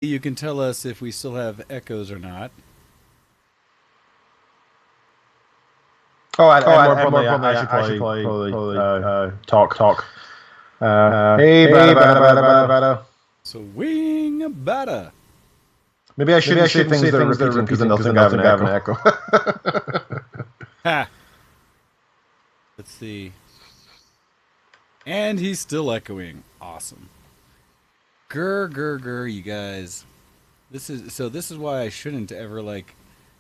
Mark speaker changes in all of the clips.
Speaker 1: You can tell us if we still have echoes or not.
Speaker 2: Oh, and more
Speaker 1: And
Speaker 2: importantly, I should probably talk. Hey,
Speaker 1: Hey,
Speaker 2: bada.
Speaker 1: swing bada.
Speaker 2: Maybe I shouldn't say things that are repeating because then they'll think I have an echo.
Speaker 1: Ha! Let's see. And he's still echoing. Awesome. Grr, you guys. This is why I shouldn't ever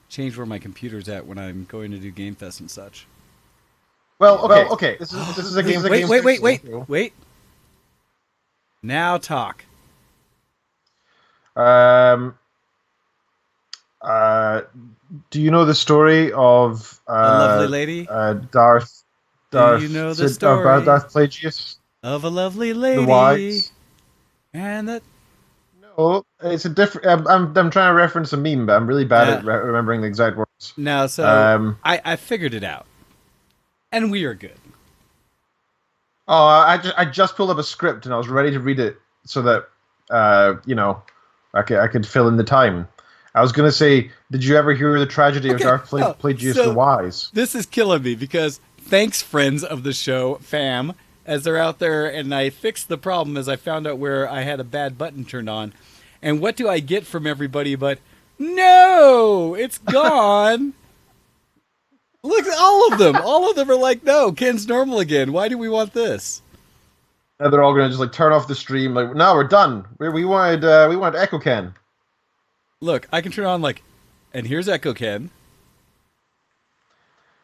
Speaker 1: change where my computer's at when I'm going to do Game Fest and such.
Speaker 2: Okay. This is a game.
Speaker 1: Wait. Now talk.
Speaker 2: Um. Do you know the story of
Speaker 1: A lovely lady.
Speaker 2: Darth?
Speaker 1: Do you know the story
Speaker 2: Darth Plagueis?
Speaker 1: of a lovely
Speaker 2: The
Speaker 1: lady?
Speaker 2: Wise?
Speaker 1: And that.
Speaker 2: No, it's a different. I'm trying to reference a meme, but I'm really bad at remembering the exact words.
Speaker 1: No, so I figured it out, and we are good.
Speaker 2: Oh, I just pulled up a script and I was ready to read it so that I could fill in the time. I was gonna say, did you ever hear the tragedy of Darth Plagueis the Wise?
Speaker 1: This is killing me because thanks, friends of the show, fam, as they're out there, and I fixed the problem as I found out where I had a bad button turned on. And what do I get from everybody but, no, it's gone. Look, all of them. All of them are like, no, Ken's normal again. Why do we want this?
Speaker 2: And they're all gonna just turn off the stream. Like, no, we're done. We wanted Echo Ken.
Speaker 1: Look, I can turn on and here's Echo Ken.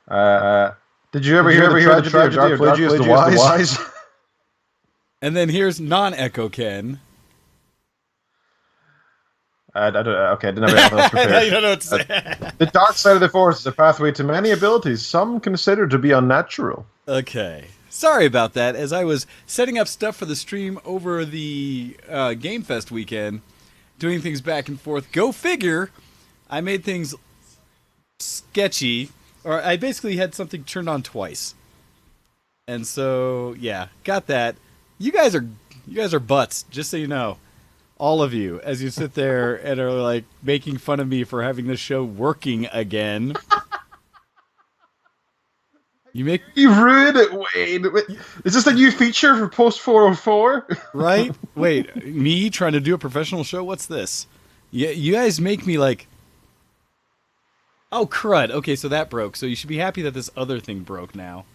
Speaker 2: Did you ever hear the tragedy of Darth Plagueis the Wise?
Speaker 1: And then here's non-Echo Ken.
Speaker 2: I don't. Okay, I didn't have anything else prepared.
Speaker 1: You don't know what to say.
Speaker 2: The dark side of the Force is a pathway to many abilities, some consider to be unnatural.
Speaker 1: Okay. Sorry about that. As I was setting up stuff for the stream over the Game Fest weekend, doing things back and forth. Go figure. I made things sketchy, or I basically had something turned on twice. And so, yeah, got that. You guys are butts, just so you know. All of you, as you sit there and are making fun of me for having this show working again.
Speaker 2: You ruined it, Wayne. Is this a new feature for Post 404?
Speaker 1: Right? Wait, me trying to do a professional show? What's this? You guys make me oh, crud. Okay, so that broke. So you should be happy that this other thing broke now.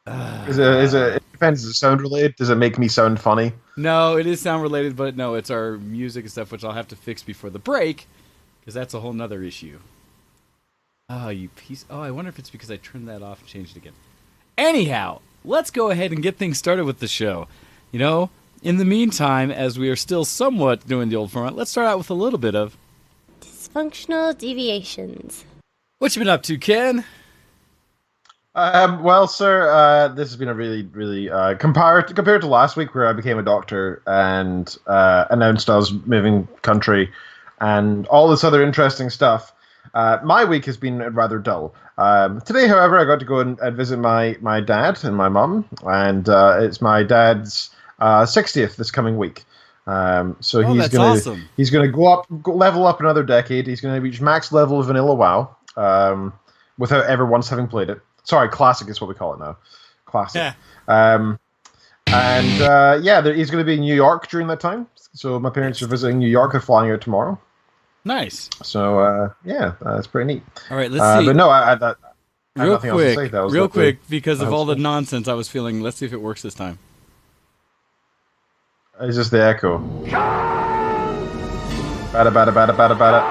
Speaker 2: It depends. Is it sound related? Does it make me sound funny?
Speaker 1: No, it is sound related, but no, it's our music and stuff, which I'll have to fix before the break, because that's a whole nother issue. Oh, you piece. Oh, I wonder if it's because I turned that off and changed it again. Anyhow, let's go ahead and get things started with the show. In the meantime, as we are still somewhat doing the old format, let's start out with a little bit of
Speaker 3: dysfunctional deviations.
Speaker 1: What you been up to, Ken?
Speaker 2: Well, sir, this has been a really compared to last week where I became a doctor and announced I was moving country and all this other interesting stuff. My week has been rather dull. Today, however, I got to go and visit my dad and my mum, and it's my dad's 60th this coming week. So he's gonna go level up another decade. He's gonna reach max level of Vanilla WoW without ever once having played it. Sorry, classic is what we call it now. Classic.
Speaker 1: Yeah.
Speaker 2: He's going to be in New York during that time. So my parents are visiting New York. They're flying out tomorrow.
Speaker 1: Nice.
Speaker 2: So that's pretty neat.
Speaker 1: All right, let's see.
Speaker 2: But no, I have
Speaker 1: real
Speaker 2: nothing else to say.
Speaker 1: Real quick, because of all the nonsense I was feeling. Let's see if it works this time.
Speaker 2: It's just the echo. Bada bada bada bada bada.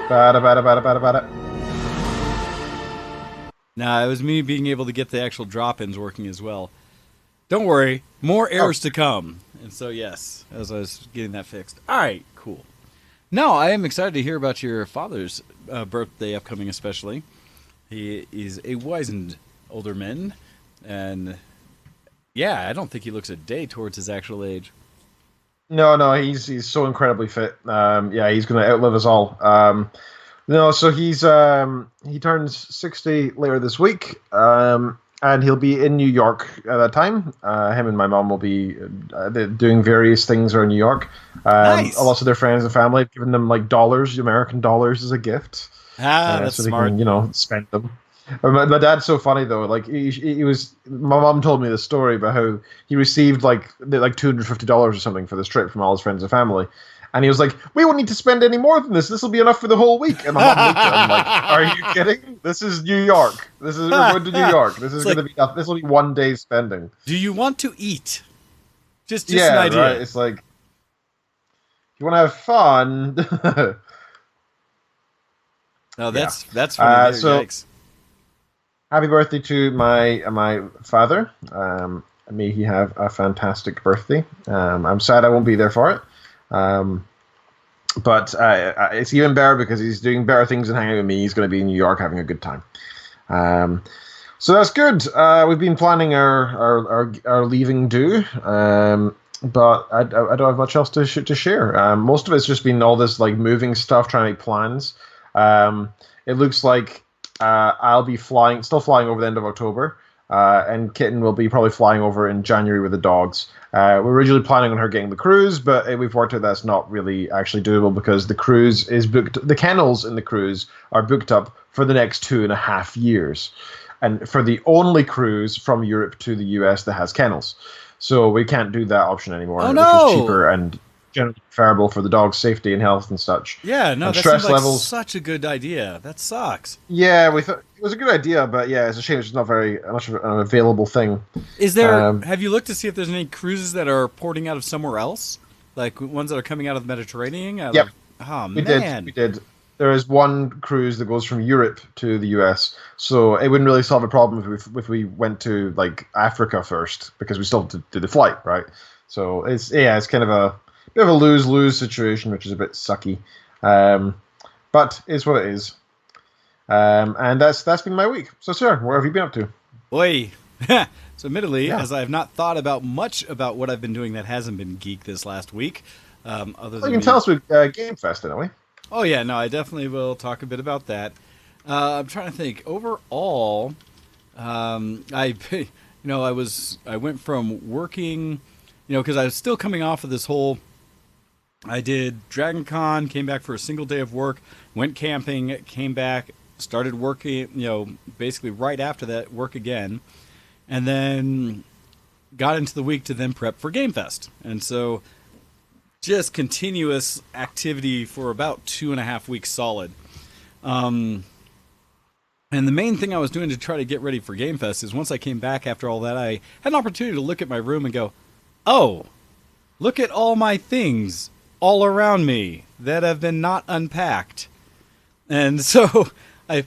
Speaker 2: Bada bada bada bada bada.
Speaker 1: Nah, it was me being able to get the actual drop-ins working as well. Don't worry, more errors to come. And so, yes, as I was getting that fixed. All right, cool. Now, I am excited to hear about your father's birthday upcoming, especially. He is a wizened older man, and yeah, I don't think he looks a day towards his actual age.
Speaker 2: No, he's so incredibly fit. He's going to outlive us all. No, so he turns 60 later this week. and he'll be in New York at that time. Him and my mom will be doing various things around New York.
Speaker 1: Nice.
Speaker 2: Lots of their friends and family have given them like dollars, American dollars, as a gift,
Speaker 1: That's
Speaker 2: so they
Speaker 1: smart.
Speaker 2: can spend them. My dad's so funny though. Like he was. My mom told me the story about how he received like $250 or something for this trip from all his friends and family, and he was like, "We won't need to spend any more than this. This will be enough for the whole week." And my mom looked at him like, "Are you kidding? This is New York. We're going to New York. This is
Speaker 1: It's
Speaker 2: going to be this will be one day's spending."
Speaker 1: Do you want to eat? Just
Speaker 2: Yeah,
Speaker 1: an idea.
Speaker 2: right. It's like, if you want to have fun.
Speaker 1: No, that's funny. There,
Speaker 2: so-
Speaker 1: yikes.
Speaker 2: Happy birthday to my father. May he have a fantastic birthday. I'm sad I won't be there for it. But it's even better because he's doing better things than hanging out with me. He's going to be in New York having a good time. So that's good. We've been planning our leaving do. But I don't have much else to share. Most of it's just been all this like moving stuff, trying to make plans. It looks like I'll be still flying over the end of October, and Kitten will be probably flying over in January with the dogs. We're originally planning on her getting the cruise, but we've worked out that's not really actually doable because the cruise is booked. The kennels in the cruise are booked up for the next 2.5 years, and for the only cruise from Europe to the US that has kennels. So we can't do that option anymore,
Speaker 1: Oh,
Speaker 2: which
Speaker 1: no!
Speaker 2: is cheaper and generally preferable for the dog's safety and health and such.
Speaker 1: Yeah, no,
Speaker 2: And
Speaker 1: that
Speaker 2: stress
Speaker 1: seems like
Speaker 2: levels.
Speaker 1: such a good idea. That sucks.
Speaker 2: Yeah, we thought it was a good idea, but yeah, it's a shame it's just not very much of an available thing.
Speaker 1: Is there?
Speaker 2: Um,
Speaker 1: Have you looked to see if there's any cruises that are porting out of somewhere else, like ones that are coming out of the Mediterranean?
Speaker 2: Yep.
Speaker 1: Oh
Speaker 2: We
Speaker 1: man.
Speaker 2: did. There is one cruise that goes from Europe to the US, so it wouldn't really solve a problem if we went to like Africa first, because we still have to do the flight, right? So it's kind of a bit of a lose-lose situation, which is a bit sucky, but it's what it is. And that's been my week. So, sir, where have you been up to?
Speaker 1: Oi. So, admittedly,
Speaker 2: Yeah.
Speaker 1: as I have not thought about much about what I've been doing that hasn't been geek this last week, other
Speaker 2: Well,
Speaker 1: than
Speaker 2: you can
Speaker 1: me-
Speaker 2: tell us with Game Fest, don't we?
Speaker 1: Oh yeah, no, I definitely will talk a bit about that. I'm trying to think. Overall, I I went from working, because I was still coming off of this whole. I did Dragon Con, came back for a single day of work, went camping, came back, started working, basically right after that, work again, and then got into the week to then prep for Game Fest. And so just continuous activity for about 2.5 weeks solid. And the main thing I was doing to try to get ready for Game Fest is once I came back after all that, I had an opportunity to look at my room and go, oh, look at all my things all around me that have been not unpacked. And so I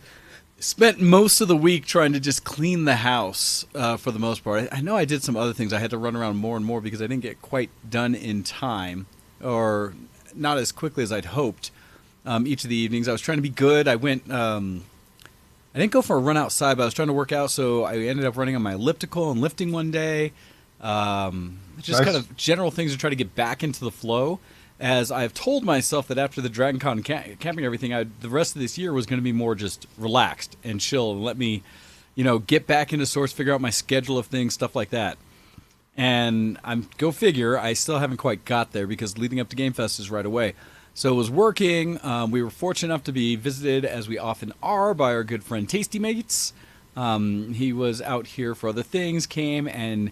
Speaker 1: spent most of the week trying to just clean the house for the most part. I know I did some other things. I had to run around more and more because I didn't get quite done in time, or not as quickly as I'd hoped. Each of the evenings I was trying to be good. I went I didn't go for a run outside, but I was trying to work out, so I ended up running on my elliptical and lifting one day. Just
Speaker 2: Nice.
Speaker 1: kind of general things to try to get back into the flow, as I've told myself that after the Dragon Con camping and everything, the rest of this year was going to be more just relaxed and chill and let me, get back into Source, figure out my schedule of things, stuff like that. And go figure, I still haven't quite got there because leading up to Game Fest is right away. So it was working. We were fortunate enough to be visited, as we often are, by our good friend Tasty Mates. He was out here for other things, came and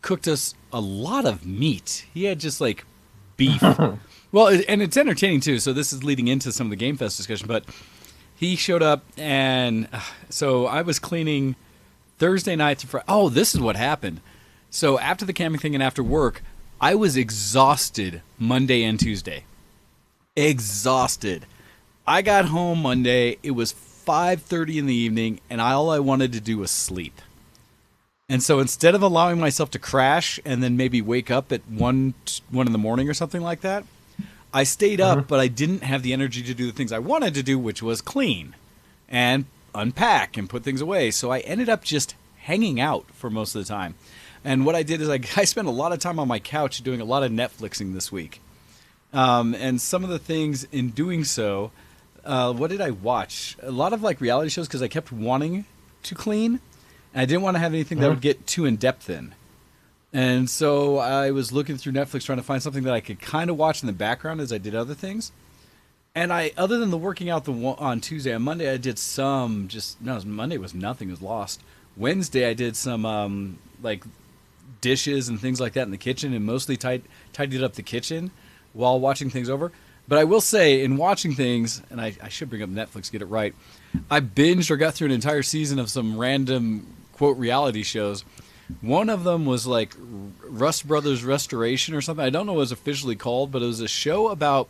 Speaker 1: cooked us a lot of meat. He had just like beef. Well, and it's entertaining too. So this is leading into some of the Game Fest discussion. But he showed up, and so I was cleaning Thursday night to Friday. Oh, this is what happened. So after the camping thing and after work, I was exhausted Monday and Tuesday. Exhausted. I got home Monday. It was 5:30 in the evening, and all I wanted to do was sleep. And so instead of allowing myself to crash and then maybe wake up at 1 in the morning or something like that, I stayed up, but I didn't have the energy to do the things I wanted to do, which was clean and unpack and put things away. So I ended up just hanging out for most of the time. And what I did is I spent a lot of time on my couch doing a lot of Netflixing this week. And some of the things in doing so, what did I watch? A lot of like reality shows because I kept wanting to clean. And I didn't want to have anything that would get too in depth in. And so I was looking through Netflix trying to find something that I could kind of watch in the background as I did other things. And other than the working out on Tuesday, on Monday I did some Monday was nothing, it was lost. Wednesday I did some like dishes and things like that in the kitchen, and mostly tidied up the kitchen while watching things over. But I will say, in watching things, and I should bring up Netflix, get it right, I binged or got through an entire season of some random, quote, reality shows. One of them was like Rust Brothers Restoration or something. I don't know what it was officially called, but it was a show about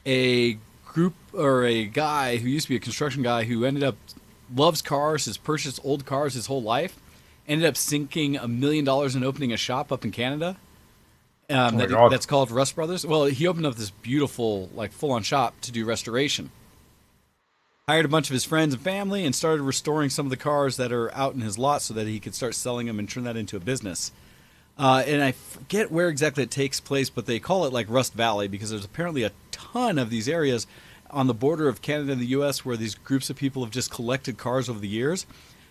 Speaker 1: a group or a guy who used to be a construction guy who ended up loves cars, has purchased old cars his whole life, ended up sinking $1 million in opening a shop up in Canada. That's called Rust Brothers. Well, he opened up this beautiful, like, full-on shop to do restoration. Hired a bunch of his friends and family and started restoring some of the cars that are out in his lot so that he could start selling them and turn that into a business. And I forget where exactly it takes place, but they call it like Rust Valley because there's apparently a ton of these areas on the border of Canada and the U.S. where these groups of people have just collected cars over the years.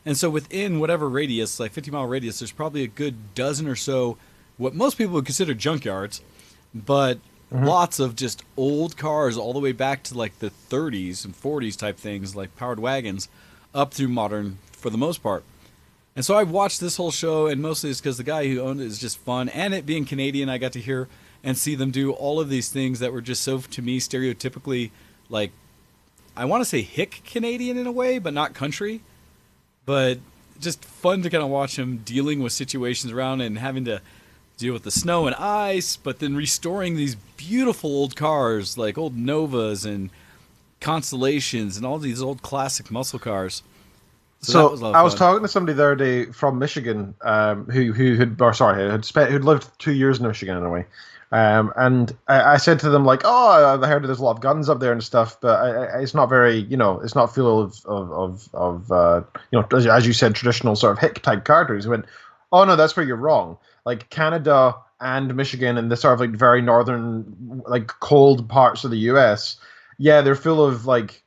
Speaker 1: And so within whatever radius, like 50-mile radius, there's probably a good dozen or so what most people would consider junkyards, but lots of just old cars all the way back to like the 30s and 40s type things, like powered wagons, up through modern for the most part. And so I watched this whole show, and mostly it's because the guy who owned it is just fun. And it being Canadian, I got to hear and see them do all of these things that were just so, to me, stereotypically, like, I want to say hick Canadian in a way, but not country. But just fun to kind of watch him dealing with situations around and having to deal with the snow and ice, but then restoring these beautiful old cars, like old Novas and Constellations and all these old classic muscle cars.
Speaker 2: So I was talking to somebody the other day from Michigan, who'd lived 2 years in Michigan in a way, and I said to them like, "Oh, I heard there's a lot of guns up there and stuff, but it's not very, it's not full of as you said, traditional sort of hick type characters." He went, "Oh no, that's where you're wrong. Like Canada and Michigan and the sort of like very northern, like cold parts of the U.S., yeah, they're full of like."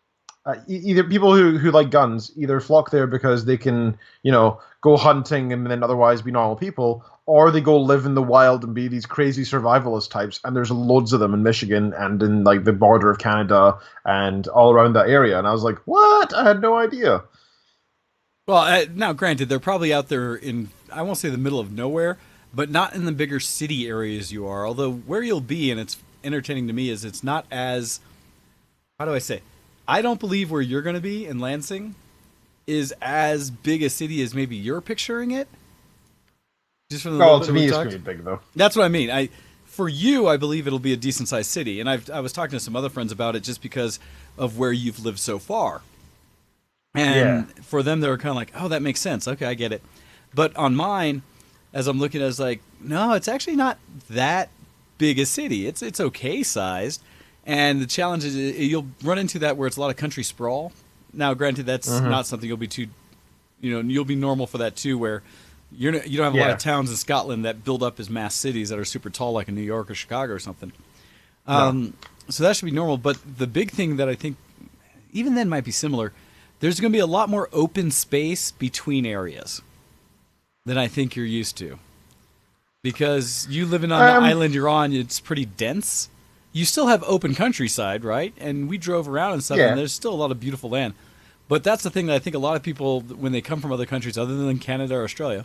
Speaker 2: Either people who like guns either flock there because they can, go hunting and then otherwise be normal people, or they go live in the wild and be these crazy survivalist types. And there's loads of them in Michigan and in like the border of Canada and all around that area. And I was like, what? I had no idea.
Speaker 1: Well, now granted, they're probably out there in, I won't say the middle of nowhere, but not in the bigger city areas you are. Although where you'll be, and it's entertaining to me, is it's not as, how do I say? I don't believe where you're going to be in Lansing is as big a city as maybe you're picturing it. Just from the
Speaker 2: to me, it's pretty big though.
Speaker 1: That's what I mean. For you, I believe it'll be a decent sized city, and I was talking to some other friends about it just because of where you've lived so far. And for them, they were kind of like, "Oh, that makes sense. Okay, I get it." But on mine, as I'm looking, I was like, "No, it's actually not that big a city. It's okay sized." And the challenge is you'll run into that where it's a lot of country sprawl. Now, granted, that's not something you'll be too, you'll be normal for that too, where you don't have a lot of towns in Scotland that build up as mass cities that are super tall, like in New York or Chicago or something. So that should be normal. But the big thing that I think, even then, might be similar. There's going to be a lot more open space between areas than I think you're used to, because you living on the island you're on, it's pretty dense. You still have open countryside, right? And we drove around and stuff, and there's still a lot of beautiful land. But that's the thing that I think a lot of people, when they come from other countries other than Canada or Australia,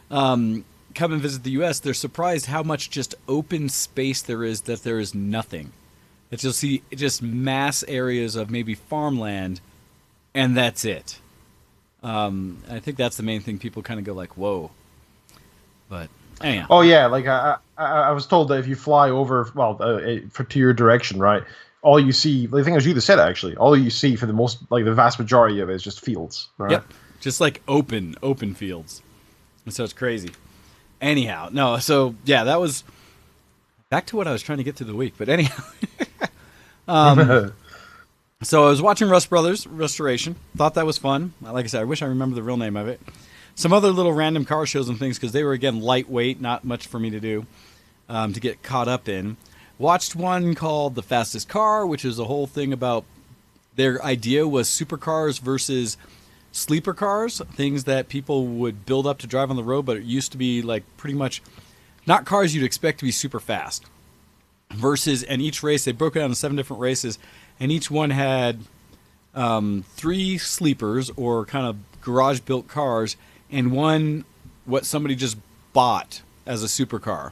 Speaker 1: come and visit the U.S., they're surprised how much just open space there is, that there is nothing. That you'll see just mass areas of maybe farmland, and that's it. I think that's the main thing. People kind of go like, whoa. But anyhow.
Speaker 2: Oh yeah, like I was told that if you fly over, to your direction, right, all you see, the thing is, you said actually, all you see for the vast majority of it is just fields, right?
Speaker 1: Yep, just like open fields, and so it's crazy. Anyhow, no, so yeah, that was back to what I was trying to get through the week, but anyhow. So I was watching Rust Brothers Restoration, thought that was fun. Like I said, I wish I remember the real name of it. Some other little random car shows and things, because they were, again, lightweight, not much for me to do, to get caught up in. Watched one called The Fastest Car, which is a whole thing about, their idea was supercars versus sleeper cars, things that people would build up to drive on the road, but it used to be like pretty much not cars you'd expect to be super fast. And each race, they broke it down into 7 different races, and each one had 3 sleepers or kind of garage built cars, and one what somebody just bought as a supercar.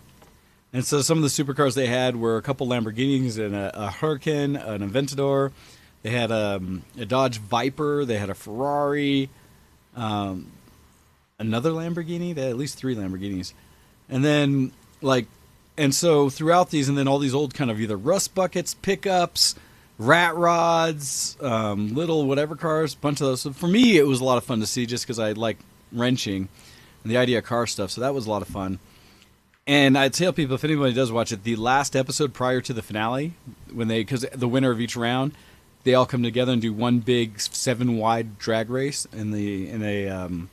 Speaker 1: And so some of the supercars they had were a couple Lamborghinis and a Huracan, an Aventador. They had a Dodge Viper. They had a Ferrari, another Lamborghini. They had at least 3 Lamborghinis. And then, and so throughout these, and then all these old kind of either rust buckets, pickups, rat rods, little whatever cars, a bunch of those. So for me, it was a lot of fun to see just because I like wrenching and the idea of car stuff. So that was a lot of fun. And I'd tell people, if anybody does watch it, the last episode prior to the finale, because the winner of each round, they all come together and do one big 7-wide drag race in a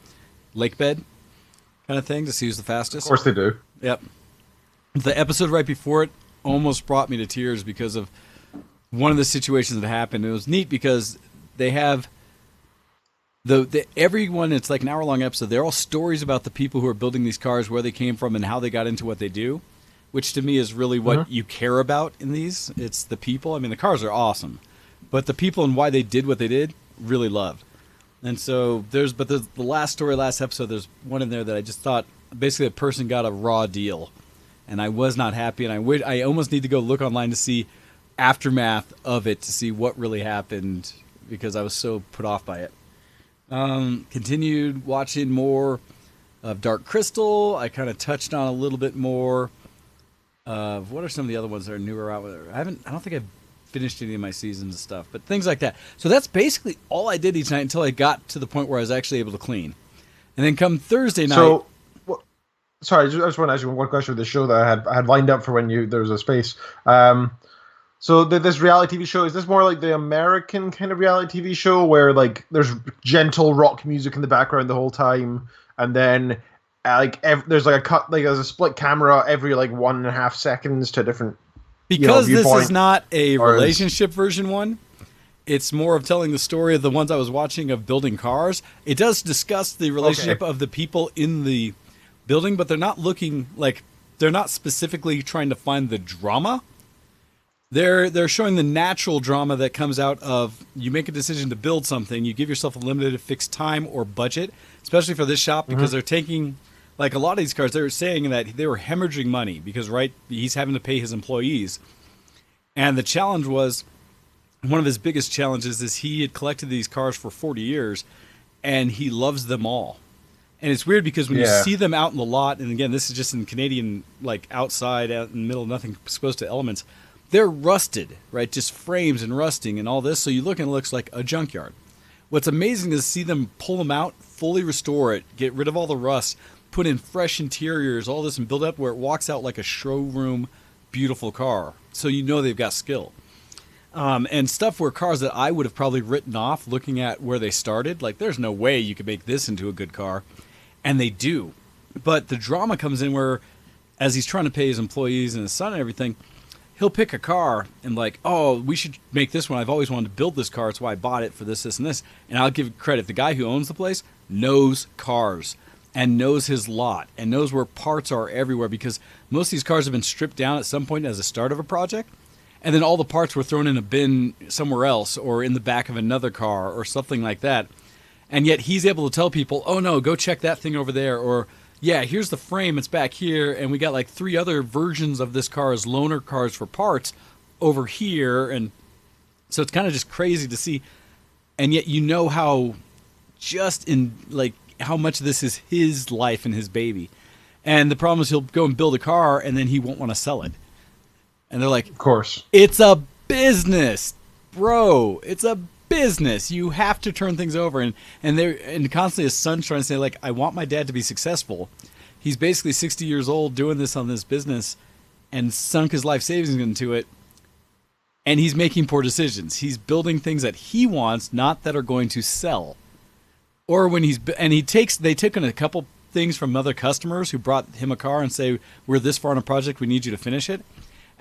Speaker 1: lake bed kind of thing to see who's the fastest.
Speaker 2: Of course they do.
Speaker 1: Yep. The episode right before it almost brought me to tears because of one of the situations that happened. It was neat because they have everyone. It's like an hour-long episode. They're all stories about the people who are building these cars, where they came from, and how they got into what they do, which to me is really what you care about in these. It's the people. I mean, the cars are awesome, but the people and why they did what they did, really loved. And so the last episode, there's one in there that I just thought basically a person got a raw deal, and I was not happy, and I almost need to go look online to see aftermath of it to see what really happened because I was so put off by it. Continued watching more of Dark Crystal. I kind of touched on a little bit more of what are some of the other ones that are newer out there. I don't think I've finished any of my seasons and stuff, but things like that. So that's basically all I did each night until I got to the point where I was actually able to clean. And then come Thursday night.
Speaker 2: So, sorry, I just want to ask you one question with the show that I had lined up for when there was a space. So this reality TV show, is this more like the American kind of reality TV show where like there's gentle rock music in the background the whole time, and then there's like a cut, like there's a split camera every like 1.5 seconds to a different
Speaker 1: because this
Speaker 2: viewpoint?
Speaker 1: Is not a relationship version one. It's more of telling the story of the ones I was watching of building cars. It does discuss the relationship of the people in the building, but they're not specifically trying to find the drama. They're showing the natural drama that comes out of you make a decision to build something, you give yourself a limited fixed time or budget, especially for this shop because they're taking, like a lot of these cars, they're saying that they were hemorrhaging money because he's having to pay his employees. And the challenge was, one of his biggest challenges is he had collected these cars for 40 years and he loves them all. And it's weird because when you see them out in the lot, and again, this is just in Canadian, like outside, out in the middle, nothing exposed to elements, they're rusted, right? Just frames and rusting and all this. So you look and it looks like a junkyard. What's amazing is to see them pull them out, fully restore it, get rid of all the rust, put in fresh interiors, all this, and build up where it walks out like a showroom, beautiful car. So you know they've got skill. And stuff where cars that I would have probably written off looking at where they started, like there's no way you could make this into a good car. And they do. But the drama comes in where, as he's trying to pay his employees and his son and everything, he'll pick a car and like, oh, we should make this one. I've always wanted to build this car. It's why I bought it for this, this, and this. And I'll give credit. The guy who owns the place knows cars and knows his lot and knows where parts are everywhere because most of these cars have been stripped down at some point as a start of a project. And then all the parts were thrown in a bin somewhere else or in the back of another car or something like that. And yet he's able to tell people, oh, no, go check that thing over there. Or, yeah, here's the frame. It's back here. And we got like 3 other versions of this car as loaner cars for parts over here. And so it's kind of just crazy to see. And yet you know how how much this is his life and his baby. And the problem is he'll go and build a car and then he won't want to sell it. And they're like,
Speaker 2: of course,
Speaker 1: it's a business, bro. It's a business. You have to turn things over. And constantly his son's trying to say, like, I want my dad to be successful. He's basically 60 years old doing this on this business and sunk his life savings into it. And he's making poor decisions. He's building things that he wants, not that are going to sell. Or when they took in a couple things from other customers who brought him a car and say, we're this far in a project, we need you to finish it.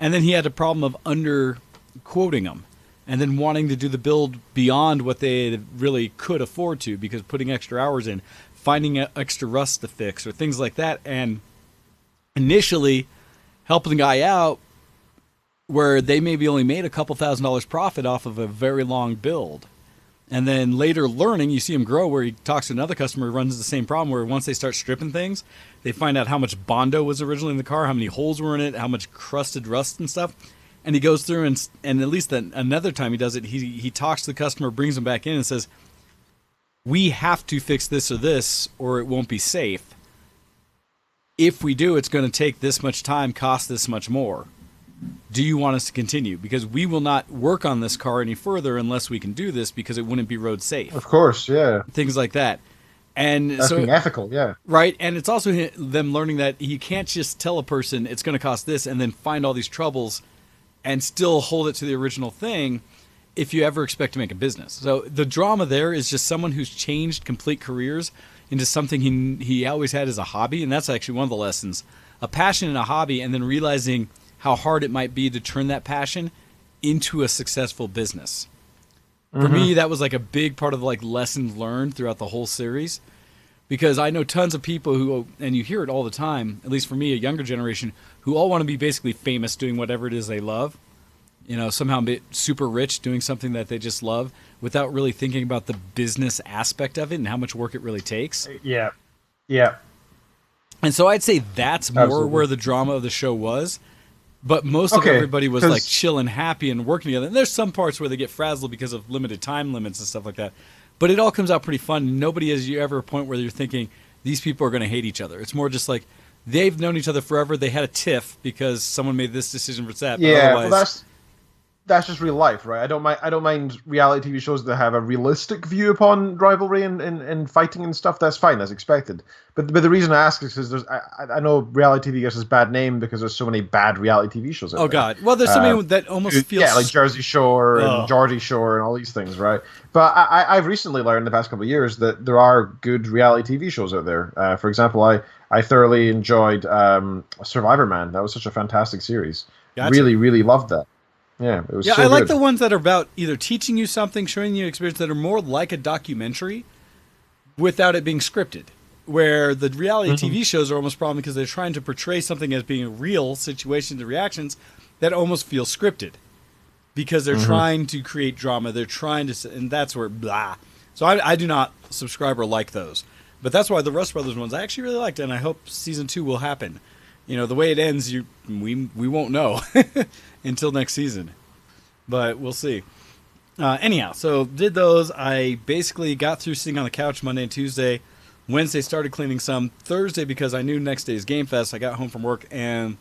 Speaker 1: And then he had a problem of under quoting them. and then wanting to do the build beyond what they really could afford to, because putting extra hours in, finding extra rust to fix or things like that, and initially helping the guy out where they maybe only made a couple $1,000s profit off of a very long build. And then later learning, you see him grow where he talks to another customer who runs the same problem, where once they start stripping things, they find out how much Bondo was originally in the car, how many holes were in it, how much crusted rust and stuff. And he goes through and at least another time he does it, he talks to the customer, brings him back in and says, we have to fix this or it won't be safe. If we do, it's going to take this much time, cost this much more. Do you want us to continue? Because we will not work on this car any further unless we can do this, because it wouldn't be road safe.
Speaker 2: Of course, yeah.
Speaker 1: Things like that. And
Speaker 2: that's
Speaker 1: so,
Speaker 2: being ethical, yeah.
Speaker 1: Right, and it's also them learning that you can't just tell a person it's going to cost this and then find all these troubles and still hold it to the original thing if you ever expect to make a business. So the drama there is just someone who's changed complete careers into something he always had as a hobby, and that's actually one of the lessons. A passion and a hobby, and then realizing how hard it might be to turn that passion into a successful business. For me, that was like a big part of like lessons learned throughout the whole series, because I know tons of people who, and you hear it all the time, at least for me, a younger generation, who all want to be basically famous doing whatever it is they love, you know, somehow be super rich doing something that they just love without really thinking about the business aspect of it and how much work it really takes.
Speaker 2: Yeah. Yeah.
Speaker 1: And so I'd say that's more
Speaker 2: Absolutely.
Speaker 1: where the drama of the show was. But most of everybody was like chill and happy and working together. And there's some parts where they get frazzled because of limited time limits and stuff like that. But it all comes out pretty fun. Nobody has you ever a point where you're thinking these people are going to hate each other. It's more just like they've known each other forever. They had a tiff because someone made this decision for that.
Speaker 2: Yeah,
Speaker 1: but
Speaker 2: well, that's just real life, right? I don't mind reality TV shows that have a realistic view upon rivalry and fighting and stuff. That's fine, that's expected. But the reason I ask is because I know reality TV gets this bad name because there's so many bad reality TV shows out there.
Speaker 1: God, well, there's so many that almost feels
Speaker 2: like Jersey Shore and Geordie Shore and all these things, right? But I've recently learned in the past couple of years that there are good reality TV shows out there. For example, I thoroughly enjoyed Survivor Man. That was such a fantastic series.
Speaker 1: Gotcha.
Speaker 2: Really, really loved that. Yeah, it was.
Speaker 1: Yeah,
Speaker 2: so
Speaker 1: I like
Speaker 2: good.
Speaker 1: the ones that are about either teaching you something, showing you an experience, that are more like a documentary without it being scripted. Where the reality TV shows are almost problem because they're trying to portray something as being real situations and reactions that almost feel scripted. Because they're trying to create drama, they're trying to, and that's where blah. So I do not subscribe or like those. But that's why the Rust Brothers ones I actually really liked, and I hope season 2 will happen. You know, the way it ends, we won't know until next season. But we'll see. Anyhow, so did those. I basically got through sitting on the couch Monday and Tuesday. Wednesday started cleaning some. Thursday, because I knew next day's Game Fest, I got home from work and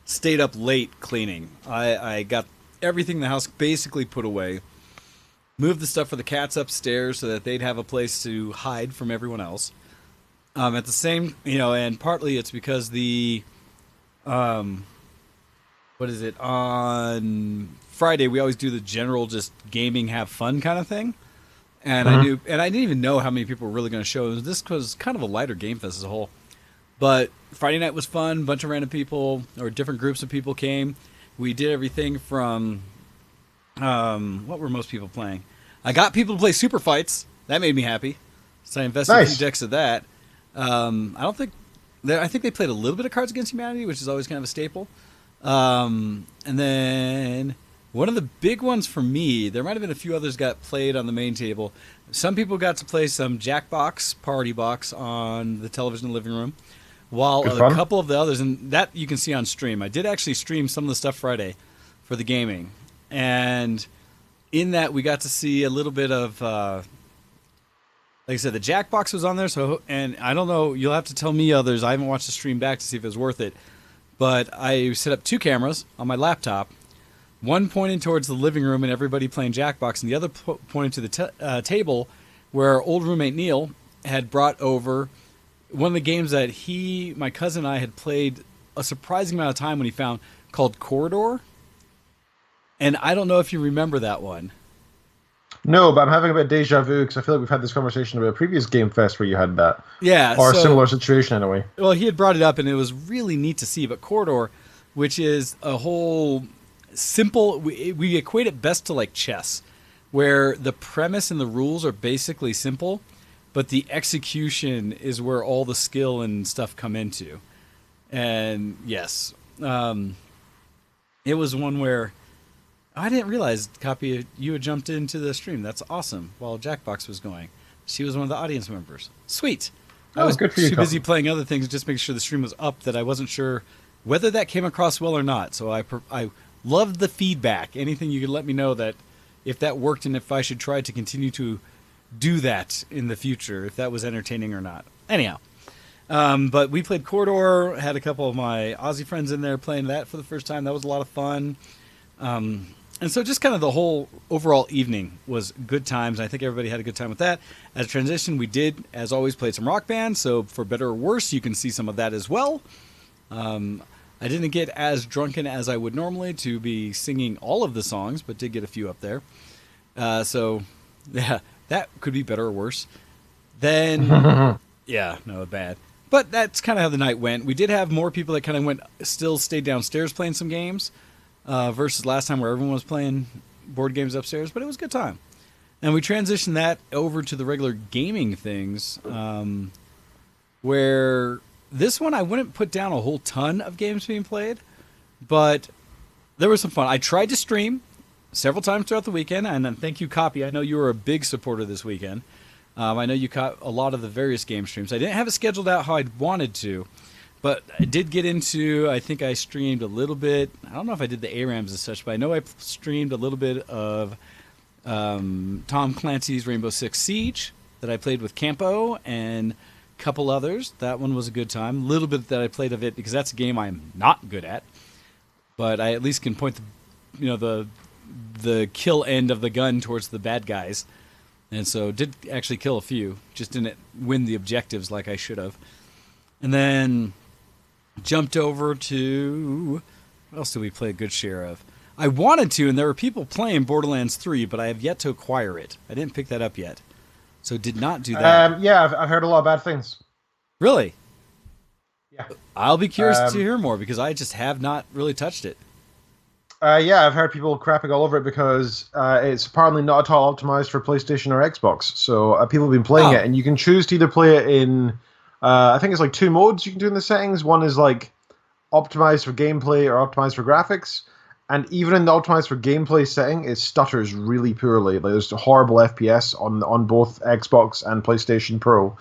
Speaker 1: stayed up late cleaning. I got everything in the house basically put away. Moved the stuff for the cats upstairs so that they'd have a place to hide from everyone else. At the same, and partly it's because what is it, on Friday we always do the general just gaming, have fun kind of thing. And I didn't even know how many people were really going to show. This was kind of a lighter Game Fest as a whole. But Friday night was fun. A bunch of random people or different groups of people came. We did everything from, what were most people playing? I got people to play Super Fights. That made me happy. So I invested a few decks of that. I think they played a little bit of Cards Against Humanity, which is always kind of a staple. And then one of the big ones for me, there might have been a few others got played on the main table. Some people got to play some Jackbox, Party Box on the television in the living room, while a couple of the others, and that you can see on stream. I did actually stream some of the stuff Friday for the gaming. And in that, we got to see a little bit of, like I said, the Jackbox was on there. So, and I don't know, you'll have to tell me others. I haven't watched the stream back to see if it was worth it. But I set up 2 cameras on my laptop, one pointing towards the living room and everybody playing Jackbox, and the other pointing to the table where old roommate Neil had brought over one of the games that my cousin and I had played a surprising amount of time when he found, called Corridor. And I don't know if you remember that one.
Speaker 2: No, but I'm having a bit of deja vu because I feel like we've had this conversation about a previous Game Fest where you had that.
Speaker 1: Yeah.
Speaker 2: Or a similar situation anyway.
Speaker 1: Well, he had brought it up and it was really neat to see. But Corridor, which is a whole, simple. We equate it best to like chess, where the premise and the rules are basically simple, but the execution is where all the skill and stuff come into. And yes, it was one where I didn't realize, Copy, you had jumped into the stream. That's awesome. While Jackbox was going, she was one of the audience members. Sweet. I was
Speaker 2: good for you,
Speaker 1: too busy playing other things, just making sure the stream was up, that I wasn't sure whether that came across well or not. So I loved the feedback. Anything you could let me know that if that worked and if I should try to continue to do that in the future, if that was entertaining or not. Anyhow, but we played Corridor, had a couple of my Aussie friends in there playing that for the first time. That was a lot of fun. And so just kind of the whole overall evening was good times. I think everybody had a good time with that. As a transition, we did, as always, play some Rock Band. So for better or worse, you can see some of that as well. I didn't get as drunken as I would normally to be singing all of the songs, but did get a few up there. So, yeah, that could be better or worse. Then, yeah, no, bad. But that's kind of how the night went. We did have more people that kind of stayed downstairs playing some games versus last time where everyone was playing board games upstairs, but it was a good time. And we transitioned that over to the regular gaming things, where this one I wouldn't put down a whole ton of games being played, but there was some fun. I tried to stream several times throughout the weekend, and thank you, Copy. I know you were a big supporter this weekend. I know you caught a lot of the various game streams. I didn't have it scheduled out how I'd wanted to, but I did get into, I think I streamed a little bit. I don't know if I did the ARAMs as such, but I know I streamed a little bit of Tom Clancy's Rainbow Six Siege that I played with Campo and a couple others. That one was a good time. A little bit that I played of it because that's a game I'm not good at, but I at least can point the kill end of the gun towards the bad guys. And so did actually kill a few, just didn't win the objectives like I should have. And then jumped over to, what else did we play a good share of? I wanted to, and there were people playing Borderlands 3, but I have yet to acquire it. I didn't pick that up yet. So did not do that.
Speaker 2: Yeah, I've heard a lot of bad things.
Speaker 1: Really?
Speaker 2: Yeah.
Speaker 1: I'll be curious to hear more because I just have not really touched it.
Speaker 2: Yeah, I've heard people crapping all over it because it's apparently not at all optimized for PlayStation or Xbox. So people have been playing it, and you can choose to either play it in, I think it's like 2 modes you can do in the settings. One is like optimized for gameplay or optimized for graphics. And even in the optimized for gameplay setting, it stutters really poorly. Like there's horrible FPS on both Xbox and PlayStation Pro.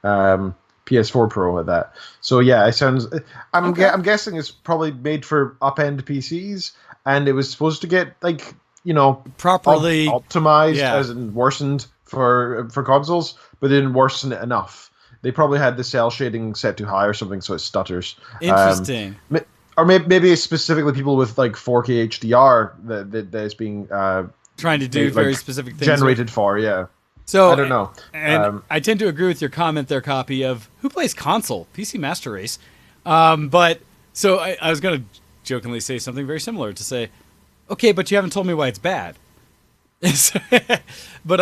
Speaker 2: PS4 Pro at that. So yeah, it sounds. I'm guessing it's probably made for up-end PCs, and it was supposed to get
Speaker 1: properly
Speaker 2: optimized as in worsened for consoles, but they didn't worsen it enough. They probably had the cell shading set too high or something, so it stutters.
Speaker 1: Interesting.
Speaker 2: Or maybe it's specifically people with like 4K HDR that is being
Speaker 1: trying to do very specific things
Speaker 2: generated for. Yeah.
Speaker 1: So
Speaker 2: I don't know.
Speaker 1: And I tend to agree with your comment there, Copy, of who plays console? PC Master Race. But so I was going to jokingly say something very similar to say, okay, but you haven't told me why it's bad. But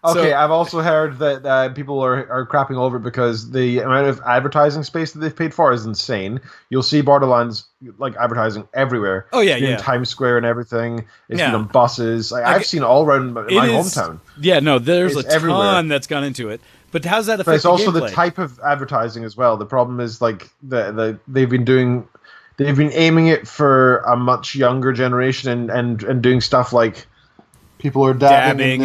Speaker 2: okay, I've also heard that people are crapping over it because the amount of advertising space that they've paid for is insane. You'll see Borderlands like advertising everywhere.
Speaker 1: Oh yeah,
Speaker 2: in Times Square and everything. It's been on buses. I've seen all around my hometown.
Speaker 1: Yeah, no, there's
Speaker 2: it's
Speaker 1: a ton
Speaker 2: everywhere.
Speaker 1: That's gone into it. But how's that affect?
Speaker 2: But it's also
Speaker 1: the
Speaker 2: the type of advertising as well. The problem is like they've been aiming it for a much younger generation and doing stuff like people are dabbing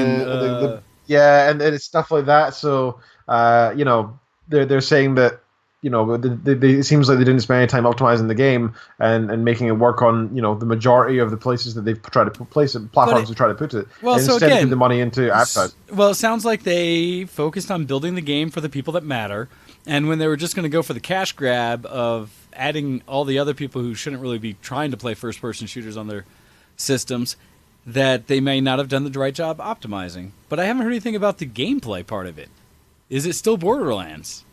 Speaker 2: yeah, and it's stuff like that. So, they're saying that, it seems like they didn't spend any time optimizing the game and making it work on, the majority of the places that they've tried to place it, platforms to try to put it.
Speaker 1: Well,
Speaker 2: and
Speaker 1: so
Speaker 2: instead
Speaker 1: again,
Speaker 2: put the money into advertising.
Speaker 1: Well, it sounds like they focused on building the game for the people that matter. And when they were just going to go for the cash grab of adding all the other people who shouldn't really be trying to play first-person shooters on their systems, that they may not have done the right job optimizing. But I haven't heard anything about the gameplay part of it. Is it still Borderlands?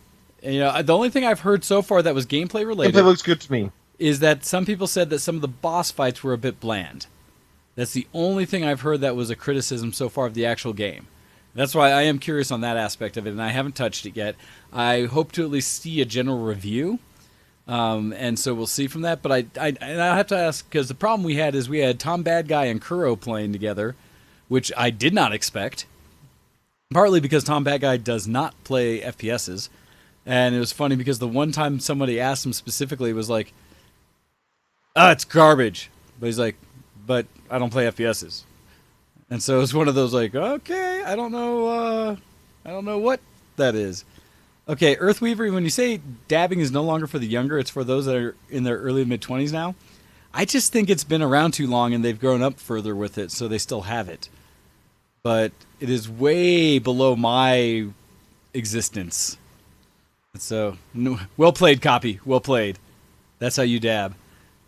Speaker 1: The only thing I've heard so far that was gameplay related
Speaker 2: Gameplay looks good to me.
Speaker 1: Is that some people said that some of the boss fights were a bit bland. That's the only thing I've heard that was a criticism so far of the actual game. That's why I am curious on that aspect of it, and I haven't touched it yet. I hope to at least see a general review And so we'll see from that. But I have to ask, because the problem we had is we had Tom Bad Guy and Kuro playing together, which I did not expect. Partly because Tom Bad Guy does not play FPSs. And it was funny because the one time somebody asked him specifically was like, it's garbage. But he's like, but I don't play FPSs. And so it's one of those like, okay, I don't know what that is. Okay, Earthweaver, when you say dabbing is no longer for the younger, it's for those that are in their early to mid-20s now. I just think it's been around too long and they've grown up further with it, so they still have it. But it is way below my existence. So, well played, Copy. Well played. That's how you dab.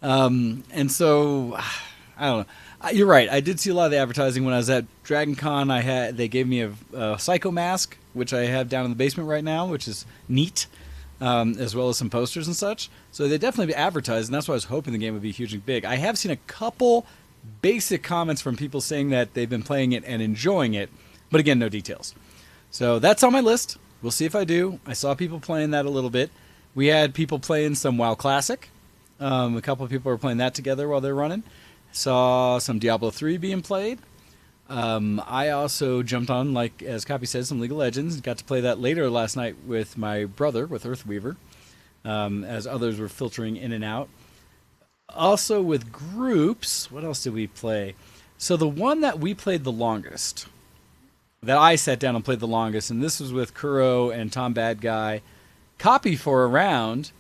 Speaker 1: And so, I don't know. You're right. I did see a lot of the advertising when I was at Dragon Con. They gave me a Psycho mask, which I have down in the basement right now, which is neat, as well as some posters and such. So they definitely advertised, and that's why I was hoping the game would be huge and big. I have seen a couple basic comments from people saying that they've been playing it and enjoying it, but again, no details. So that's on my list. We'll see if I do. I saw people playing that a little bit. We had people playing some WoW Classic. A couple of people were playing that together while they're running. Saw some Diablo 3 being played. I also jumped on, like as Copy says, some League of Legends. Got to play that later last night with my brother, with Earthweaver, as others were filtering in and out. Also with groups, what else did we play? So the one that we played the longest, that I sat down and played the longest, and this was with Kuro and Tom Bad Guy, Copy for a round,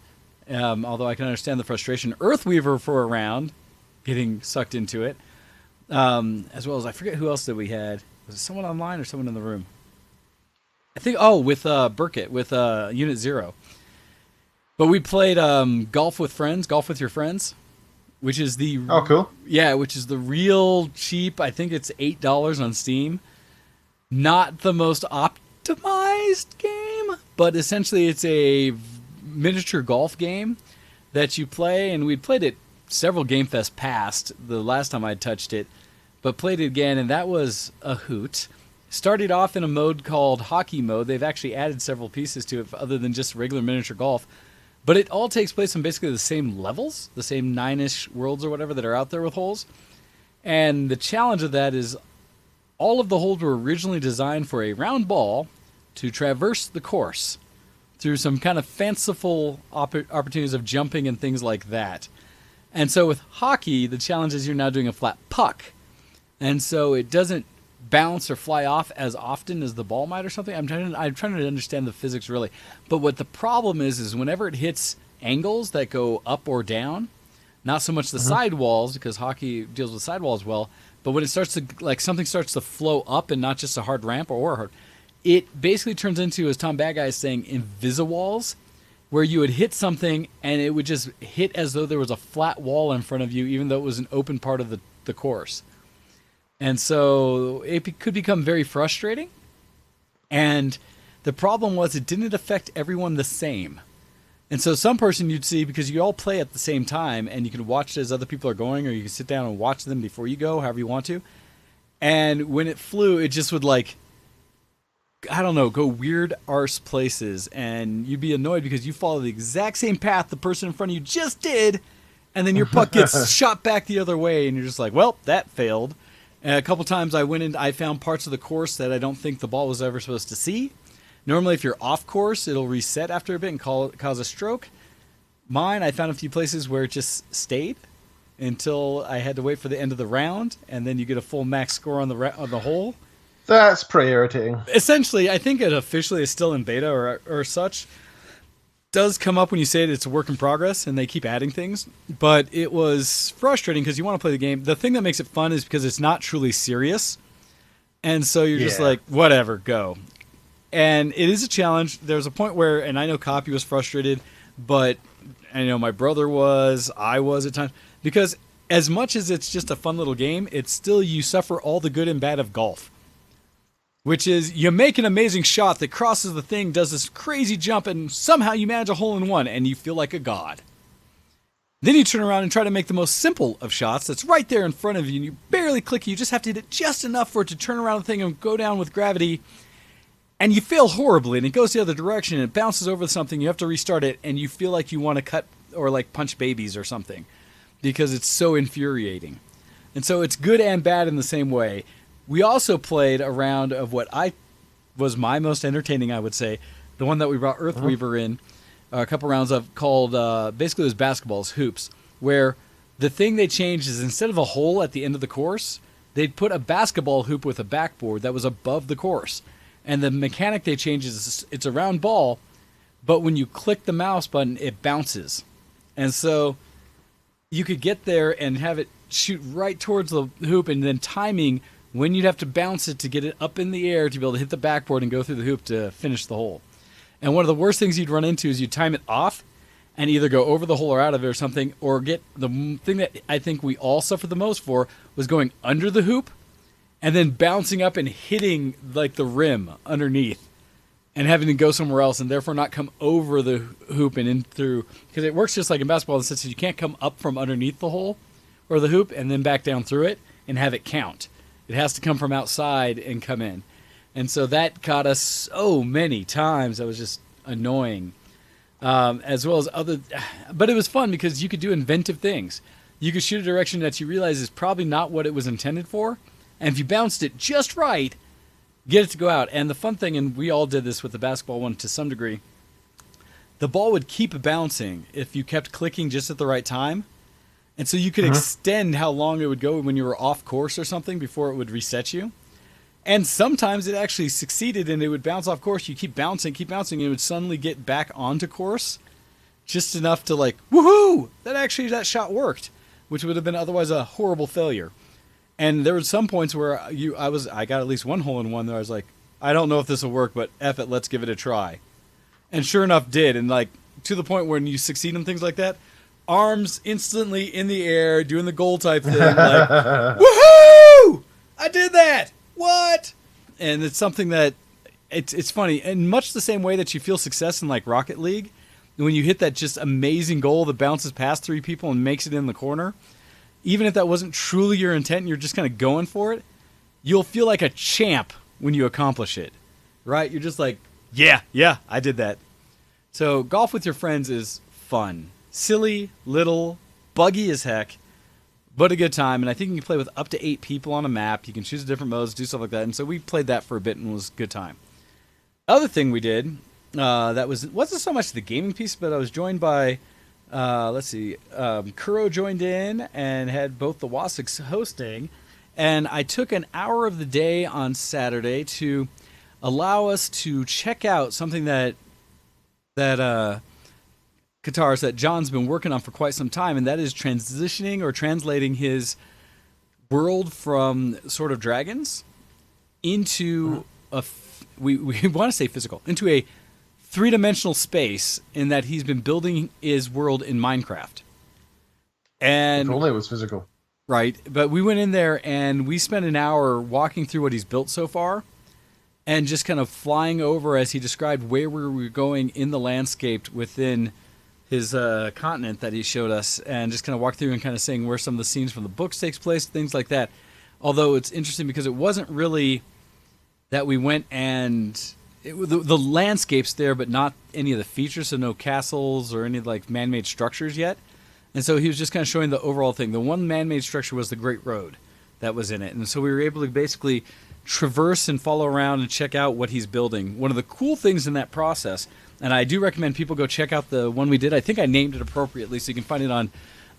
Speaker 1: although I can understand the frustration, Earthweaver for a round, getting sucked into it, as well as, I forget who else that we had. Was it someone online or someone in the room? I think, with Burkett, with Unit Zero. But we played Golf with Your Friends, which is the...
Speaker 2: Oh, cool.
Speaker 1: Yeah, which is the real cheap, I think it's $8 on Steam. Not the most optimized game, but essentially it's a miniature golf game that you play, and we'd played it several Game Fest past the last time I touched it, but played it again, and that was a hoot. Started off in a mode called Hockey Mode. They've actually added several pieces to it other than just regular miniature golf. But it all takes place on basically the same levels, the same 9-ish worlds or whatever that are out there with holes. And the challenge of that is all of the holes were originally designed for a round ball to traverse the course through some kind of fanciful opportunities of jumping and things like that. And so with hockey, the challenge is you're now doing a flat puck. And so it doesn't bounce or fly off as often as the ball might or something. I'm trying to understand the physics really. But what the problem is whenever it hits angles that go up or down, not so much the sidewalls, because hockey deals with sidewalls well, but when it starts to, like, something starts to flow up and not just a hard ramp or a hard, it basically turns into, as Tom Bad Guy is saying, invisiwalls, where you would hit something and it would just hit as though there was a flat wall in front of you, even though it was an open part of the course. And so it could become very frustrating. And the problem was it didn't affect everyone the same. And so some person you'd see, because you all play at the same time, and you can watch as other people are going, or you can sit down and watch them before you go, however you want to. And when it flew, it just would, like, I don't know, go weird arse places. And you'd be annoyed because you follow the exact same path the person in front of you just did, and then your puck gets shot back the other way, and you're just like, well, that failed. And a couple times I went in, I found parts of the course that I don't think the ball was ever supposed to see. Normally, if you're off course, it'll reset after a bit and cause a stroke. Mine, I found a few places where it just stayed until I had to wait for the end of the round, and then you get a full max score on the hole.
Speaker 2: That's pretty irritating.
Speaker 1: Essentially, I think it officially is still in beta or such. Does come up when you say it's a work in progress, and they keep adding things. But it was frustrating because you want to play the game. The thing that makes it fun is because it's not truly serious. And so you're just like, whatever, go. And it is a challenge. There's a point where, and I know Copy was frustrated, but I know my brother was, I was at times. Because as much as it's just a fun little game, it's still, you suffer all the good and bad of golf. Which is, you make an amazing shot that crosses the thing, does this crazy jump, and somehow you manage a hole-in-one, and you feel like a god. Then you turn around and try to make the most simple of shots that's right there in front of you, and you barely click it. You just have to hit it just enough for it to turn around the thing and go down with gravity. And you fail horribly, and it goes the other direction, and it bounces over something. You have to restart it, and you feel like you want to cut or like punch babies or something, because it's so infuriating. And so it's good and bad in the same way. We also played a round of what I was my most entertaining, I would say, the one that we brought Earthweaver in, a couple rounds of, called basically it was basketballs, hoops, where the thing they changed is instead of a hole at the end of the course, they'd put a basketball hoop with a backboard that was above the course. And the mechanic they changed is it's a round ball, but when you click the mouse button, it bounces. And so you could get there and have it shoot right towards the hoop, and then timing when you'd have to bounce it to get it up in the air to be able to hit the backboard and go through the hoop to finish the hole. And one of the worst things you'd run into is you time it off and either go over the hole or out of it or something, or get the thing that I think we all suffered the most for was going under the hoop and then bouncing up and hitting like the rim underneath and having to go somewhere else and therefore not come over the hoop and in through, because it works just like in basketball in the sense that you can't come up from underneath the hole or the hoop and then back down through it and have it count. It has to come from outside and come in. And so that caught us so many times. That was just annoying. As well as other, but it was fun because you could do inventive things. You could shoot a direction that you realize is probably not what it was intended for. And if you bounced it just right, get it to go out. And the fun thing, and we all did this with the basketball one to some degree, the ball would keep bouncing if you kept clicking just at the right time. And so you could extend how long it would go when you were off course or something before it would reset you. And sometimes it actually succeeded and it would bounce off course. You keep bouncing, and it would suddenly get back onto course just enough to like, woohoo! That shot worked, which would have been otherwise a horrible failure. And there were some points where I got at least one hole in one that I was like, I don't know if this will work, but F it, let's give it a try. And sure enough did. And like to the point where when you succeed in things like that, arms instantly in the air, doing the goal type thing, like, woohoo! I did that! What? And it's something that it's funny, in much the same way that you feel success in like Rocket League, when you hit that just amazing goal that bounces past three people and makes it in the corner, even if that wasn't truly your intent and you're just kind of going for it, you'll feel like a champ when you accomplish it, right? You're just like, yeah, I did that. So golf with your friends is fun. Silly, little, buggy as heck, but a good time. And I think you can play with up to 8 people on a map. You can choose different modes, do stuff like that. And so we played that for a bit and it was a good time. Other thing we did, that wasn't so much the gaming piece, but I was joined by, Kuro joined in and had both the Wasix hosting. And I took an hour of the day on Saturday to allow us to check out something that Katars that John's been working on for quite some time, and that is transitioning or translating his world from Sword of Dragons into we want to say physical, into a 3-dimensional space, in that he's been building his world in Minecraft. And
Speaker 2: if only it was physical.
Speaker 1: Right, but we went in there and we spent an hour walking through what he's built so far and just kind of flying over as he described where we were going in the landscape within his continent that he showed us, and just kind of walk through and kind of saying where some of the scenes from the books takes place, things like that. Although it's interesting because it wasn't really that we went and the landscape's there, but not any of the features, so no castles or any like man-made structures yet. And so he was just kind of showing the overall thing. The one man-made structure was the Great Road that was in it, and so we were able to basically traverse and follow around and check out what he's building. One of the cool things in that process, and I do recommend people go check out the one we did. I think I named it appropriately, so you can find it on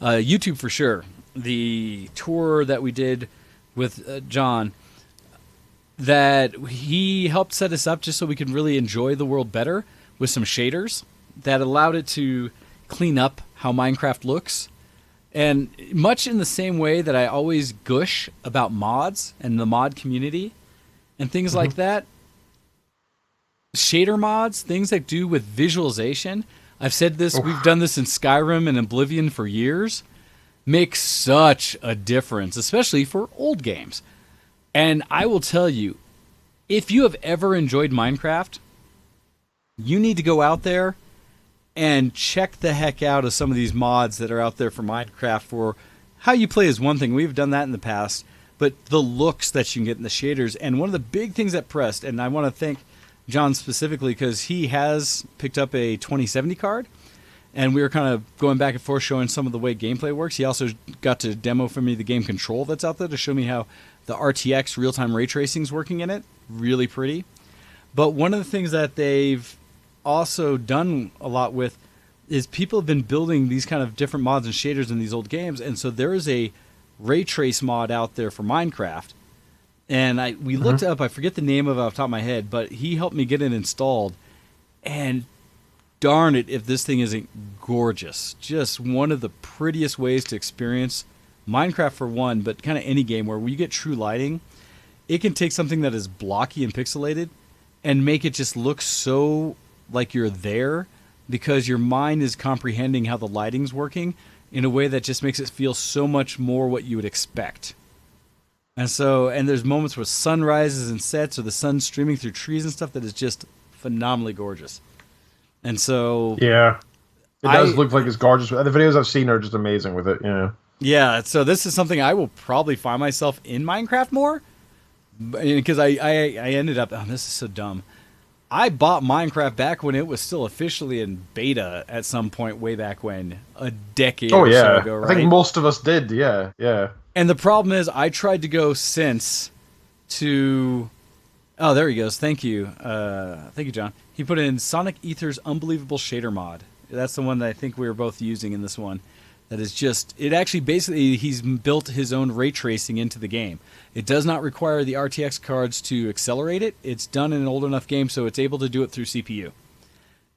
Speaker 1: YouTube for sure. The tour that we did with John, that he helped set us up just so we could really enjoy the world better with some shaders that allowed it to clean up how Minecraft looks. And much in the same way that I always gush about mods and the mod community and things like that, shader mods, things that do with visualization, I've said this, we've done this in Skyrim and Oblivion for years, make such a difference, especially for old games. And I will tell you, if you have ever enjoyed Minecraft, you need to go out there and check the heck out of some of these mods that are out there for Minecraft. For how you play is one thing. We've done that in the past. But the looks that you can get in the shaders. And one of the big things that pressed, and I want to thank John specifically because he has picked up a 2070 card. and we were kind of going back and forth showing some of the way gameplay works. He also got to demo for me the game control that's out there to show me how the RTX real-time ray tracing is working in it. Really pretty. But one of the things that they've also done a lot with is people have been building these kind of different mods and shaders in these old games, and so there is a ray trace mod out there for Minecraft. And we looked up, I forget the name of it off the top of my head, but he helped me get it installed. And darn it if this thing isn't gorgeous. Just one of the prettiest ways to experience Minecraft for one, but kind of any game where you get true lighting, it can take something that is blocky and pixelated and make it just look so like you're there because your mind is comprehending how the lighting's working in a way that just makes it feel so much more what you would expect. And there's moments where sun rises and sets or the sun streaming through trees and stuff that is just phenomenally gorgeous. And so...
Speaker 2: Yeah. It does look like it's gorgeous. The videos I've seen are just amazing with it, yeah.
Speaker 1: Yeah, so this is something I will probably find myself in Minecraft more. Because I ended up... Oh, this is so dumb. I bought Minecraft back when it was still officially in beta at some point way back when. A decade or so ago, right?
Speaker 2: I think most of us did, yeah.
Speaker 1: And the problem is, I tried to go since to... Oh, there he goes. Thank you. Thank you, John. He put in Sonic Ether's Unbelievable Shader mod. That's the one that I think we were both using in this one. That is just... It actually, basically, he's built his own ray tracing into the game. It does not require the RTX cards to accelerate it. It's done in an old enough game, so it's able to do it through CPU.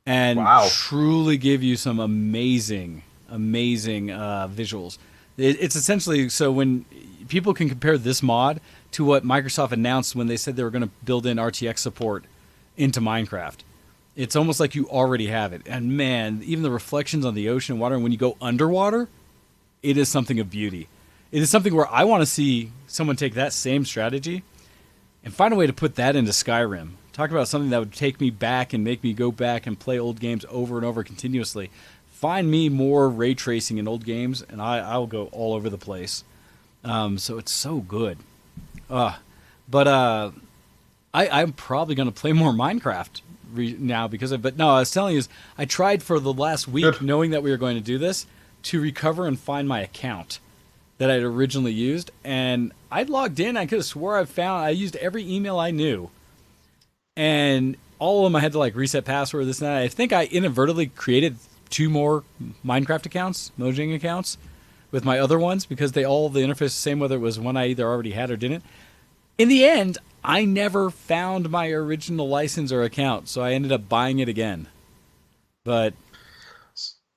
Speaker 1: And truly give you some amazing visuals. It's essentially, so when people can compare this mod to what Microsoft announced when they said they were going to build in RTX support into Minecraft, it's almost like you already have it. And man, even the reflections on the ocean and water, and when you go underwater, it is something of beauty. It is something where I want to see someone take that same strategy and find a way to put that into Skyrim. Talk about something that would take me back and make me go back and play old games over and over continuously. Find me more ray tracing in old games, and I'll go all over the place. So it's so good. I'm probably going to play more Minecraft now because of. But no, I was telling you, I tried for the last week, knowing that we were going to do this, to recover and find my account that I'd originally used, and I'd logged in. I could have swore I used every email I knew, and all of them I had to like reset password, this and that. I think I inadvertently created 2 more Minecraft accounts, Mojang accounts, with my other ones because the interface is the same whether it was one I either already had or didn't. In the end, I never found my original license or account, so I ended up buying it again. But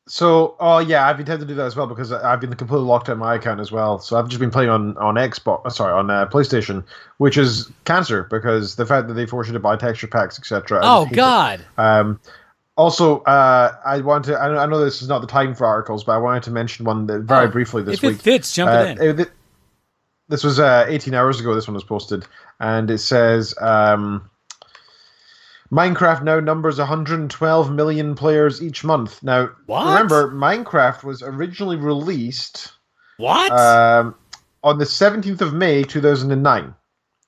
Speaker 2: so, I've been tempted to do that as well because I've been completely locked out of my account as well. So I've just been playing on PlayStation, which is cancer because the fact that they force you to buy texture packs, etc.
Speaker 1: Oh God.
Speaker 2: Also, I know this is not the time for articles, but I wanted to mention one very briefly this week.
Speaker 1: If it fits, jump it in.
Speaker 2: This was 18 hours ago. This one was posted, and it says Minecraft now numbers 112 million players each month. Now, remember, Minecraft was originally released on the 17th of May, 2009.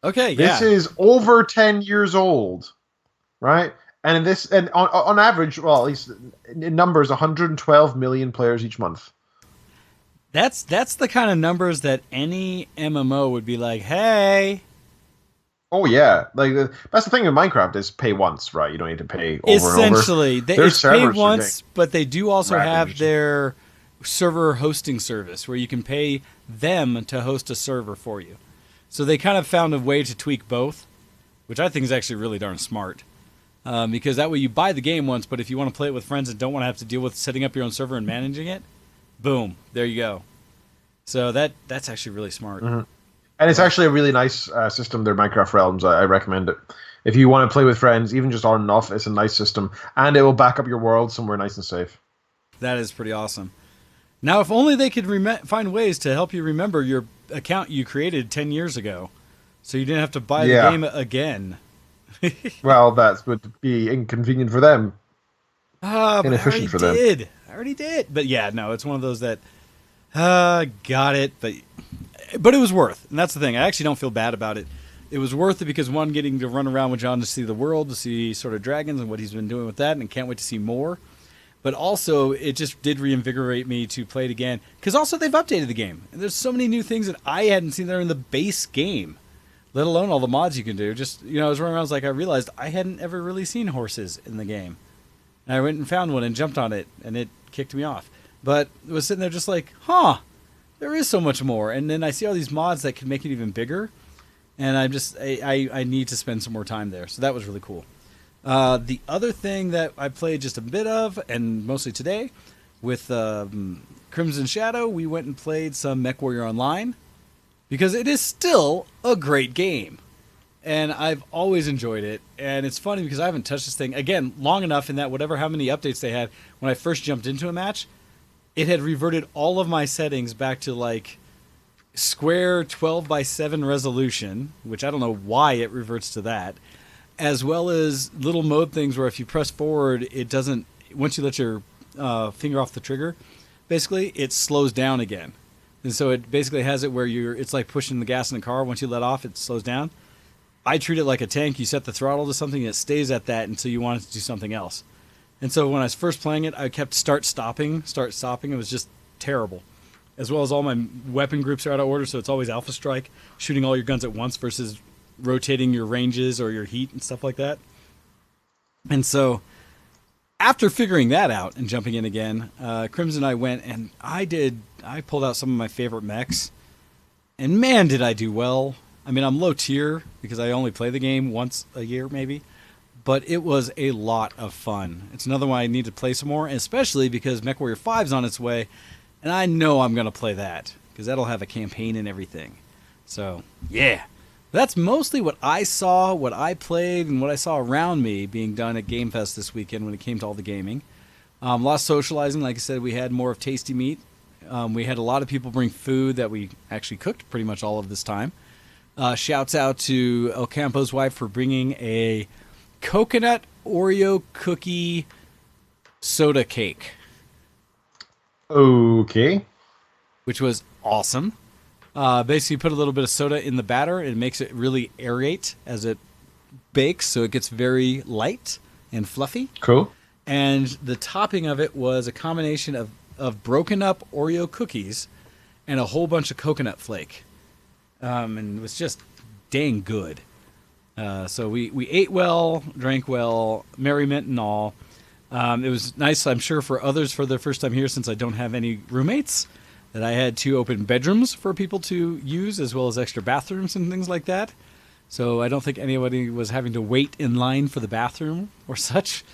Speaker 1: Okay,
Speaker 2: This is over 10 years old, right? And on average, well, at least in numbers, 112 million players each month.
Speaker 1: That's the kind of numbers that any MMO would be like, hey.
Speaker 2: Oh yeah, like that's the thing with Minecraft is pay once, right? You don't need to pay over
Speaker 1: Essentially,
Speaker 2: and over.
Speaker 1: It's pay once, but they do also have their server hosting service where you can pay them to host a server for you. So they kind of found a way to tweak both, which I think is actually really darn smart. Because that way you buy the game once, but if you want to play it with friends and don't want to have to deal with setting up your own server and managing it, boom, there you go. So that's actually really smart.
Speaker 2: Mm-hmm. And it's actually a really nice system, their Minecraft Realms. I recommend it. If you want to play with friends, even just on and off, it's a nice system. And it will back up your world somewhere nice and safe.
Speaker 1: That is pretty awesome. Now, if only they could find ways to help you remember your account you created 10 years ago, so you didn't have to buy the game again.
Speaker 2: Well, that would be inconvenient for them.
Speaker 1: Inefficient for them. I already did. But yeah, no, it's one of those that got it, but it was worth. And that's the thing. I actually don't feel bad about it. It was worth it because, one, getting to run around with John to see the world, to see sort of dragons and what he's been doing with that, and can't wait to see more. But also, it just did reinvigorate me to play it again. Because also, they've updated the game. And there's so many new things that I hadn't seen there in the base game, let alone all the mods you can do. Just, I was running around, I realized I hadn't ever really seen horses in the game. And I went and found one and jumped on it, and it kicked me off. But it was sitting there just there is so much more. And then I see all these mods that can make it even bigger. And I need to spend some more time there. So that was really cool. The other thing that I played just a bit of, and mostly today, with Crimson Shadow, we went and played some MechWarrior Online, because it is still a great game. And I've always enjoyed it. And it's funny because I haven't touched this thing, again, long enough in that how many updates they had, when I first jumped into a match, it had reverted all of my settings back to square 12:7 resolution, which I don't know why it reverts to that. As well as little mode things where if you press forward, it doesn't, once you let your finger off the trigger, basically, it slows down again. And so it basically has it where it's like pushing the gas in the car. Once you let off, it slows down. I treat it like a tank. You set the throttle to something, and it stays at that until you want it to do something else. And so when I was first playing it, I kept start, stopping. It was just terrible. As well as all my weapon groups are out of order, so it's always Alpha Strike, shooting all your guns at once versus rotating your ranges or your heat and stuff like that. And so after figuring that out and jumping in again, Crimson and I went and I pulled out some of my favorite mechs, and man, did I do well. I mean, I'm low tier because I only play the game once a year maybe, but it was a lot of fun. It's another one I need to play some more, especially because MechWarrior 5 is on its way, and I know I'm going to play that because that'll have a campaign and everything. So yeah, that's mostly what I saw, what I played, and what I saw around me being done at Game Fest this weekend when it came to all the gaming. Lots of socializing. Like I said, we had more of Tasty Meat. We had a lot of people bring food that we actually cooked pretty much all of this time. Shouts out to El Campo's wife for bringing a coconut Oreo cookie soda cake.
Speaker 2: Okay.
Speaker 1: Which was awesome. Basically, put a little bit of soda in the batter, and it makes it really aerate as it bakes, so it gets very light and fluffy.
Speaker 2: Cool.
Speaker 1: And the topping of it was a combination of broken up Oreo cookies and a whole bunch of coconut flake. And it was just dang good. So we ate well, drank well, merriment and all. It was nice, I'm sure, for others for their first time here, since I don't have any roommates, that I had 2 open bedrooms for people to use, as well as extra bathrooms and things like that. So I don't think anybody was having to wait in line for the bathroom or such.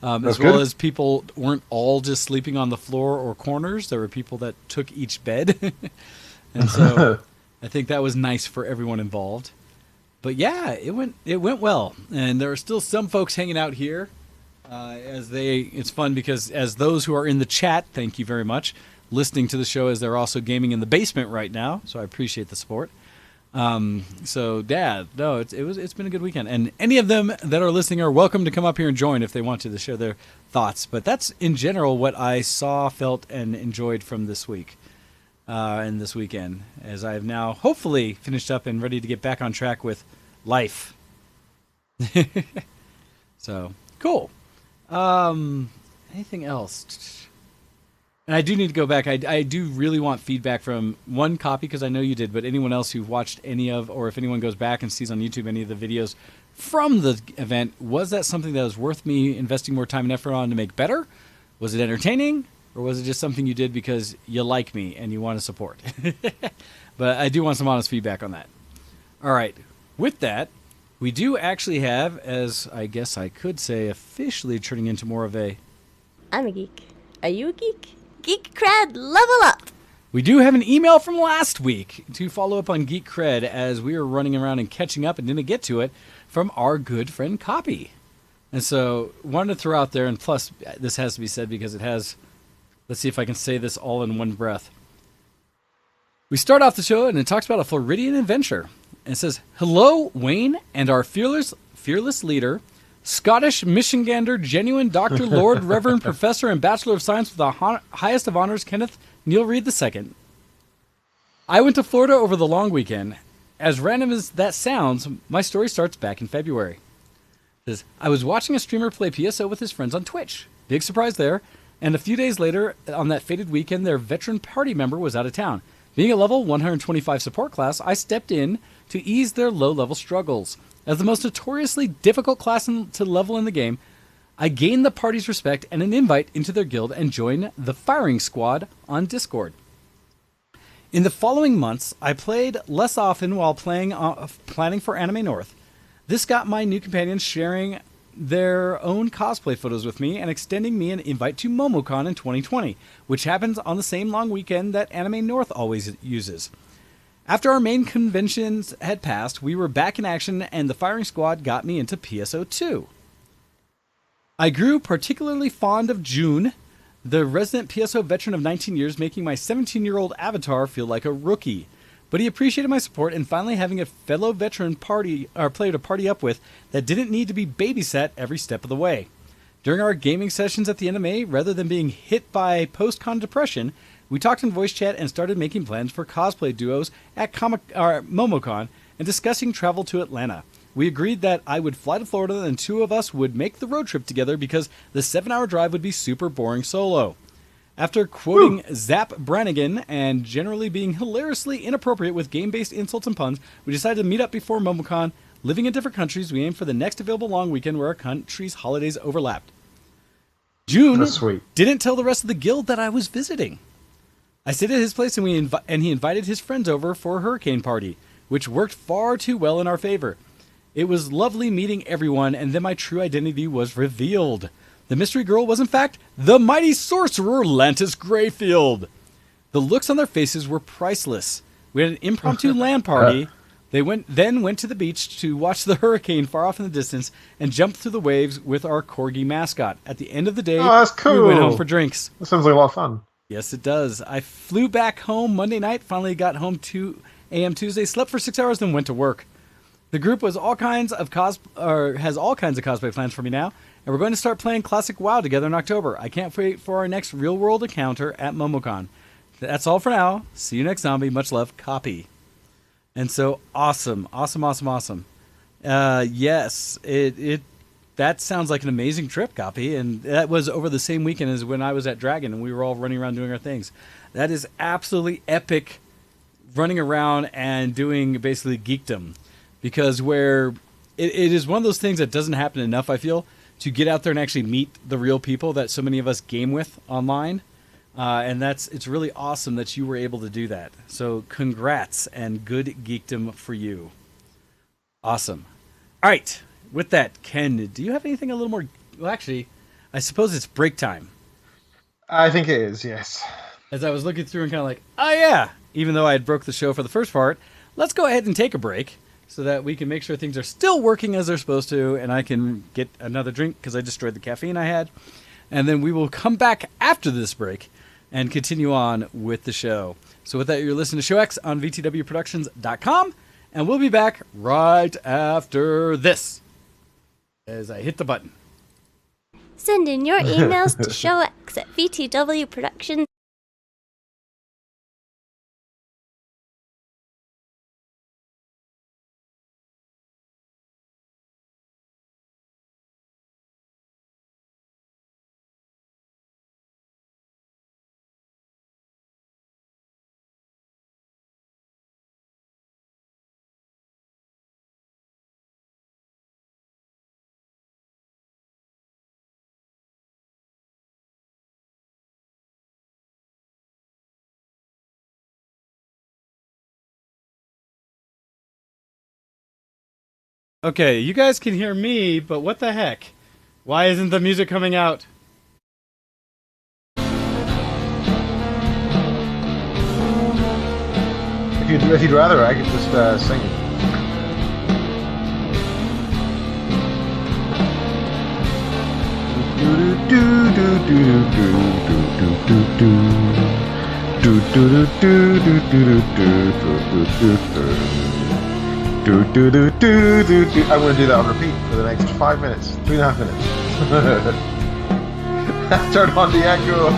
Speaker 1: As well as people weren't all just sleeping on the floor or corners. There were people that took each bed. And so I think that was nice for everyone involved. But yeah, it went well. And there are still some folks hanging out here. It's fun because as those who are in the chat, thank you very much, listening to the show as they're also gaming in the basement right now. So I appreciate the support. So yeah, no, it's been a good weekend, and any of them that are listening are welcome to come up here and join if they want to share their thoughts. But that's in general what I saw, felt, and enjoyed from this week, and this weekend, as I have now hopefully finished up and ready to get back on track with life. So cool. Anything else? And I do need to go back. I do really want feedback from one copy, because I know you did, but anyone else who watched any of, or if anyone goes back and sees on YouTube any of the videos from the event, was that something that was worth me investing more time and effort on to make better? Was it entertaining? Or was it just something you did because you like me and you want to support? But I do want some honest feedback on that. All right. With that, we do actually have, as I guess I could say, officially turning into more of a...
Speaker 3: I'm a geek. Are you a geek? Geek cred, level up!
Speaker 1: We do have an email from last week to follow up on Geek Cred, as we were running around and catching up and didn't get to it, from our good friend Copy. And so, wanted to throw out there, and plus, this has to be said because it has... Let's see if I can say this all in one breath. We start off the show, and it talks about a Floridian adventure. And it says, "Hello, Wayne, and our fearless leader, Scottish Michigander, genuine Dr. Lord, Reverend Professor, and Bachelor of Science with the highest of honors, Kenneth Neil Reed II. I went to Florida over the long weekend. As random as that sounds, my story starts back in February. It says, I was watching a streamer play PSO with his friends on Twitch. Big surprise there. And a few days later, on that fated weekend, their veteran party member was out of town. Being a level 125 support class, I stepped in to ease their low-level struggles. As the most notoriously difficult class to level in the game, I gained the party's respect and an invite into their guild and joined the Firing Squad on Discord. In the following months, I played less often while planning for Anime North. This got my new companions sharing their own cosplay photos with me and extending me an invite to MomoCon in 2020, which happens on the same long weekend that Anime North always uses. After our main conventions had passed, we were back in action and the Firing Squad got me into PSO2. I grew particularly fond of June, the resident PSO veteran of 19 years, making my 17-year-old avatar feel like a rookie. But he appreciated my support and finally having a fellow veteran player to party up with that didn't need to be babysat every step of the way. During our gaming sessions at the NMA, rather than being hit by post-con depression, we talked in voice chat and started making plans for cosplay duos at MomoCon and discussing travel to Atlanta. We agreed that I would fly to Florida and two of us would make the road trip together because the 7-hour drive would be super boring solo. After quoting Zap Brannigan and generally being hilariously inappropriate with game-based insults and puns, we decided to meet up before MomoCon. Living in different countries, we aimed for the next available long weekend where our countries' holidays overlapped. June didn't tell the rest of the guild that I was visiting. I stayed at his place and he invited his friends over for a hurricane party, which worked far too well in our favor. It was lovely meeting everyone, and then my true identity was revealed. The mystery girl was, in fact, the mighty sorcerer Lantis Greyfield. The looks on their faces were priceless. We had an impromptu LAN party. They went to the beach to watch the hurricane far off in the distance and jumped through the waves with our corgi mascot. At the end of the day,
Speaker 2: that's cool.
Speaker 1: We went home for drinks.
Speaker 2: That sounds like a lot of fun.
Speaker 1: Yes, it does. I flew back home Monday night, finally got home 2 a.m. Tuesday, slept for 6 hours, then went to work. The group has all kinds of cosplay plans for me now, and we're going to start playing Classic WoW together in October. I can't wait for our next real-world encounter at MomoCon. That's all for now. See you next zombie. Much love, Copy. And so, awesome. Yes, that sounds like an amazing trip, Copy, and that was over the same weekend as when I was at Dragon, and we were all running around doing our things. That is absolutely epic, running around and doing basically geekdom. Because it is one of those things that doesn't happen enough, I feel, to get out there and actually meet the real people that so many of us game with online. And it's really awesome that you were able to do that. So congrats and good geekdom for you. Awesome. All right. With that, Ken, do you have anything a little more... Well, actually, I suppose it's break time.
Speaker 2: I think it is, yes.
Speaker 1: As I was looking through and kind of like, oh yeah, even though I had broke the show for the first part, let's go ahead and take a break, so that we can make sure things are still working as they're supposed to, and I can get another drink because I destroyed the caffeine I had. And then we will come back after this break and continue on with the show. So with that, you're listening to Show X on VTWProductions.com, and we'll be back right after this, as I hit the button.
Speaker 3: Send in your emails to showx@VTWProductions.
Speaker 1: Okay, you guys can hear me, but what the heck? Why isn't the music coming out?
Speaker 2: If you'd rather, I could just sing it. I'm going to do that on repeat for the next 5 minutes, 3.5 minutes. Turn on the echo.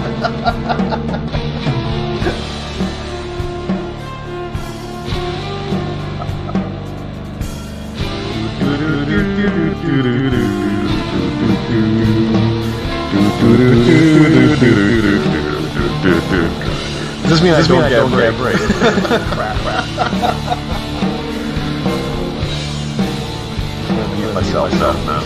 Speaker 2: this mean I don't get a break? Crap. I'm gonna mute myself now.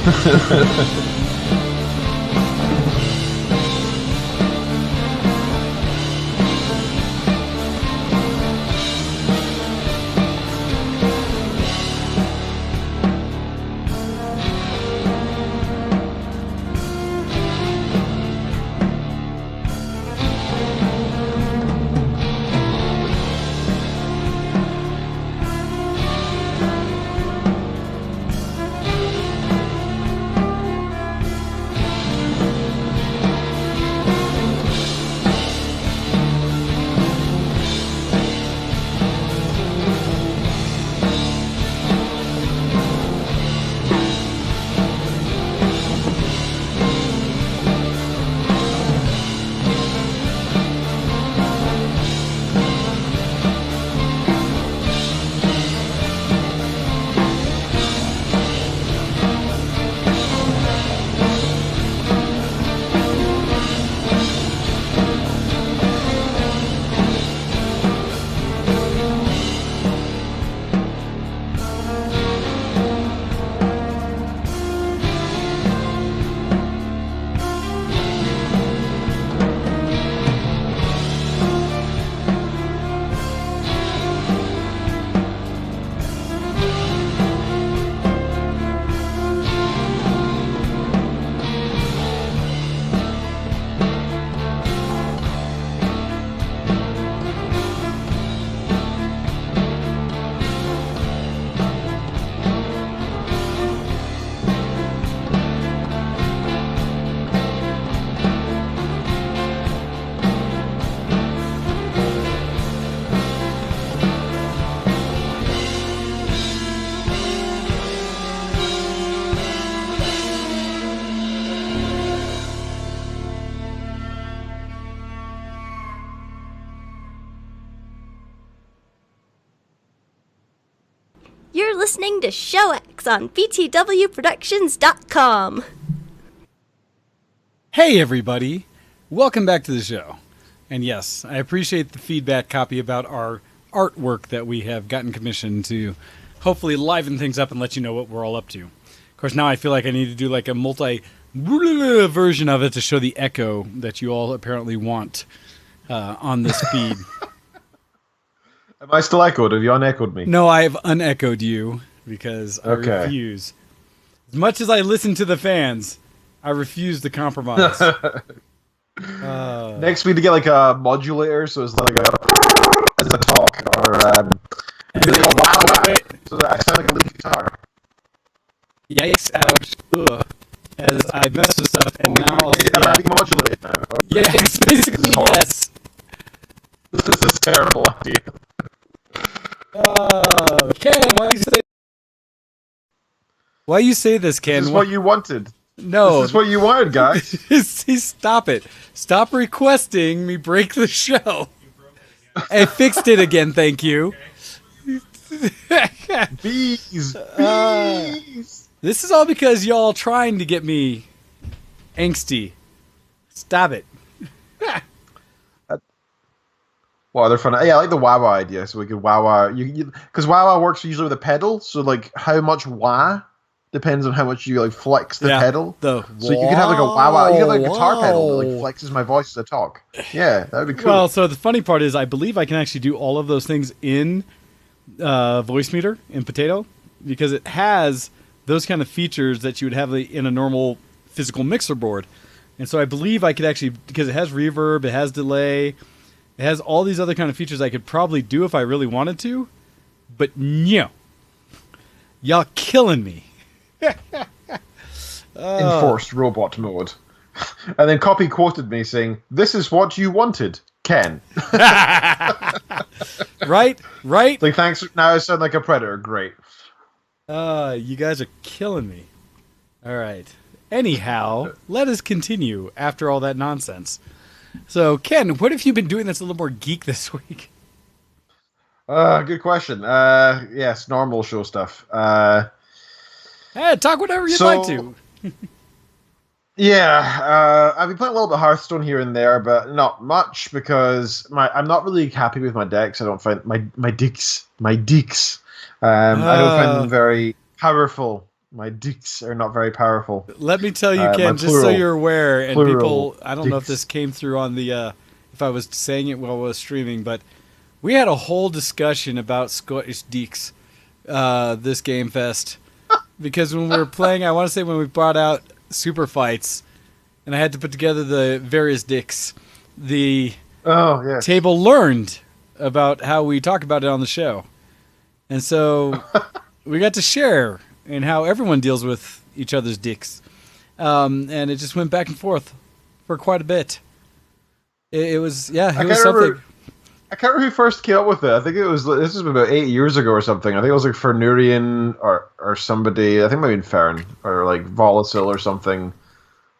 Speaker 3: You're listening to Show X on BTWProductions.com.
Speaker 1: Hey everybody, welcome back to the show. And yes, I appreciate the feedback copy about our artwork that we have gotten commissioned to hopefully liven things up and let you know what we're all up to. Of course, now I feel like I need to do like a multi version of it to show the echo that you all apparently want on this feed.
Speaker 2: Am I still echoed? Have you unechoed me?
Speaker 1: No, I have unechoed you because I refuse. As much as I listen to the fans, I refuse to compromise.
Speaker 2: Next, we need to get like a modulator, so it's like a as a talk, or wow, so that I sound like a lead guitar.
Speaker 1: Yikes! Ouch! Ugh. As I mess with stuff, and now
Speaker 2: I'm having modulated now.
Speaker 1: Yeah, it's basically yes.
Speaker 2: This is a terrible idea.
Speaker 1: Ken, why you say this, Ken?
Speaker 2: This is what you wanted.
Speaker 1: No.
Speaker 2: This is what you wanted, guys.
Speaker 1: Stop it. Stop requesting me break the show. I fixed it again, thank you.
Speaker 2: Bees.
Speaker 1: This is all because y'all trying to get me angsty. Stop it.
Speaker 2: Well, they're fun. Yeah, I like the wah-wah idea. So we could wah-wah. Because wah-wah works usually with a pedal. So, like, how much wah depends on how much you, like, flex the pedal. So you could have, like, a wah-wah. You could have, like, a guitar pedal that, like, flexes my voice as I talk. Yeah, that would be cool.
Speaker 1: Well, so the funny part is I believe I can actually do all of those things in Voicemeeter, in Potato. Because it has those kind of features that you would have in a normal physical mixer board. And so I believe I could actually, because it has reverb, it has delay, it has all these other kind of features I could probably do if I really wanted to, but no. Y'all killing me.
Speaker 2: Enforced robot mode. And then Copy quoted me saying, "This is what you wanted, Ken."
Speaker 1: Right?
Speaker 2: Like, thanks. Now I sound like a predator. Great.
Speaker 1: You guys are killing me. All right. Anyhow, let us continue after all that nonsense. So, Ken, what have you been doing that's a little more geek this week?
Speaker 2: Good question. Yes, normal show stuff.
Speaker 1: Hey, talk whatever you'd like to.
Speaker 2: Yeah, I've been playing a little bit of Hearthstone here and there, but not much because I'm not really happy with my decks. I don't find my deeks. I don't find them
Speaker 1: Uh,
Speaker 2: very powerful. My deeks are not very powerful.
Speaker 1: Let me tell you,
Speaker 2: My
Speaker 1: Ken, just so
Speaker 2: plural
Speaker 1: you're aware, and
Speaker 2: plural
Speaker 1: people, I don't know if
Speaker 2: deeks.
Speaker 1: this came through on the, if I was saying it while I was streaming, but we had a whole discussion about Scottish Deeks, this Game Fest. Because when we were playing, I want to say when we brought out Super Fights, and I had to put together the various dicks, the
Speaker 2: Oh yes.
Speaker 1: table learned about how we talk about it on the show. And so we got to share in how everyone deals with each other's dicks. And it just went back and forth for quite a bit. It was, yeah,
Speaker 2: I
Speaker 1: it
Speaker 2: can't
Speaker 1: was something.
Speaker 2: remember. I can't remember who first came up with it. I think it was this was about 8 years ago or something. I think it was like Fernurian or somebody. I think maybe Fern or like Volasil or something.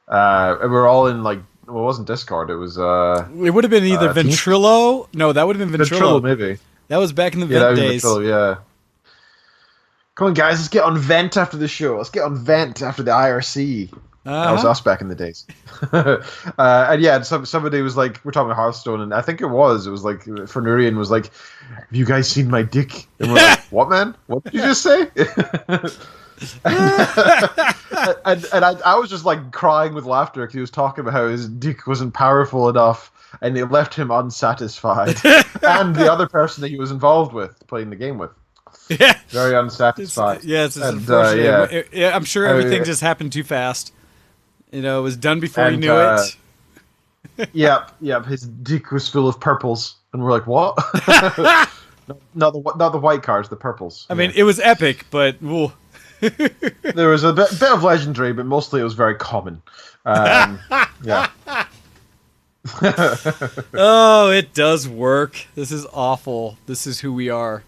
Speaker 2: And we were all in like well, it wasn't Discord. It was
Speaker 1: It would have been either
Speaker 2: Team
Speaker 1: Ventrilo. No, that would have been
Speaker 2: Ventrilo
Speaker 1: Ventrilo.
Speaker 2: maybe.
Speaker 1: That was back in the
Speaker 2: Yeah, that
Speaker 1: vent
Speaker 2: would be
Speaker 1: days.
Speaker 2: Ventrilo. Yeah. Come on, guys, let's get on Vent after the show. Let's get on Vent after the IRC. That was
Speaker 1: Uh-huh.
Speaker 2: us back in the days. And yeah, somebody was like, we're talking about Hearthstone, and I think it was like, Fernurian was like, have you guys seen my dick? And we're like, what, man? What did you just say? And I was just like crying with laughter because he was talking about how his dick wasn't powerful enough and it left him unsatisfied. And the other person that he was involved with, playing the game with,
Speaker 1: Yeah.
Speaker 2: very unsatisfied.
Speaker 1: Yes, it's
Speaker 2: And,
Speaker 1: unfortunate.
Speaker 2: yeah.
Speaker 1: Yeah, I'm sure everything just happened too fast. You know, it was done before he
Speaker 2: And,
Speaker 1: knew it.
Speaker 2: Yep. His dick was full of purples, and we're like, what? Not the white cards, the purples.
Speaker 1: I mean, it was epic, but ooh.
Speaker 2: There was a bit of legendary, but mostly it was very common. Yeah.
Speaker 1: Oh, it does work. This is awful. This is who we are.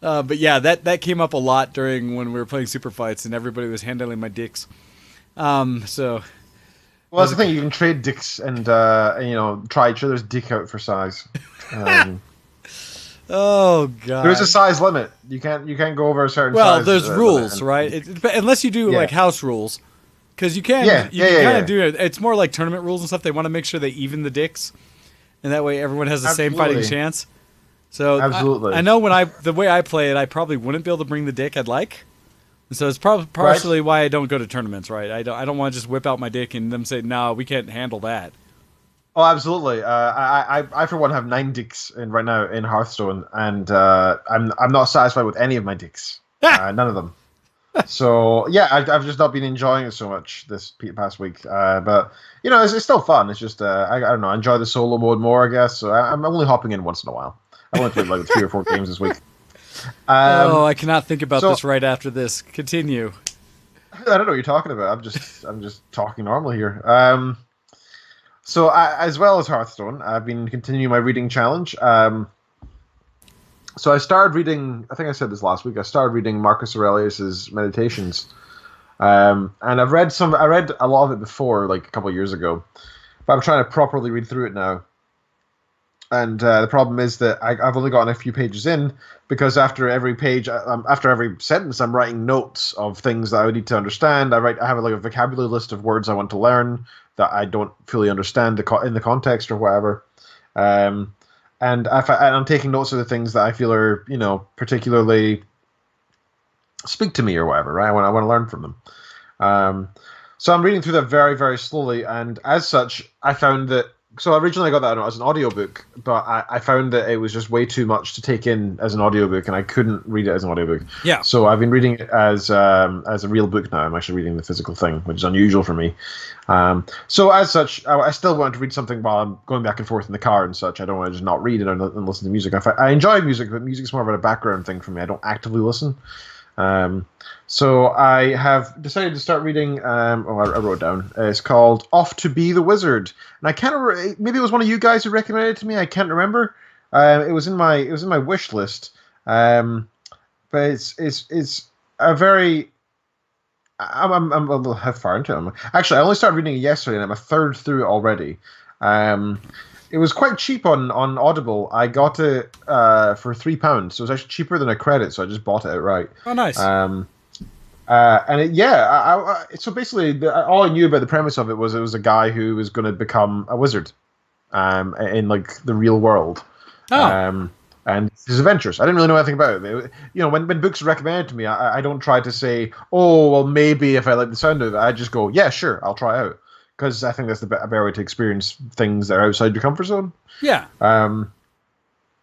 Speaker 1: But yeah, that came up a lot during when we were playing super fights, and everybody was handling my dicks. So
Speaker 2: Well, that's the thing. You can trade dicks and try each other's dick out for size.
Speaker 1: oh god.
Speaker 2: There's a size limit. You can't go over a certain
Speaker 1: Well,
Speaker 2: size.
Speaker 1: there's
Speaker 2: limit.
Speaker 1: rules, right? Unless you do
Speaker 2: Yeah.
Speaker 1: like house rules, because you can
Speaker 2: Yeah,
Speaker 1: you can kind
Speaker 2: yeah.
Speaker 1: of do it. It's more like tournament rules and stuff. They want to make sure they even the dicks, and that way everyone has the same fighting
Speaker 2: Absolutely.
Speaker 1: chance. So
Speaker 2: Absolutely.
Speaker 1: I know the way I play it, I probably wouldn't be able to bring the dick I'd like. And so it's partially why I don't go to tournaments, right? I don't want to just whip out my dick and them say, "No, we can't handle that."
Speaker 2: Oh, absolutely. I for one have 9 dicks right now in Hearthstone, and I'm not satisfied with any of my dicks. None of them. So yeah, I've just not been enjoying it so much this past week. But it's still fun. It's just I don't know. I enjoy the solo mode more, I guess. So I'm only hopping in once in a while. I only played like 3 or 4 games this week.
Speaker 1: Oh, I cannot think about
Speaker 2: so-
Speaker 1: this right after this. Continue.
Speaker 2: I don't know what you're talking about. I'm just talking normally here. So as well as Hearthstone, I've been continuing my reading challenge. So I started reading. I think I said this last week. I started reading Marcus Aurelius's Meditations, and I read a lot of it before, like a couple of years ago, but I'm trying to properly read through it now. And the problem is that I've only gotten a few pages in because after every page, after every sentence, I'm writing notes of things that I would need to understand. I have like a vocabulary list of words I want to learn that I don't fully understand in the context or whatever. And I'm taking notes of the things that I feel are particularly speak to me or whatever. Right, I want to learn from them. So I'm reading through that very, very slowly, and as such, I found that. So originally I got that as an audiobook, but I found that it was just way too much to take in as an audiobook, and I couldn't read it as an audiobook.
Speaker 1: Yeah.
Speaker 2: So I've been reading it as a real book now. I'm actually reading the physical thing, which is unusual for me. So as such, I still want to read something while I'm going back and forth in the car and such. I don't want to just not read it and listen to music. I enjoy music, but music's more of a background thing for me. I don't actively listen. So I have decided to start reading. I wrote it down. It's called "Off to Be the Wizard," and I can't. Maybe it was one of you guys who recommended it to me. I can't remember. It was in my wish list. But it's a very. I'm how far into it? Actually, I only started reading it yesterday, and I'm a third through it already. It was quite cheap on Audible. I got it for £3, so it was actually cheaper than a credit. So I just bought it outright.
Speaker 1: Oh, nice.
Speaker 2: So basically, all I knew about the premise of it was a guy who was going to become a wizard, in like the real world,
Speaker 1: Oh,
Speaker 2: and his adventures. I didn't really know anything about it. When books are recommended to me, I don't try to say, oh, well, maybe if I like the sound of it, I just go, yeah, sure, I'll try it out, because I think that's a better way to experience things that are outside your comfort zone.
Speaker 1: yeah.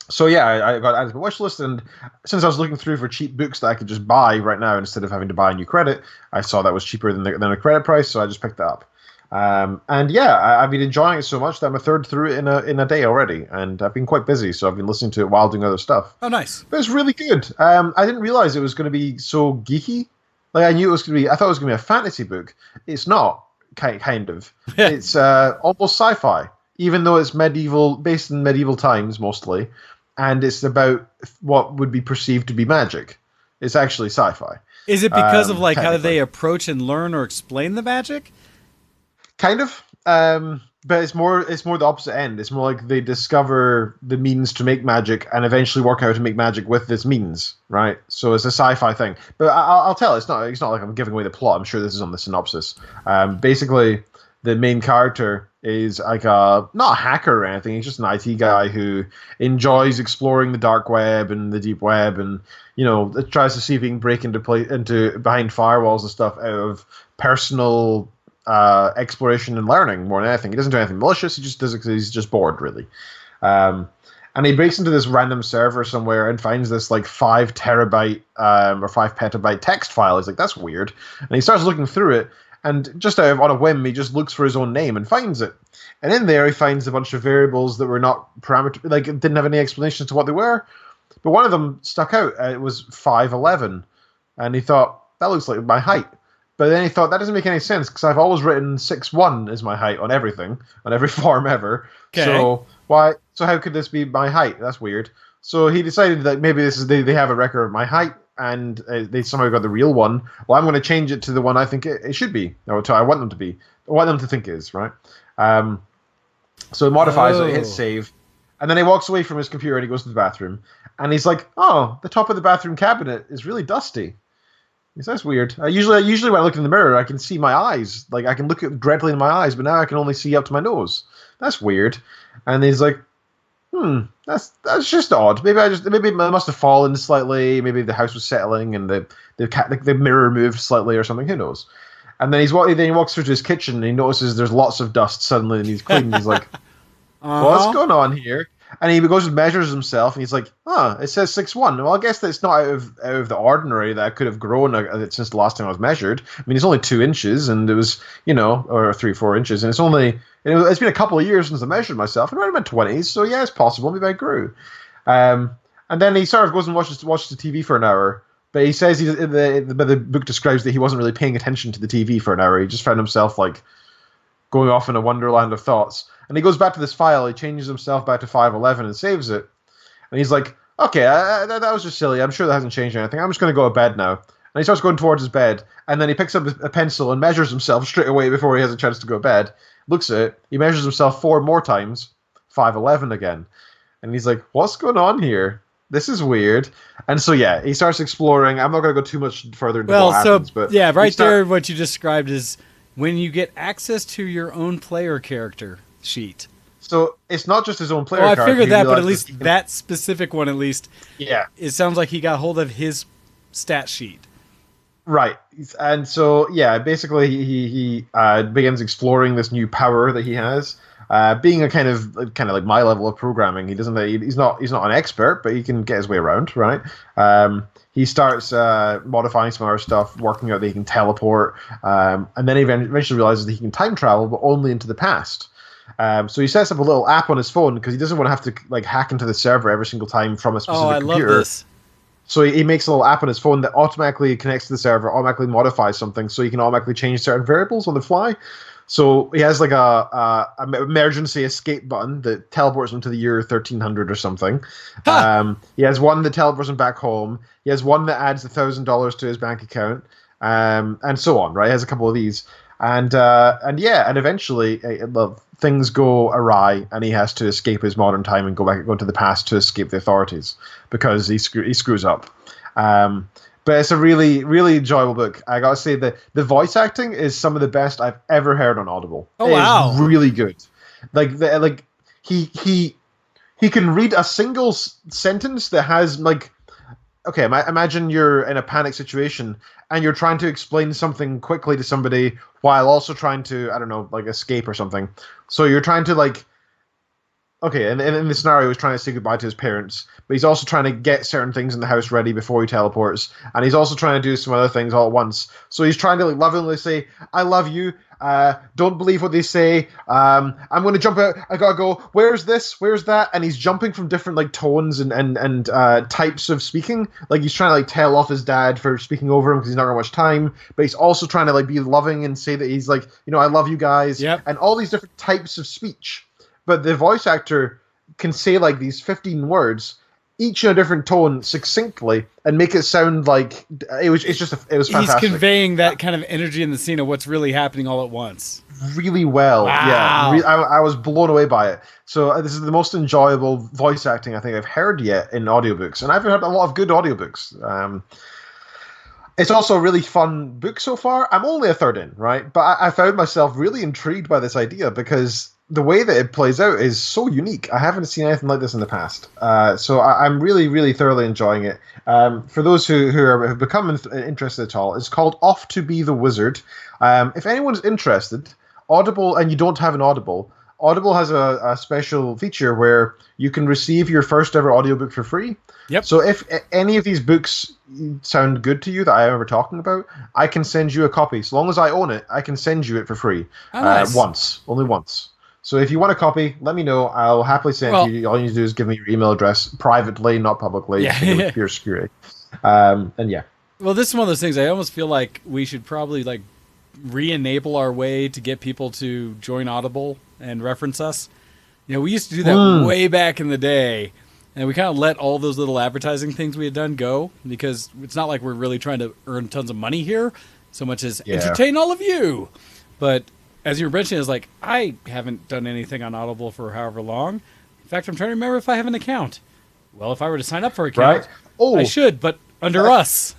Speaker 2: So yeah, I got added to my wish list, and since I was looking through for cheap books that I could just buy right now instead of having to buy a new credit, I saw that was cheaper than the credit price, so I just picked that up. And yeah, I've been enjoying it so much that I'm a third through it in a day already, and I've been quite busy, so I've been listening to it while doing other stuff.
Speaker 1: Oh, nice.
Speaker 2: But it's really good. I didn't realize it was going to be so geeky. Like I knew it was going to be. I thought it was going to be a fantasy book. It's not. Kind of. It's almost sci-fi, even though it's medieval, based in medieval times mostly, and it's about what would be perceived to be magic. It's actually sci-fi.
Speaker 1: Is it because of like how
Speaker 2: technically.
Speaker 1: they approach and learn or explain the magic?
Speaker 2: Kind of. But it's more the opposite end. It's more like they discover the means to make magic and eventually work out how to make magic with this means, right? So it's a sci-fi thing. But I'll tell it's not like I'm giving away the plot. I'm sure this is on the synopsis. Basically, the main character is like not a hacker or anything. He's just an IT guy who enjoys exploring the dark web and the deep web, and tries to see if he can break into behind firewalls and stuff out of personal exploration and learning more than anything. He doesn't do anything malicious. He just does it because he's just bored, really. And he breaks into this random server somewhere and finds this like 5 terabyte or 5 petabyte text file. He's like, that's weird. And he starts looking through it, and just on a whim, he just looks for his own name and finds it. And in there, he finds a bunch of variables that were not like didn't have any explanation to what they were. But one of them stuck out. It was 5'11", and he thought that looks like my height. But then he thought that doesn't make any sense because I've always written 6'1" as my height on everything, on every form ever.
Speaker 1: Okay.
Speaker 2: So why? So how could this be my height? That's weird. So he decided that maybe this is they have a record of my height, and they somehow got the real one. Well, I'm going to change it to the one I think it should be, or I want them to be, or want them to think is, right? So he modifies it, hits save, and then he walks away from his computer and he goes to the bathroom, and he's like, "Oh, the top of the bathroom cabinet is really dusty." He says, "That's weird. Usually when I look in the mirror, I can see my eyes, like I can look directly in my eyes, but now I can only see up to my nose. That's weird." And he's like, that's just odd. Maybe it must have fallen slightly. Maybe the house was settling and the mirror moved slightly or something. Who knows? And then he walks through to his kitchen and he notices there's lots of dust suddenly, and he's cleaning. He's like, what's going on here? And he goes and measures himself, and he's like, it says 6'1". Well, I guess that's not out of the ordinary. That I could have grown since the last time I was measured. I mean, it's only 2 inches, and it was, or 3-4 inches, and it's been a couple of years since I measured myself, and I'm in my 20s, so yeah, it's possible. Maybe I grew. And then he sort of goes and watches the TV for an hour, but he says the book describes that he wasn't really paying attention to the TV for an hour. He just found himself like going off in a wonderland of thoughts. And he goes back to this file, he changes himself back to 5'11" and saves it. And he's like, okay, that was just silly. I'm sure that hasn't changed anything. I'm just going to go to bed now. And he starts going towards his bed, and then he picks up a pencil and measures himself straight away before he has a chance to go to bed. Looks at it, he measures himself 4 more times, 5'11" again. And he's like, what's going on here? This is weird. And so, yeah, he starts exploring. I'm not going to go too much further into what happens. But
Speaker 1: yeah, there, what you described is when you get access to your own player character sheet.
Speaker 2: So it's not just his own player
Speaker 1: character.
Speaker 2: character.
Speaker 1: I figured that, but at least that specific one,
Speaker 2: yeah,
Speaker 1: it sounds like he got hold of his stat sheet.
Speaker 2: Right. And so, yeah, basically he begins exploring this new power that he has. Being a kind of like my level of programming, he's not an expert, but he can get his way around, right? He starts modifying some other stuff, working out that he can teleport, and then he eventually realizes that he can time travel, but only into the past. So he sets up a little app on his phone because he doesn't want to have to like hack into the server every single time from a specific computer.
Speaker 1: Love this.
Speaker 2: So he makes a little app on his phone that automatically connects to the server, automatically modifies something, so he can automatically change certain variables on the fly. So he has like a emergency escape button that teleports him to the year 1300 or something. He has one that teleports him back home. He has one that adds $1,000 to his bank account, and so on. Right? He has a couple of these, and eventually things go awry, and he has to escape his modern time and go into the past to escape the authorities because he screws up. But it's a really, really enjoyable book. I gotta say the voice acting is some of the best I've ever heard on Audible.
Speaker 1: Oh,
Speaker 2: It is
Speaker 1: wow.
Speaker 2: really good. Like he can read a single sentence that has like, okay, imagine you're in a panic situation and you're trying to explain something quickly to somebody while also trying to, I don't know, like escape or something. So you're trying to like, okay, and in the scenario, he's trying to say goodbye to his parents, but he's also trying to get certain things in the house ready before he teleports, and he's also trying to do some other things all at once. So he's trying to like lovingly say, "I love you. Don't believe what they say. I'm going to jump out. I gotta go. Where's this? Where's that?" And he's jumping from different like tones and types of speaking. Like he's trying to like tell off his dad for speaking over him because he's not got much time, but he's also trying to like be loving and say that he's like, I love you guys,
Speaker 1: Yep.
Speaker 2: and all these different types of speech. But the voice actor can say like these 15 words, each in a different tone, succinctly, and make it sound like it was. It was fantastic.
Speaker 1: He's conveying that kind of energy in the scene of what's really happening all at once.
Speaker 2: Really well.
Speaker 1: Wow.
Speaker 2: Yeah, I was blown away by it. So this is the most enjoyable voice acting I think I've heard yet in audiobooks, and I've heard a lot of good audiobooks. It's also a really fun book so far. I'm only a third in, right? But I found myself really intrigued by this idea because the way that it plays out is so unique. I haven't seen anything like this in the past. So I'm really, really thoroughly enjoying it. For those who have become interested at all, it's called Off to Be the Wizard. If anyone's interested, Audible, and you don't have an Audible, Audible has a special feature where you can receive your first ever audiobook for free.
Speaker 1: Yep.
Speaker 2: So if any of these books sound good to you that I am ever talking about, I can send you a copy. So long as I own it, I can send you it for free.
Speaker 1: Oh, nice.
Speaker 2: Only once. So if you want a copy, let me know. I'll happily send it to you. All you need to do is give me your email address privately, not publicly.
Speaker 1: Yeah.
Speaker 2: Pure security. And yeah.
Speaker 1: Well, this is one of those things. I almost feel like we should probably like re-enable our way to get people to join Audible and reference us. We used to do that way back in the day, and we kind of let all those little advertising things we had done go because it's not like we're really trying to earn tons of money here, so much as entertain all of you. But as you were mentioning, it's like, I haven't done anything on Audible for however long. In fact, I'm trying to remember if I have an account. Well, if I were to sign up for an account, I should, but under us.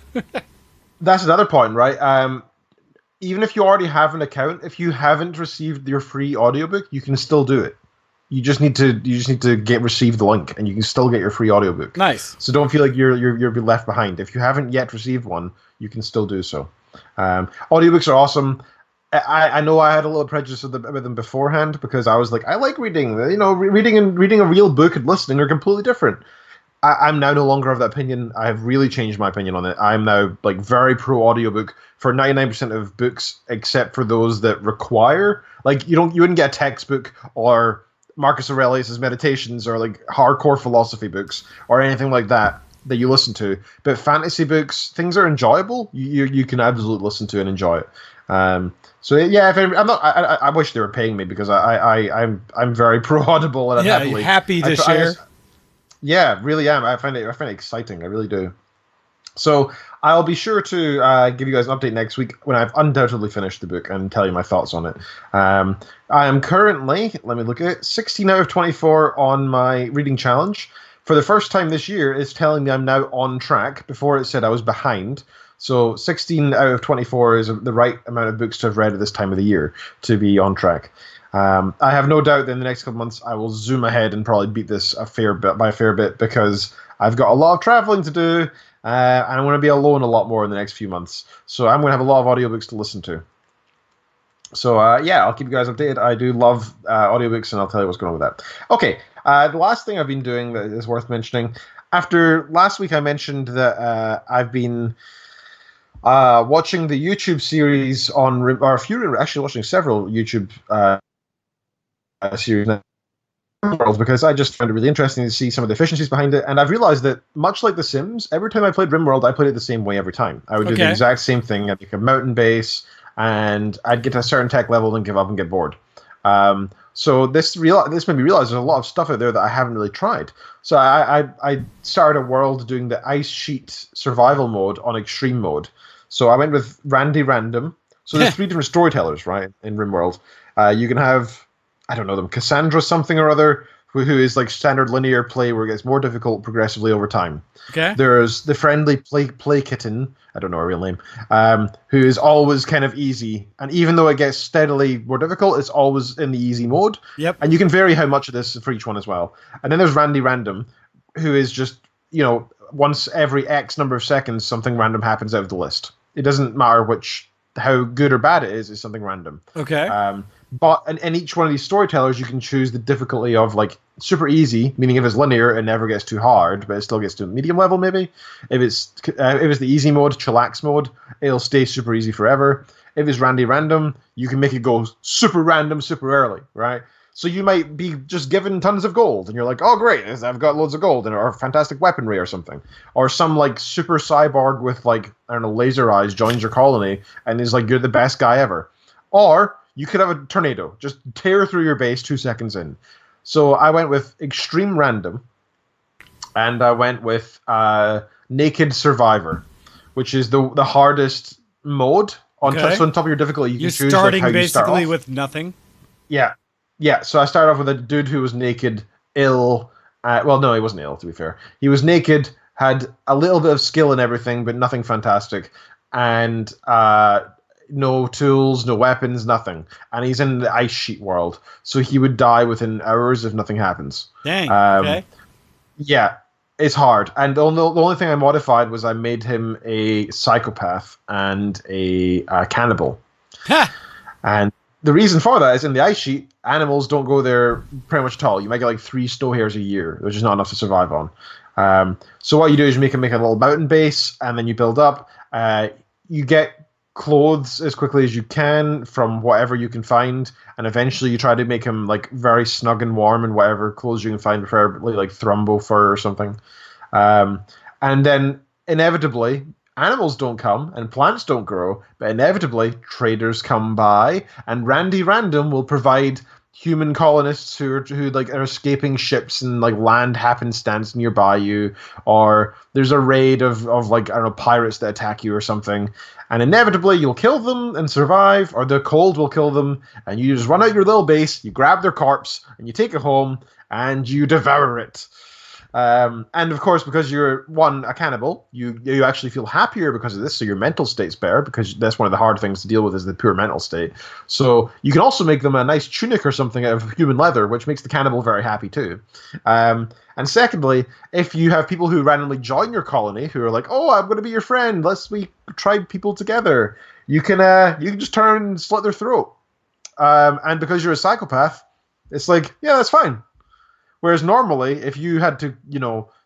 Speaker 2: That's another point, right? Even if you already have an account, if you haven't received your free audiobook, you can still do it. You just need to receive the link, and you can still get your free audiobook.
Speaker 1: Nice.
Speaker 2: So don't feel like you're left behind. If you haven't yet received one, you can still do so. Audiobooks are awesome. I know I had a little prejudice with them beforehand because I was like, I like reading. Reading a real book and listening are completely different. I'm now no longer of that opinion. I have really changed my opinion on it. I'm now like very pro audiobook for 99% of books, except for those that require like you wouldn't get a textbook or Marcus Aurelius' Meditations or like hardcore philosophy books or anything like that you listen to. But fantasy books, things are enjoyable. You can absolutely listen to and enjoy it. So yeah, I wish they were paying me because I'm very pro Audible and I'm
Speaker 1: happy to share.
Speaker 2: Yeah, really am. I find it exciting. I really do. So I'll be sure to give you guys an update next week when I've undoubtedly finished the book and tell you my thoughts on it. I am currently, let me look at it, 16 out of 24 on my reading challenge. For the first time this year, it's telling me I'm now on track. Before it said I was behind. So 16 out of 24 is the right amount of books to have read at this time of the year to be on track. I have no doubt that in the next couple months I will zoom ahead and probably beat this by a fair bit because I've got a lot of traveling to do and I'm going to be alone a lot more in the next few months. So I'm going to have a lot of audiobooks to listen to. So I'll keep you guys updated. I do love audiobooks and I'll tell you what's going on with that. Okay, the last thing I've been doing that is worth mentioning. After last week I mentioned that I've been watching the YouTube series actually watching several YouTube series now, because I just found it really interesting to see some of the efficiencies behind it. And I've realized that much like The Sims, every time I played RimWorld, I played it the same way every time. I would do the exact same thing. I'd make a mountain base, and I'd get to a certain tech level and give up and get bored. So this made me realize there's a lot of stuff out there that I haven't really tried. So I started a world doing the Ice Sheet survival mode on extreme mode. So I went with Randy Random. So there's 3 different storytellers, right, in RimWorld. You can have, I don't know them, Cassandra something or other who is like standard linear play where it gets more difficult progressively over time.
Speaker 1: Okay.
Speaker 2: There's the friendly play kitten, I don't know her real name, who is always kind of easy. And even though it gets steadily more difficult, it's always in the easy mode.
Speaker 1: Yep.
Speaker 2: And you can vary how much of this for each one as well. And then there's Randy Random, who is just, once every X number of seconds, something random happens out of the list. It doesn't matter how good or bad it is, it's something random.
Speaker 1: Okay.
Speaker 2: But in each one of these storytellers, you can choose the difficulty of like super easy, meaning if it's linear, it never gets too hard, but it still gets to medium level maybe. If it's the easy mode, chillax mode, it'll stay super easy forever. If it's Randy Random, you can make it go super random super early, right? So you might be just given tons of gold, and you're like, oh great, I've got loads of gold, or fantastic weaponry or something. Or some like super cyborg with like, I don't know, laser eyes joins your colony, and is like, you're the best guy ever. Or you could have a tornado, just tear through your base 2 seconds in. So I went with Extreme Random, and I went with Naked Survivor, which is the hardest mode. So on top of your difficulty, you can choose
Speaker 1: starting
Speaker 2: like, how you start
Speaker 1: basically
Speaker 2: off.
Speaker 1: with nothing.
Speaker 2: Yeah. So I started off with a dude who was naked, ill. Well, no, he wasn't ill, to be fair. He was naked, had a little bit of skill and everything, but nothing fantastic. And no tools, no weapons, nothing. And he's in the ice sheet world. So he would die within hours if nothing happens.
Speaker 1: Dang, okay.
Speaker 2: Yeah, it's hard. And the only thing I modified was I made him a psychopath and a cannibal.
Speaker 1: Ha!
Speaker 2: And the reason for that is in the ice sheet, animals don't go there pretty much at all. You might get like 3 snow hares a year, which is not enough to survive on. So what you do is you make a little mountain base, and then you build up. You get clothes as quickly as you can from whatever you can find, and eventually you try to make him like very snug and warm in whatever clothes you can find, preferably like Thrumbo fur or something. And then inevitably, animals don't come and plants don't grow, but inevitably traders come by, and Randy Random will provide human colonists who like are escaping ships and like land happenstance nearby you, or there's a raid of like, I don't know, pirates that attack you or something, and inevitably you'll kill them and survive, or the cold will kill them, and you just run out your little base, you grab their corpse and you take it home and you devour it. And of course, because you're a cannibal, you actually feel happier because of this, so your mental state's better, because that's one of the hard things to deal with is the pure mental state. So you can also make them a nice tunic or something out of human leather, which makes the cannibal very happy too. And secondly, if you have people who randomly join your colony who are like, oh, I'm going to be your friend, we tribe people together, you can just turn and slit their throat. And because you're a psychopath, it's like, yeah, that's fine. Whereas normally, if you had to,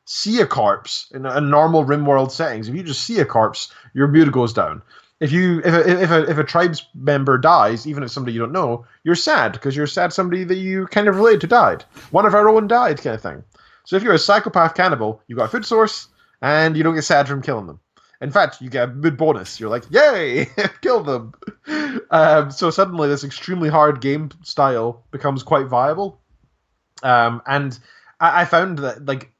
Speaker 2: see a corpse in a normal RimWorld settings, if you just see a corpse, your mood goes down. If a tribes member dies, even if somebody you don't know, you're sad because you're sad somebody that you kind of relate to died. One of our own died, kind of thing. So if you're a psychopath cannibal, you've got a food source, and you don't get sad from killing them. In fact, you get a mood bonus. You're like, yay, kill them. So suddenly, this extremely hard game style becomes quite viable. And I found that like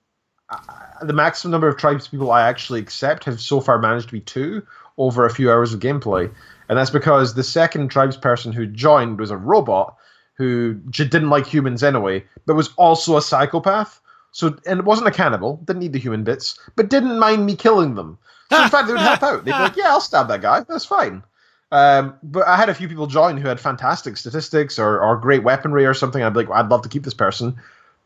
Speaker 2: the maximum number of tribes people I actually accept have so far managed to be 2 over a few hours of gameplay, and that's because the second tribes person who joined was a robot who didn't like humans anyway, but was also a psychopath. And it wasn't a cannibal, didn't need the human bits, but didn't mind me killing them. So in fact, they would help out. They'd be like, yeah, I'll stab that guy. That's fine. But I had a few people join who had fantastic statistics or great weaponry or something. I'd be like, I'd love to keep this person,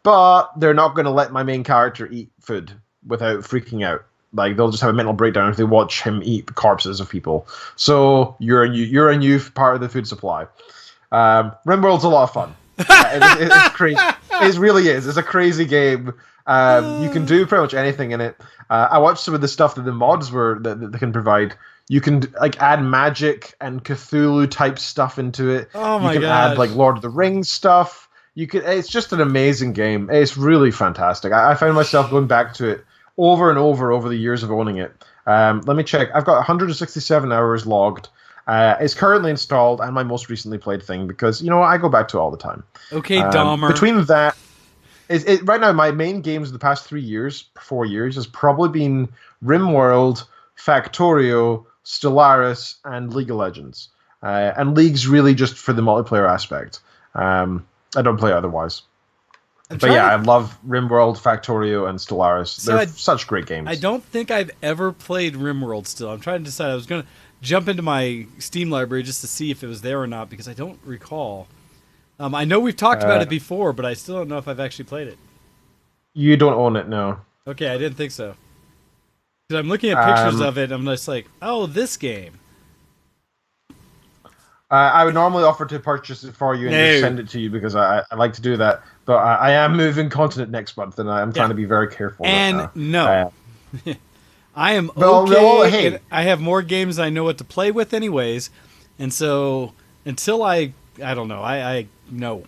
Speaker 2: but they're not going to let my main character eat food without freaking out. Like, they'll just have a mental breakdown if they watch him eat corpses of people. So you're a new part of the food supply. RimWorld's a lot of fun. It's crazy. It really is. It's a crazy game. You can do pretty much anything in it. I watched some of the stuff that the mods that they can provide. You can like add magic and Cthulhu type stuff into it.
Speaker 1: Oh my god!
Speaker 2: You can add like Lord of the Rings stuff. It's just an amazing game. It's really fantastic. I found myself going back to it over and over the years of owning it. Let me check. I've got 167 hours logged. It's currently installed and my most recently played thing because I go back to it all the time.
Speaker 1: Okay, Dahmer.
Speaker 2: Between that, right now my main games of the past 4 years has probably been RimWorld, Factorio, Stellaris, and League of Legends. And League's really just for the multiplayer aspect. I don't play otherwise. But yeah, I love RimWorld, Factorio, and Stellaris.
Speaker 1: So
Speaker 2: They're such great games.
Speaker 1: I don't think I've ever played RimWorld still. I'm trying to decide. I was going to jump into my Steam library just to see if it was there or not because I don't recall. I know we've talked about it before, but I still don't know if I've actually played it.
Speaker 2: You don't own it, no.
Speaker 1: Okay, I didn't think so. Because I'm looking at pictures of it, and I'm just like, oh, this game.
Speaker 2: I would normally offer to purchase it for you and just send it to you because I like to do that. But I am moving continent next month, and I'm trying to be very careful.
Speaker 1: And no. I am okay.
Speaker 2: Well, hey.
Speaker 1: I have more games I know what to play with anyways. And so until I don't know. No.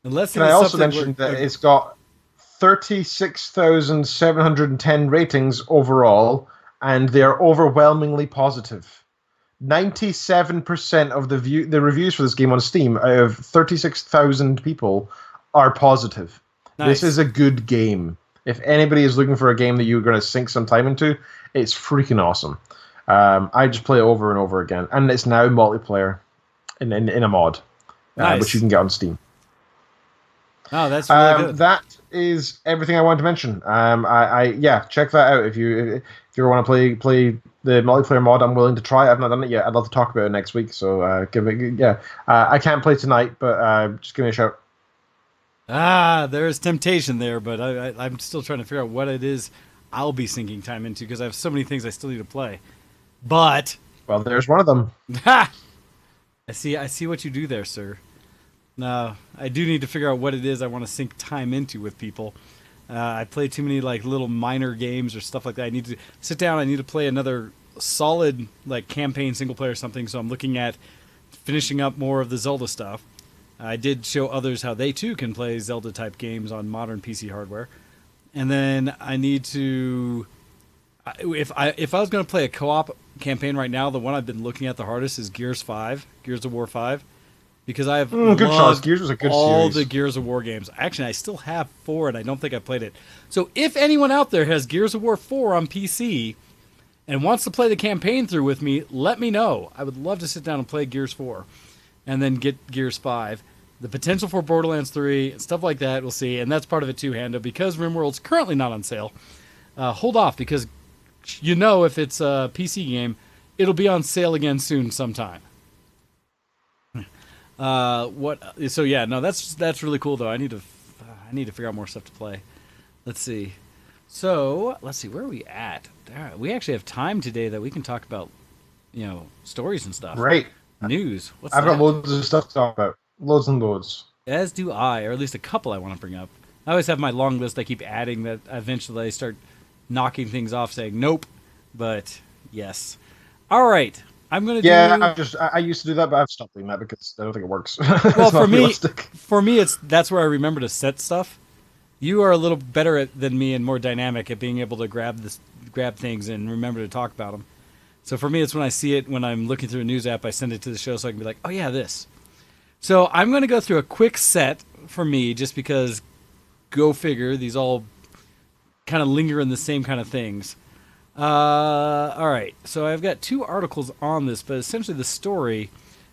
Speaker 1: Unless
Speaker 2: Can I also mention that it's got 36,710 ratings overall, and they are overwhelmingly positive. 97% of the reviews for this game on Steam out of 36,000 people are positive. Nice. This is a good game. If anybody is looking for a game that you're going to sink some time into, it's freaking awesome. I just play it over and over again, and it's now multiplayer in a mod, which you can get on Steam.
Speaker 1: Oh, that's really good.
Speaker 2: That is everything I wanted to mention. Check that out if you want to play the multiplayer mod. I'm willing to try. I've not done it yet. I'd love to talk about it next week. So I can't play tonight, but just give me a shout.
Speaker 1: There's temptation there, but I'm still trying to figure out what it is I'll be sinking time into because I have so many things I still need to play. But
Speaker 2: there's one of them.
Speaker 1: I see what you do there, sir. No, I do need to figure out what it is I want to sink time into with people. I play too many like little minor games or stuff like that. I need to sit down. I need to play another solid like campaign single player or something. So I'm looking at finishing up more of the Zelda stuff. I did show others how they too can play Zelda type games on modern PC hardware. And then I need to, if I was going to play a co-op campaign right now, the one I've been looking at the hardest is Gears of War 5. Because I have loved
Speaker 2: Gears was a good
Speaker 1: all
Speaker 2: series.
Speaker 1: the Gears of War games. Actually, I still have 4, and I don't think I played it. So if anyone out there has Gears of War 4 on PC and wants to play the campaign through with me, let me know. I would love to sit down and play Gears 4 and then get Gears 5. The potential for Borderlands 3 and stuff like that, we'll see. And that's part of it too, Hando. Because RimWorld's currently not on sale, hold off because if it's a PC game, it'll be on sale again soon sometime. That's really cool though. I need to figure out more stuff to play. Let's see, where are we at? We actually have time today that we can talk about, stories and stuff.
Speaker 2: Great.
Speaker 1: News.
Speaker 2: I've got loads of stuff to talk about. Loads and loads.
Speaker 1: As do I, or at least a couple I want to bring up. I always have my long list I keep adding that eventually I start knocking things off saying nope, but yes. All right. I'm gonna
Speaker 2: I used to do that, but I've stopped doing that because I don't think it works.
Speaker 1: Well, for me, that's where I remember to set stuff. You are a little better than me and more dynamic at being able to grab things and remember to talk about them. So for me, it's when I see it when I'm looking through a news app, I send it to the show so I can be like, oh yeah, this. So I'm gonna go through a quick set for me, just because, go figure, these all kind of linger in the same kind of things. All right, so I've got 2 articles on this, but essentially the story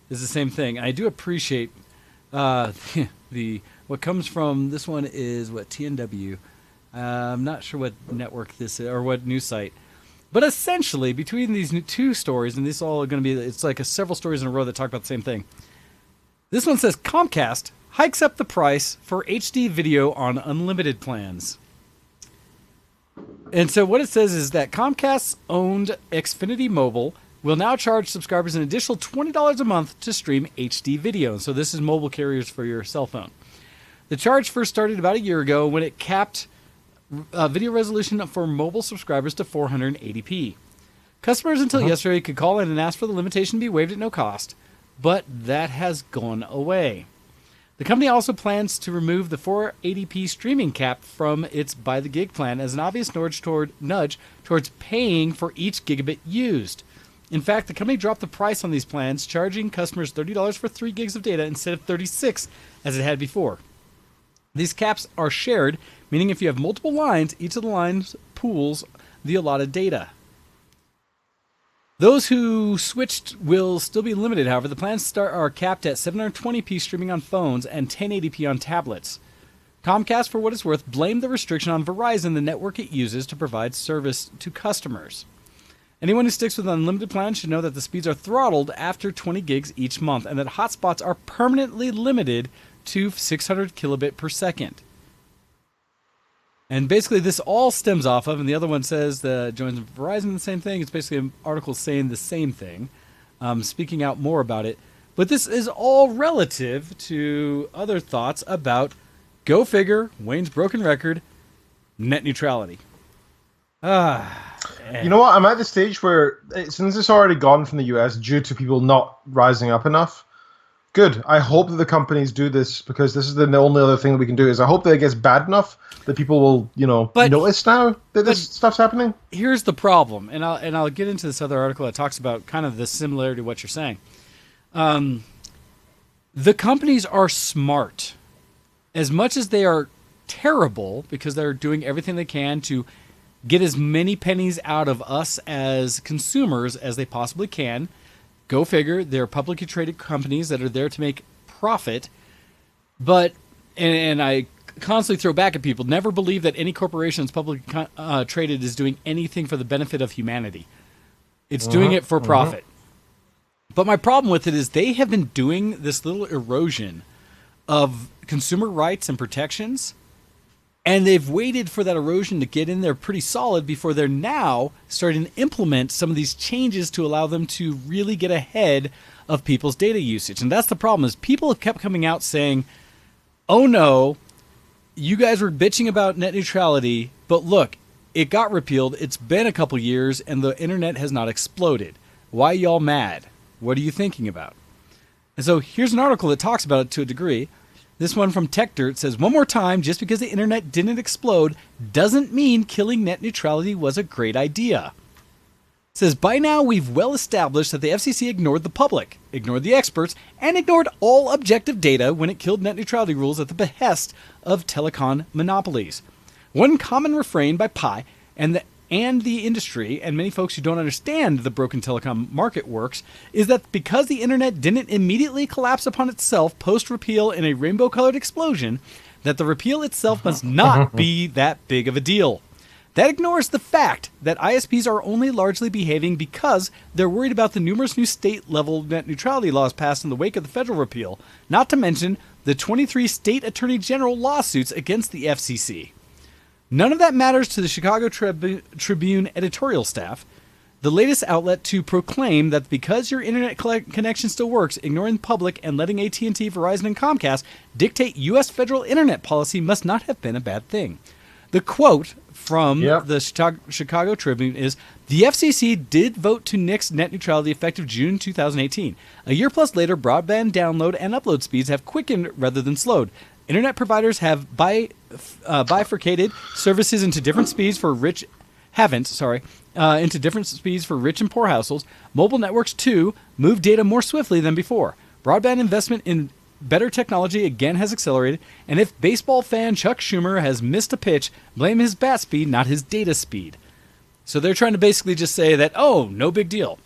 Speaker 1: is the same thing. I do appreciate what comes from this one is TNW. I'm not sure what network this is or what news site, but essentially between these 2 stories, and these all are going to be, it's like several stories in a row that talk about the same thing. This one says Comcast hikes up the price for HD video on unlimited plans. And so what it says is that Comcast's owned Xfinity Mobile will now charge subscribers an additional $20 a month to stream HD video. So this is mobile carriers for your cell phone. The charge first started about a year ago when it capped video resolution for mobile subscribers to 480p. Customers until yesterday could call in and ask for the limitation to be waived at no cost, but that has gone away. The company also plans to remove the 480p streaming cap from its by the gig plan as an obvious nudge towards paying for each gigabit used. In fact, the company dropped the price on these plans, charging customers $30 for 3 gigs of data instead of $36 as it had before. These caps are shared, meaning if you have multiple lines, each of the lines pools the allotted data. Those who switched will still be limited. However, the plans are capped at 720p streaming on phones and 1080p on tablets. Comcast, for what it's worth, blamed the restriction on Verizon, the network it uses to provide service to customers. Anyone who sticks with an unlimited plan should know that the speeds are throttled after 20 gigs each month and that hotspots are permanently limited to 600 kilobit per second. And basically this all stems off of, and the other one says that joins Verizon the same thing. It's basically an article saying the same thing, speaking out more about it. But this is all relative to other thoughts about, go figure, Wayne's broken record, net neutrality.
Speaker 2: You know what? I'm at the stage where, since it's already gone from the US due to people not rising up enough, good. I hope that the companies do this, because this is the only other thing that we can do. Is I hope that it gets bad enough that people will, notice now that this stuff's happening.
Speaker 1: Here's the problem, and I'll get into this other article that talks about kind of the similarity to what you're saying. The companies are smart, as much as they are terrible, because they're doing everything they can to get as many pennies out of us as consumers as they possibly can. Go figure, they're publicly traded companies that are there to make profit. But, and I constantly throw back at people, never believe that any corporation that's publicly traded is doing anything for the benefit of humanity. It's doing it for profit. But my problem with it is they have been doing this little erosion of consumer rights and protections, and they've waited for that erosion to get in there pretty solid before they're now starting to implement some of these changes to allow them to really get ahead of people's data usage. And that's the problem, is people have kept coming out saying, oh no, you guys were bitching about net neutrality, but look, it got repealed. It's been a couple years and the internet has not exploded. Why y'all mad? What are you thinking about? And so here's an article that talks about it to a degree. This one from TechDirt says, one more time, just because the internet didn't explode doesn't mean killing net neutrality was a great idea. It says, by now we've well established that the FCC ignored the public, ignored the experts, and ignored all objective data when it killed net neutrality rules at the behest of telecom monopolies. One common refrain by Pi and the industry, and many folks who don't understand the broken telecom market works, is that because the internet didn't immediately collapse upon itself post-repeal in a rainbow-colored explosion, that the repeal itself must not be that big of a deal. That ignores the fact that ISPs are only largely behaving because they're worried about the numerous new state-level net neutrality laws passed in the wake of the federal repeal, not to mention the 23 state attorney general lawsuits against the FCC. None of that matters to the Chicago Tribune editorial staff, the latest outlet to proclaim that because your internet connection still works, ignoring the public and letting AT&T, Verizon, and Comcast dictate U.S. federal internet policy must not have been a bad thing. The quote from the Chicago Tribune is, the FCC did vote to nix net neutrality effective June 2018. A year plus later, broadband download and upload speeds have quickened rather than slowed. Internet providers have bifurcated services into different speeds for rich and poor households. Mobile networks, too, move data more swiftly than before. Broadband investment in better technology again has accelerated, and if baseball fan Chuck Schumer has missed a pitch, blame his bat speed, not his data speed. So they're trying to basically just say that, oh, no big deal.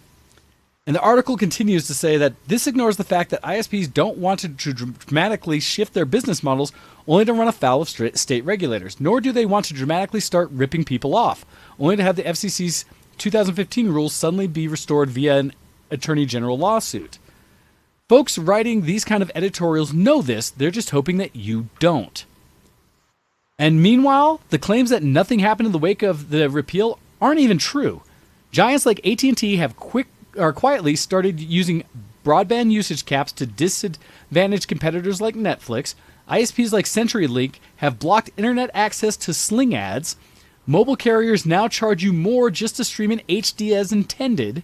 Speaker 1: And the article continues to say that this ignores the fact that ISPs don't want to dramatically shift their business models only to run afoul of state regulators, nor do they want to dramatically start ripping people off, only to have the FCC's 2015 rules suddenly be restored via an attorney general lawsuit. Folks writing these kind of editorials know this, they're just hoping that you don't. And meanwhile, the claims that nothing happened in the wake of the repeal aren't even true. Giants like AT&T have quietly started using broadband usage caps to disadvantage competitors like Netflix. ISPs like CenturyLink have blocked internet access to Sling ads. Mobile carriers now charge you more just to stream in HD as intended.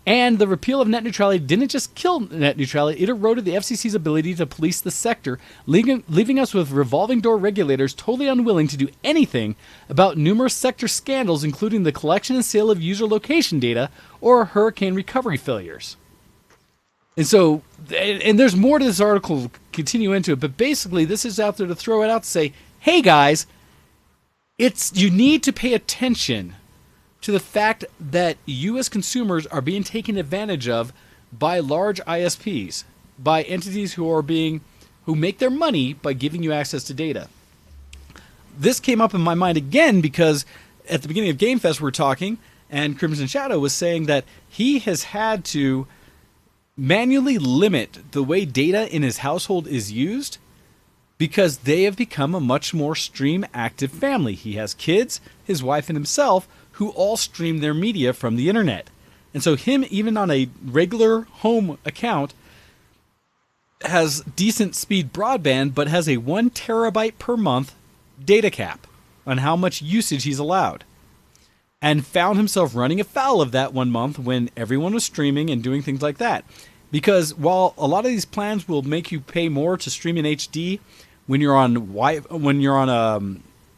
Speaker 1: And the repeal of net neutrality didn't just kill net neutrality, it eroded the FCC's ability to police the sector, leaving us with revolving door regulators totally unwilling to do anything about numerous sector scandals, including the collection and sale of user location data or hurricane recovery failures. And so, and there's more to this article, continue into it, but basically this is out there to throw it out to say, hey guys, you need to pay attention to the fact that you as consumers are being taken advantage of by large ISPs, by entities who make their money by giving you access to data. This came up in my mind again because at the beginning of Game Fest we were talking, and Crimson Shadow was saying that he has had to manually limit the way data in his household is used because they have become a much more stream active family. He has kids, his wife, and himself who all stream their media from the internet. And so him, even on a regular home account, has decent speed broadband, but has a 1 terabyte per month data cap on how much usage he's allowed. And found himself running afoul of that 1 month when everyone was streaming and doing things like that. Because while a lot of these plans will make you pay more to stream in HD when you're on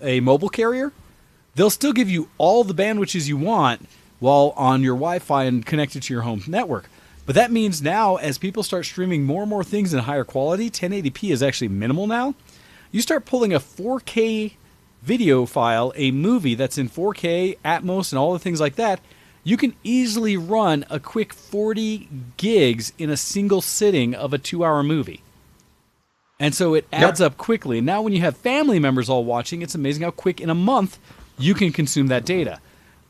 Speaker 1: a mobile carrier, they'll still give you all the bandwidths you want while on your Wi-Fi and connected to your home network. But that means now, as people start streaming more and more things in higher quality, 1080p is actually minimal now. You start pulling a 4K video file, a movie that's in 4K, Atmos, and all the things like that, you can easily run a quick 40 gigs in a single sitting of a 2-hour movie. And so it adds up quickly. Now when you have family members all watching, it's amazing how quick in a month you can consume that data.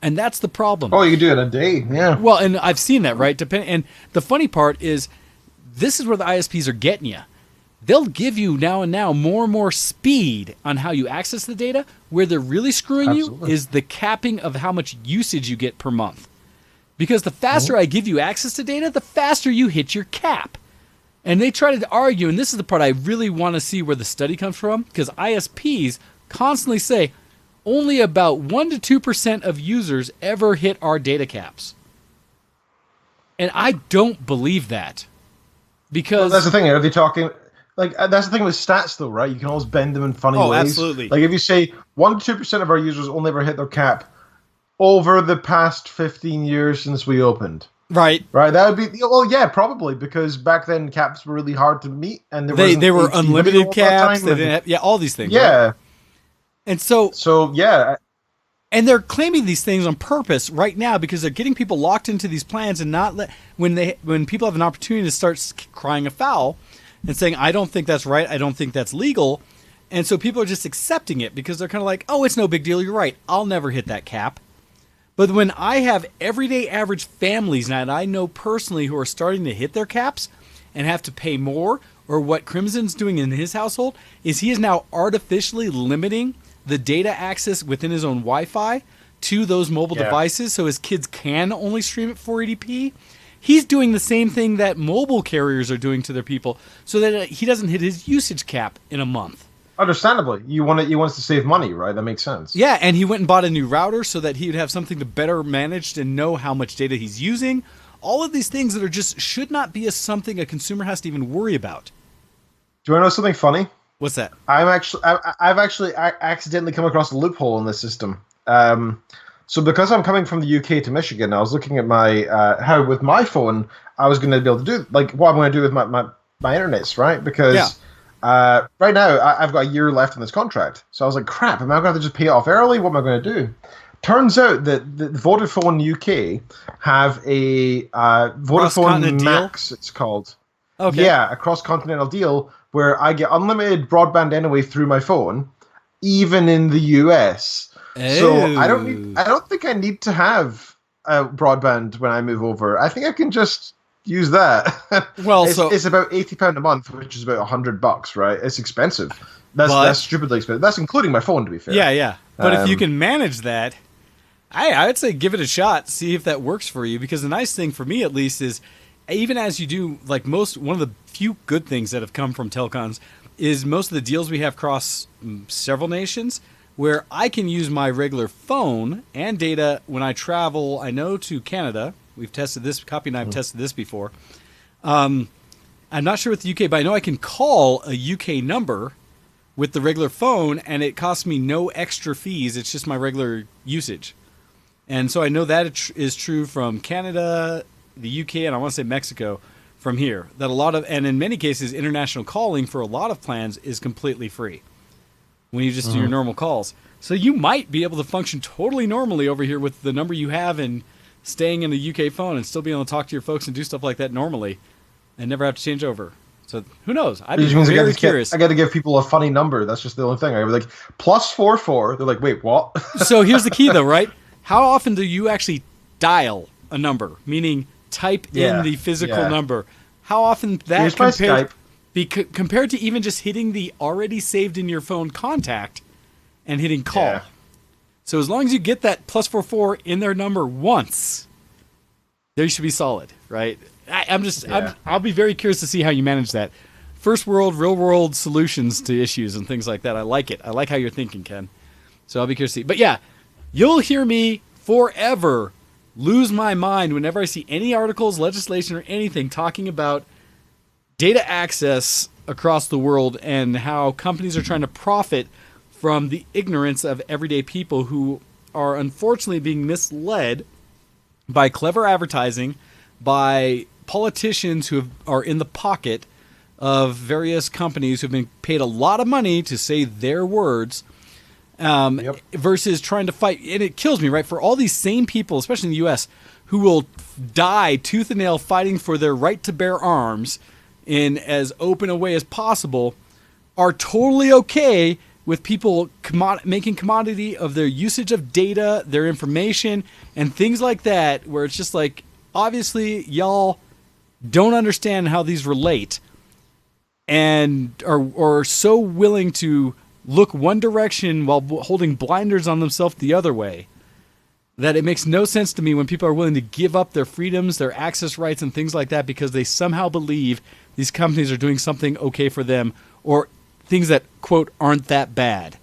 Speaker 1: And that's the problem.
Speaker 2: Oh, you can do it in a day, yeah.
Speaker 1: Well, and I've seen that, right? And the funny part is, this is where the ISPs are getting you. They'll give you now and now more and more speed on how you access the data. Where they're really screwing you is the capping of how much usage you get per month. Because the faster I give you access to data, the faster you hit your cap. And they try to argue, and this is the part I really want to see where the study comes from, because ISPs constantly say only about 1 to 2% of users ever hit our data caps. And I don't believe that. Because
Speaker 2: that's the thing, are they talking... Like, that's the thing with stats, though, right? You can always bend them in funny ways.
Speaker 1: Oh, absolutely.
Speaker 2: Like, if you say 1 to 2% of our users only ever hit their cap over the past 15 years since we opened.
Speaker 1: Right.
Speaker 2: Right, that would be... Well, yeah, probably, because back then caps were really hard to meet, and
Speaker 1: they were unlimited caps. They didn't have, all these things.
Speaker 2: Yeah.
Speaker 1: Right? And so,
Speaker 2: yeah.
Speaker 1: And they're claiming these things on purpose right now because they're getting people locked into these plans and not when people have an opportunity to start crying afoul and saying, I don't think that's right, I don't think that's legal. And so people are just accepting it because they're kind of like, oh, it's no big deal, you're right, I'll never hit that cap. But when I have everyday average families now that I know personally who are starting to hit their caps and have to pay more, or what Crimson's doing in his household is he is now artificially limiting the data access within his own Wi-Fi to those mobile devices so his kids can only stream at 480p. He's doing the same thing that mobile carriers are doing to their people so that he doesn't hit his usage cap in a month.
Speaker 2: Understandably. You want to save money, right? That makes sense.
Speaker 1: Yeah, and he went and bought a new router so that he would have something to better manage and know how much data he's using. All of these things that are just should not be something a consumer has to even worry about.
Speaker 2: Do you want to know something funny?
Speaker 1: What's that?
Speaker 2: I've actually accidentally come across a loophole in this system. So because I'm coming from the UK to Michigan, I was looking at my how with my phone I was going to be able to do like what I'm going to do with my internets, right? Because right now I've got a year left in this contract, so I was like, crap, am I going to have to just pay it off early? What am I going to do? Turns out that the Vodafone UK have a Vodafone Max, it's called.
Speaker 1: Okay.
Speaker 2: Yeah, a cross-continental deal where I get unlimited broadband anyway through my phone, even in the US. So I don't think I need to have broadband when I move over. I think I can just use that.
Speaker 1: Well,
Speaker 2: it's about £80 a month, which is about $100, right? It's expensive. That's stupidly expensive. That's including my phone, to be fair.
Speaker 1: Yeah. But if you can manage that, I would say give it a shot. See if that works for you. Because the nice thing for me, at least, is even as you do, like one of the few good things that have come from telecons is most of the deals we have across several nations where I can use my regular phone and data when I travel. I know to Canada. We've tested this. Copy and I have tested this before. I'm not sure with the UK, but I know I can call a UK number with the regular phone, and it costs me no extra fees. It's just my regular usage. And so I know that is true from Canada, the UK, and I want to say Mexico from here. That and in many cases, international calling for a lot of plans is completely free. when you just do your normal calls. So you might be able to function totally normally over here with the number you have and staying in the UK phone and still be able to talk to your folks and do stuff like that normally and never have to change over. So who knows? I'd be very curious.
Speaker 2: I got to give people a funny number. That's just the only thing. I was like, +44. They're like, wait, what?
Speaker 1: So here's the key, though, right? How often do you actually dial a number, meaning type in the physical number? How often that compared to even just hitting the already saved in your phone contact and hitting call. Yeah. So as long as you get that +44 in their number once, there you should be solid, right? I'll be very curious to see how you manage that. First world, real world solutions to issues and things like that. I like it. I like how you're thinking, Ken. So I'll be curious to see. But yeah, you'll hear me forever lose my mind whenever I see any articles, legislation, or anything talking about data access across the world and how companies are trying to profit from the ignorance of everyday people who are unfortunately being misled by clever advertising, by politicians who are in the pocket of various companies who've been paid a lot of money to say their words, versus trying to fight. And it kills me, right? For all these same people, especially in the U.S., who will die tooth and nail fighting for their right to bear arms in as open a way as possible, are totally okay with people making commodity of their usage of data, their information, and things like that, where it's just like, obviously, y'all don't understand how these relate and are so willing to look one direction while holding blinders on themselves the other way that it makes no sense to me when people are willing to give up their freedoms, their access rights, and things like that because they somehow believe these companies are doing something okay for them or things that, quote, aren't that bad.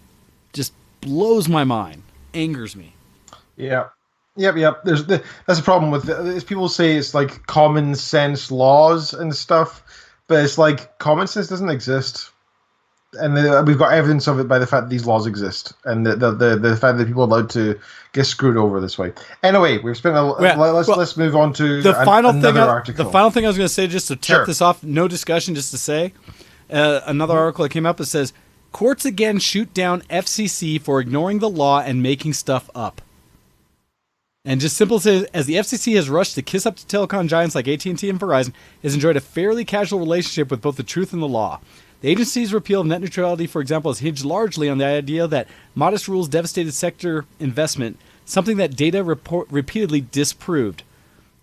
Speaker 1: Just blows my mind. Angers me.
Speaker 2: Yeah. Yep. That's the problem with it. People say it's like common sense laws and stuff, but it's like common sense doesn't exist. And we've got evidence of it by the fact that these laws exist and the fact that people are allowed to get screwed over this way. Anyway, we've spent let's move on to another article.
Speaker 1: The final thing I was going to say, just to tip this off, no discussion, just to say, another article that came up that says, courts again shoot down FCC for ignoring the law and making stuff up. And just simple says, as the FCC has rushed to kiss up to telecom giants like AT&T and Verizon, has enjoyed a fairly casual relationship with both the truth and the law. The agency's repeal of net neutrality, for example, has hinged largely on the idea that modest rules devastated sector investment, something that data repeatedly disproved.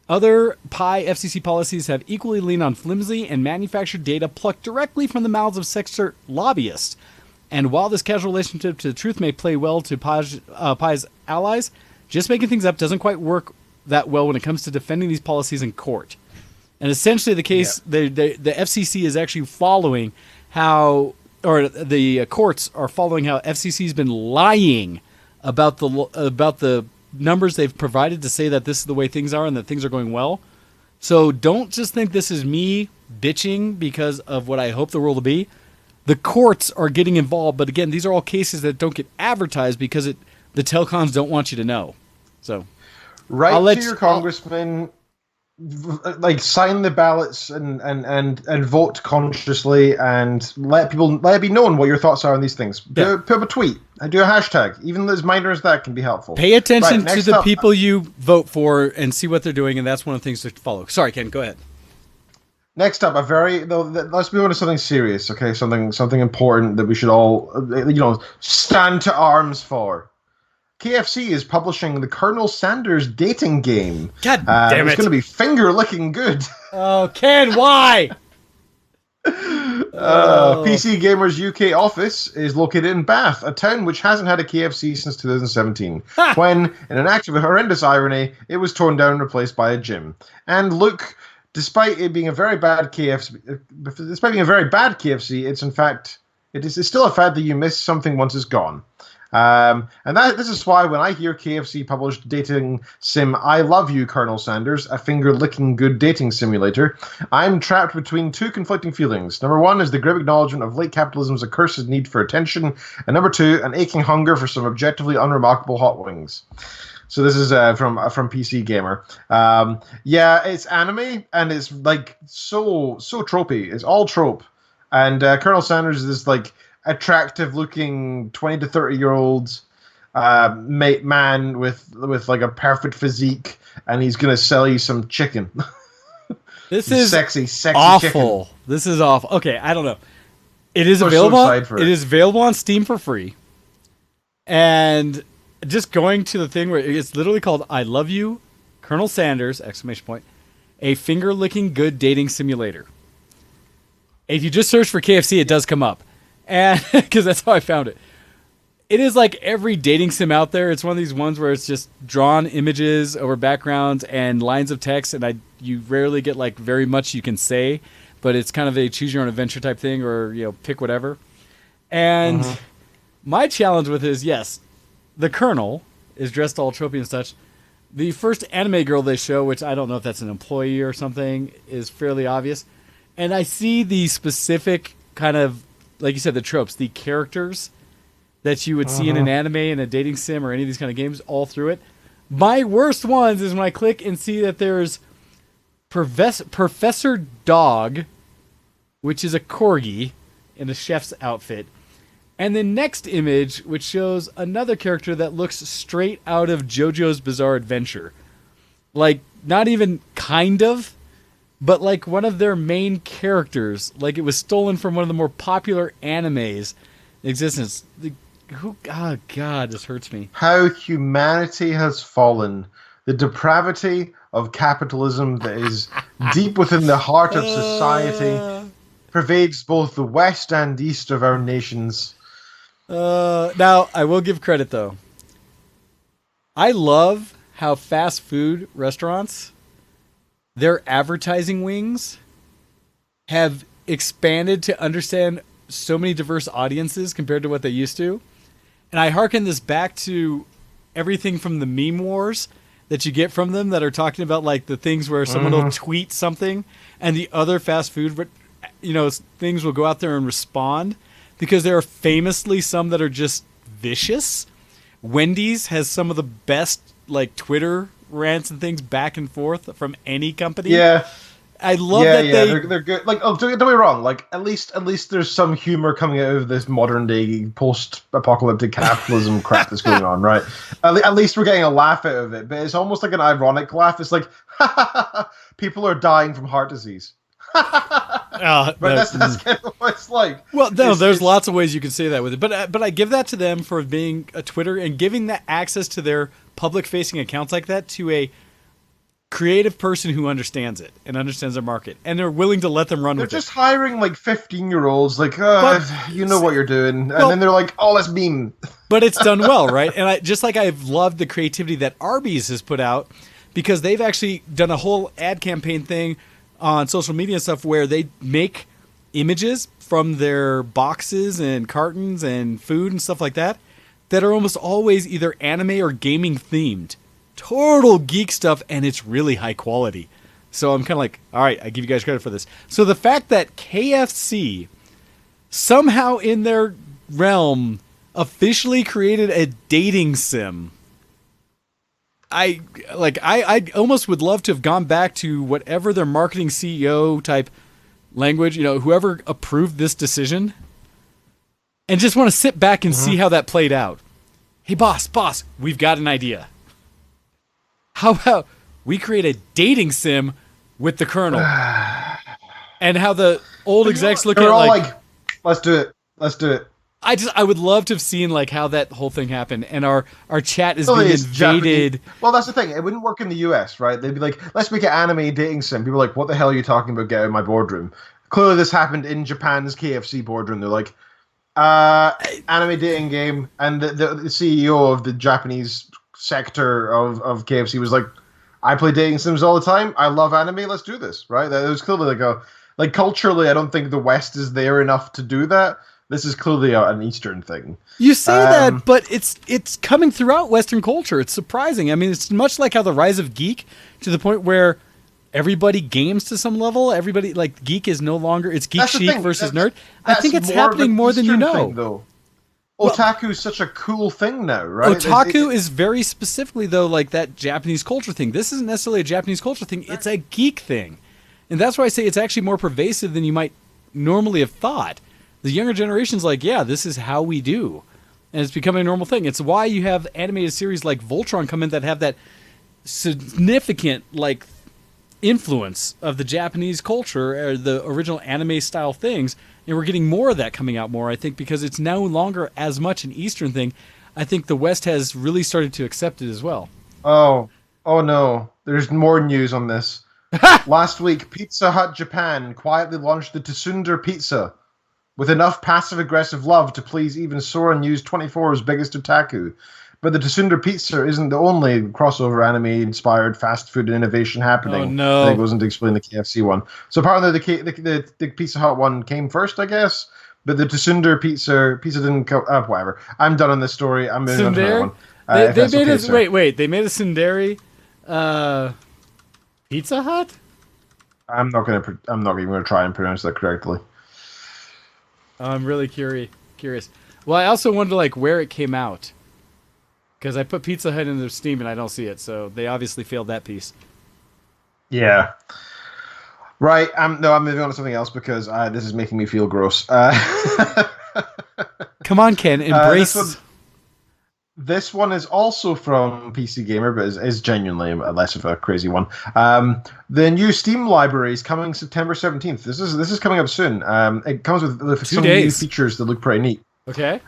Speaker 1: Other PI FCC policies have equally leaned on flimsy and manufactured data plucked directly from the mouths of sector lobbyists. And while this casual relationship to the truth may play well to PI's allies, just making things up doesn't quite work that well when it comes to defending these policies in court. And essentially the case, the FCC is actually following the courts are following how FCC's been lying about the numbers they've provided to say that this is the way things are and that things are going well. So don't just think this is me bitching because of what I hope the world will be. The courts are getting involved, but again, these are all cases that don't get advertised because the telecoms don't want you to know. So,
Speaker 2: your congressman. Like sign the ballots and vote consciously and let it be known what your thoughts are on these things. Put up a tweet. Do a hashtag. Even as minor as that can be helpful.
Speaker 1: Pay attention to the people you vote for and see what they're doing, and that's one of the things to follow. Sorry, Ken, go ahead.
Speaker 2: Next up, let's move on to something serious, okay? Something important that we should all stand to arms for. KFC is publishing the Colonel Sanders dating game.
Speaker 1: God damn it.
Speaker 2: It's going to be finger-licking good.
Speaker 1: Oh, Ken, why?
Speaker 2: PC Gamer's UK office is located in Bath, a town which hasn't had a KFC since 2017, when, in an act of horrendous irony, it was torn down and replaced by a gym. And look, despite being a very bad KFC, it's still a fact that you miss something once it's gone. This is why when I hear KFC published dating sim I Love You, Colonel Sanders, a finger-licking good dating simulator, I'm trapped between two conflicting feelings. Number one is the grim acknowledgement of late capitalism's accursed need for attention, and number two, an aching hunger for some objectively unremarkable hot wings. So this is from PC Gamer. It's anime, and it's like so tropey. It's all trope. And Colonel Sanders is this like attractive-looking 20 to 30-year-old man with like a perfect physique, and he's gonna sell you some chicken.
Speaker 1: This is
Speaker 2: sexy
Speaker 1: awful.
Speaker 2: chicken.
Speaker 1: This is awful. Okay, I don't know. It is
Speaker 2: I'm so
Speaker 1: available.
Speaker 2: excited for
Speaker 1: It is available on Steam for free. And just going to the thing where it's literally called "I Love You, Colonel Sanders!" ! A finger-licking good dating simulator. If you just search for KFC, it does come up, and because that's how I found it. It is like every dating sim out there. It's one of these ones where it's just drawn images over backgrounds and lines of text, and you rarely get like very much you can say, but it's kind of a choose your own adventure type thing, or pick whatever. And my challenge with it is, yes, the Colonel is dressed all tropey and such. The first anime girl they show, which I don't know if that's an employee or something, is fairly obvious. And I see the specific kind of, like you said, the tropes, the characters that you would see in an anime, in a dating sim, or any of these kind of games all through it. My worst ones is when I click and see that there's Professor Dog, which is a corgi in a chef's outfit. And the next image, which shows another character that looks straight out of JoJo's Bizarre Adventure. Like, not even kind of, but like one of their main characters. Like it was stolen from one of the more popular animes in existence. Oh, God, this hurts me.
Speaker 2: How humanity has fallen. The depravity of capitalism that is deep within the heart of society pervades both the west and east of our nations.
Speaker 1: Now, I will give credit, though. I love how fast food restaurants, their advertising wings, have expanded to understand so many diverse audiences compared to what they used to. And I hearken this back to everything from the meme wars that you get from them that are talking about like the things where someone will tweet something and the other fast food, things will go out there and respond, because there are famously some that are just vicious. Wendy's has some of the best like Twitter rants and things back and forth from any company.
Speaker 2: Yeah.
Speaker 1: I love that
Speaker 2: they're good. Like, don't get me wrong. Like, at least there's some humor coming out of this modern day post-apocalyptic capitalism crap that's going on, right? At least we're getting a laugh out of it, but it's almost like an ironic laugh. It's like, people are dying from heart disease. But that's kind of what it's like.
Speaker 1: Well, no, there's lots of ways you can say that with it, but I give that to them for being a Twitter and giving that access to their public-facing accounts like that to a creative person who understands it and understands their market, and they're willing to let them run with it.
Speaker 2: They're just hiring like 15-year-olds, like, you know what you're doing, and then they're like, oh, let's meme.
Speaker 1: But it's done well, right? And I've loved the creativity that Arby's has put out, because they've actually done a whole ad campaign thing on social media and stuff where they make images from their boxes and cartons and food and stuff like that are almost always either anime or gaming themed. Total geek stuff, and it's really high quality. So I'm kind of like, all right, I give you guys credit for this. So the fact that KFC somehow in their realm officially created a dating sim, I almost would love to have gone back to whatever their marketing CEO type language, whoever approved this decision, and just want to sit back and see how that played out. Hey, boss, we've got an idea. How about we create a dating sim with the Colonel? And how the old execs look at it like,
Speaker 2: let's do it.
Speaker 1: I would love to have seen like how that whole thing happened, and our chat is being invaded.
Speaker 2: Japanese. Well, that's the thing. It wouldn't work in the US, right? They'd be like, let's make an anime dating sim. People are like, what the hell are you talking about? Get out of my boardroom. Clearly this happened in Japan's KFC boardroom. They're like, anime dating game, and the CEO of the Japanese sector of KFC was like, I play dating sims all the time. I love anime. Let's do this, right? It was clearly like culturally, I don't think the West is there enough to do that. This is clearly an Eastern thing.
Speaker 1: You say that, but it's coming throughout Western culture. It's surprising. I mean, it's much like how the rise of geek, to the point where everybody games to some level. Everybody, like, geek is no longer, it's geek chic versus nerd. I think it's happening more than you know.
Speaker 2: Thing, though. Otaku is such a cool thing now, right?
Speaker 1: Otaku is very specifically, though, like that Japanese culture thing. This isn't necessarily a Japanese culture thing. It's a geek thing. And that's why I say it's actually more pervasive than you might normally have thought. the younger generation's like, yeah, this is how we do. And it's becoming a normal thing. It's why you have animated series like Voltron come in that have that significant like influence of the Japanese culture or the original anime style things. And we're getting more of that coming out more, I think, because it's no longer as much an Eastern thing. I think the West has really started to accept it as well.
Speaker 2: Oh no. There's more news on this. Last week, Pizza Hut Japan quietly launched the Tsundere Pizza with enough passive-aggressive love to please even Sora News 24's biggest otaku. But the Tsundere Pizza isn't the only crossover anime-inspired fast food innovation happening.
Speaker 1: Oh, no.
Speaker 2: I think it wasn't to explain the KFC one. So apparently the Pizza Hut one came first, I guess. But the Tsundere pizza didn't come. Whatever. I'm done on this story. I'm moving on to another one.
Speaker 1: They made us wait. They made a Tsundere Pizza Hut.
Speaker 2: I'm not even gonna try and pronounce that correctly.
Speaker 1: I'm really curious. Well, I also wonder like where it came out, because I put Pizza Hut into Steam and I don't see it. So they obviously failed that piece.
Speaker 2: Yeah. Right. I'm moving on to something else because this is making me feel gross.
Speaker 1: Come on, Ken, embrace.
Speaker 2: This one is also from PC Gamer, but is genuinely less of a crazy one. The new Steam library is coming September 17th. This is coming up soon. It comes with some new features that look pretty neat.
Speaker 1: Okay.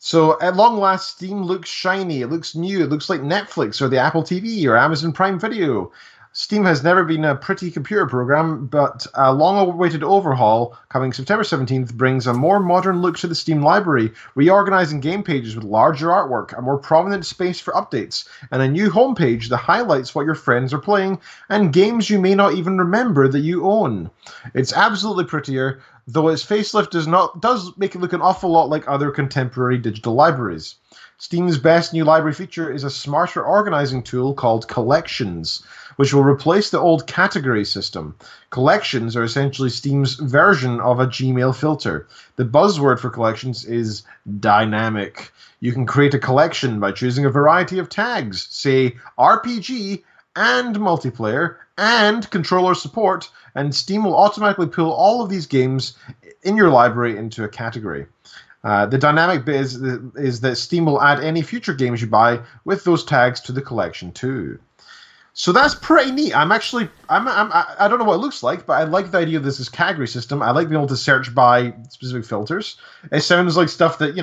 Speaker 2: So at long last, Steam looks shiny. It looks new. It looks like Netflix or the Apple TV or Amazon Prime Video. Steam has never been a pretty computer program, but a long-awaited overhaul coming September 17th brings a more modern look to the Steam library, reorganizing game pages with larger artwork, a more prominent space for updates, and a new homepage that highlights what your friends are playing and games you may not even remember that you own. It's absolutely prettier, though its facelift does make it look an awful lot like other contemporary digital libraries. Steam's best new library feature is a smarter organizing tool called Collections, which will replace the old category system. Collections are essentially Steam's version of a Gmail filter. The buzzword for Collections is dynamic. You can create a collection by choosing a variety of tags, say RPG and multiplayer and controller support, and Steam will automatically pull all of these games in your library into a category. The dynamic bit is that Steam will add any future games you buy with those tags to the collection too. So that's pretty neat. I don't know what it looks like, but I like the idea of this category system. I like being able to search by specific filters. It sounds like stuff that,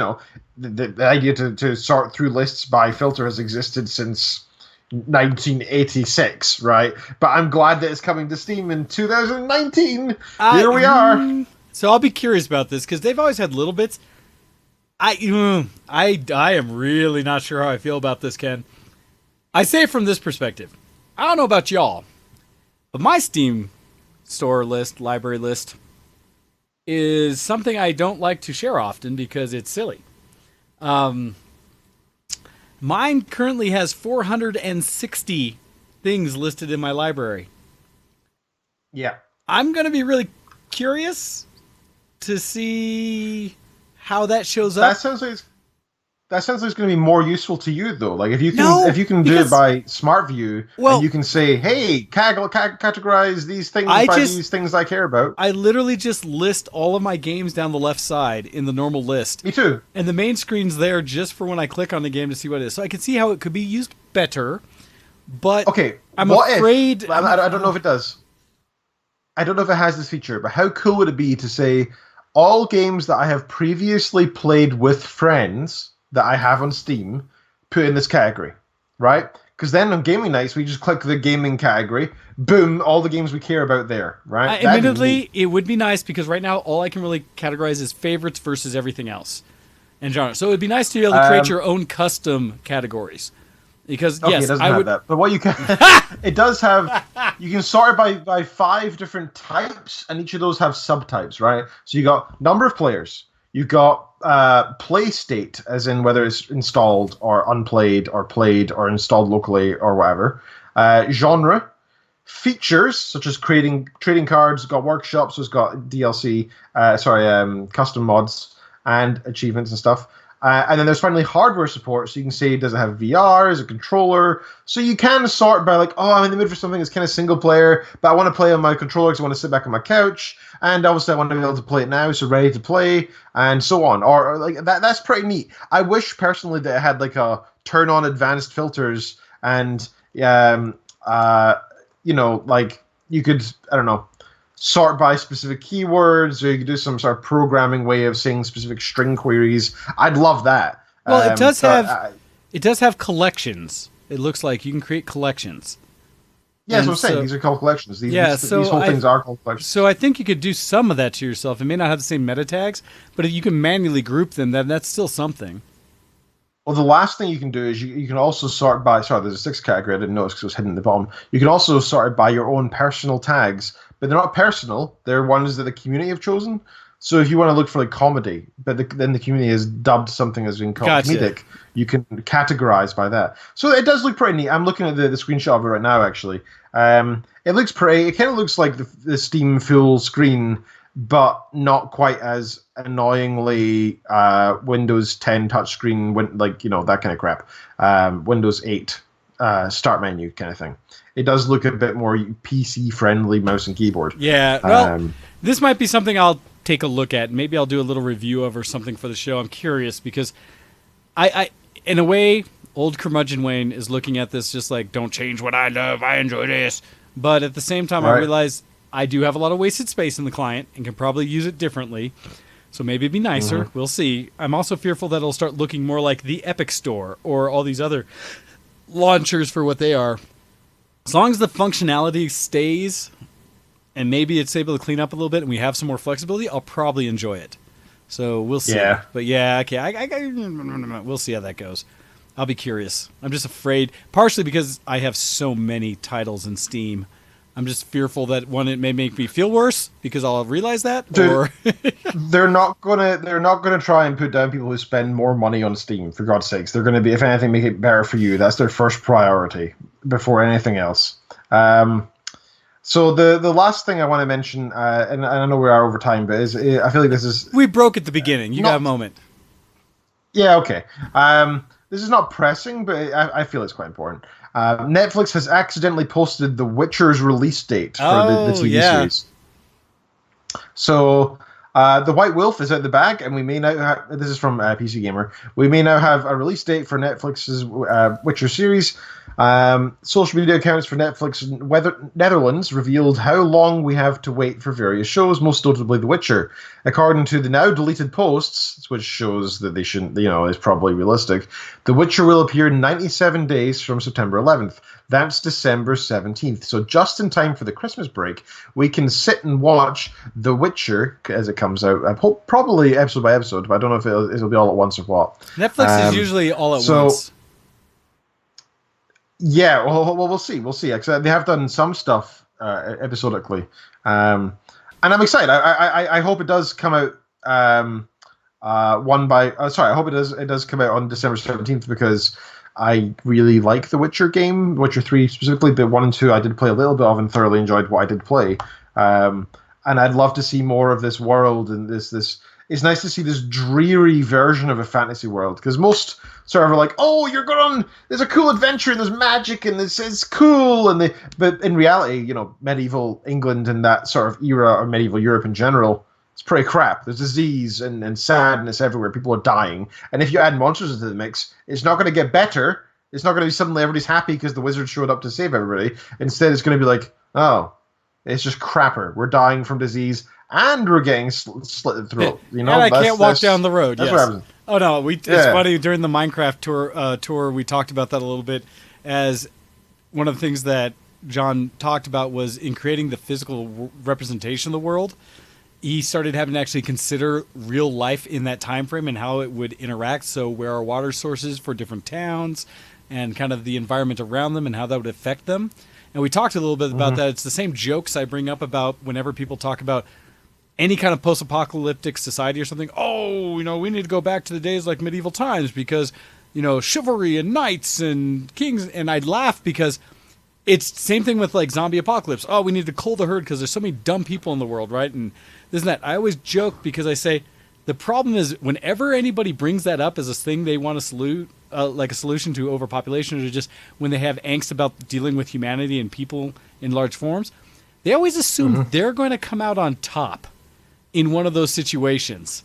Speaker 2: the idea to sort through lists by filter has existed since 1986, right? But I'm glad that it's coming to Steam in 2019. Here we are.
Speaker 1: So I'll be curious about this because they've always had little bits. I am really not sure how I feel about this, Ken. I say it from this perspective. I don't know about y'all, but my Steam store list, library list, is something I don't like to share often because it's silly. Mine currently has 460 things listed in my library.
Speaker 2: Yeah.
Speaker 1: I'm going to be really curious to see how that shows up.
Speaker 2: That sounds like it's going to be more useful to you, though. Like if you can do it by SmartView, and you can say, "Hey, categorize these things these things I care about."
Speaker 1: I literally just list all of my games down the left side in the normal list.
Speaker 2: Me too.
Speaker 1: And the main screen's there just for when I click on the game to see what it is. So I can see how it could be used better. But
Speaker 2: okay,
Speaker 1: I'm afraid.
Speaker 2: I don't know if it does. I don't know if it has this feature, but how cool would it be to say all games that I have previously played with friends that I have on Steam, put in this category, right? Because then on gaming nights, we just click the gaming category, boom, all the games we care about there, right?
Speaker 1: Admittedly, it would be nice because right now all I can really categorize is favorites versus everything else and genre. So it would be nice to be able to create your own custom categories. Because yes,
Speaker 2: it doesn't have that. But what you can, it does have. You can sort it by 5 different types, and each of those have subtypes, right? So you got number of players. You got play state, as in whether it's installed or unplayed or played or installed locally or whatever. Genre, features such as trading cards. It's got workshops. So it's got DLC. Custom mods and achievements and stuff. And then there's finally hardware support, so you can say, does it have VR, is it a controller? So you can sort by like, oh, I'm in the mood for something that's kind of single player, but I want to play on my controller because I want to sit back on my couch, and obviously I want to be able to play it now, so ready to play, and so on. Or like that's pretty neat. I wish personally that it had like a turn on advanced filters and like you could, I don't know, sort by specific keywords, or you could do some sort of programming way of saying specific string queries. I'd love that.
Speaker 1: Well, it does have collections. It looks like you can create collections.
Speaker 2: Yeah, that's what I'm saying. These are called collections. These whole things are called collections.
Speaker 1: So I think you could do some of that to yourself. It may not have the same meta tags, but if you can manually group them, then that's still something.
Speaker 2: Well, the last thing you can do is you can also sort by... Sorry, there's a 6th category. I didn't notice because it was hidden at the bottom. You can also sort it by your own personal tags, but they're not personal. They're ones that the community have chosen. So if you want to look for like comedy, but then the community has dubbed something as being called comedic, you can categorize by that. So it does look pretty neat. I'm looking at the screenshot of it right now, actually. It looks pretty... It kind of looks like the Steam full screen, but not quite as annoyingly Windows 10 touchscreen, that kind of crap. Windows 8 start menu kind of thing. It does look a bit more PC-friendly mouse and keyboard.
Speaker 1: Yeah, well, this might be something I'll take a look at. Maybe I'll do a little review of or something for the show. I'm curious because I in a way, old curmudgeon Wayne is looking at this just like, don't change what I love, I enjoy this. But at the same time, I realize I do have a lot of wasted space in the client and can probably use it differently. So maybe it'd be nicer. We'll see. I'm also fearful that it'll start looking more like the Epic Store or all these other launchers for what they are. As long as the functionality stays and maybe it's able to clean up a little bit and we have some more flexibility, I'll probably enjoy it. So we'll see.
Speaker 2: Yeah.
Speaker 1: But yeah, okay, we'll see how that goes. I'll be curious. I'm just afraid, partially because I have so many titles in Steam. I'm just fearful that one, it may make me feel worse because I'll realize that.
Speaker 2: Dude,
Speaker 1: or
Speaker 2: they're not gonna try and put down people who spend more money on Steam. For God's sakes, they're gonna be, if anything, make it better for you. That's their first priority before anything else. So the last thing I want to mention, and I know we are over time, but I feel like this is...
Speaker 1: We broke at the beginning. You got a moment.
Speaker 2: Yeah, okay. This is not pressing, but I feel it's quite important. Netflix has accidentally posted The Witcher's release date for the TV series. So The White Wolf is out the bag, and we may now have... This is from PC Gamer. We may now have a release date for Netflix's Witcher series. Social media accounts for Netflix Netherlands revealed how long we have to wait for various shows, most notably The Witcher. According to the now deleted posts, which shows that they shouldn't, is probably realistic, The Witcher will appear in 97 days from September 11th. That's December 17th. So just in time for the Christmas break, we can sit and watch The Witcher as it comes out. I hope probably episode by episode, but I don't know if it'll be all at once or what.
Speaker 1: Netflix is usually all at once.
Speaker 2: Yeah, well, we'll see. We'll see. They have done some stuff episodically, and I'm excited. I hope it does come out. I hope it does come out on December 17th because I really like the Witcher game, Witcher 3 specifically, but 1 and 2 I did play a little bit of and thoroughly enjoyed what I did play. And I'd love to see more of this world and this. It's nice to see this dreary version of a fantasy world because most sort of are like, oh, there's a cool adventure and there's magic and it's cool, but in reality, medieval England and that sort of era, or medieval Europe in general, it's pretty crap. There's disease and sadness everywhere. People are dying, and if you add monsters into the mix, it's not going to get better. It's not going to be suddenly everybody's happy because the wizard showed up to save everybody. Instead, it's going to be like, oh, it's just crapper. We're dying from disease. And we're getting slit the throat.
Speaker 1: And I can't walk down the road.
Speaker 2: That's what happens.
Speaker 1: Oh no, it's funny. During the Minecraft tour, we talked about that a little bit. As one of the things that John talked about was in creating the physical representation of the world. He started having to actually consider real life in that time frame and how it would interact. So where are water sources for different towns, and kind of the environment around them and how that would affect them. And we talked a little bit about that. It's the same jokes I bring up about whenever people talk about any kind of post-apocalyptic society or something. Oh, we need to go back to the days like medieval times because, chivalry and knights and kings. And I'd laugh because it's the same thing with like zombie apocalypse. Oh, we need to cull the herd because there's so many dumb people in the world, right? And this and that. I always joke because I say The problem is whenever anybody brings that up as a thing they want to like a solution to overpopulation, or just when they have angst about dealing with humanity and people in large forms, they always assume they're going to come out on top in one of those situations.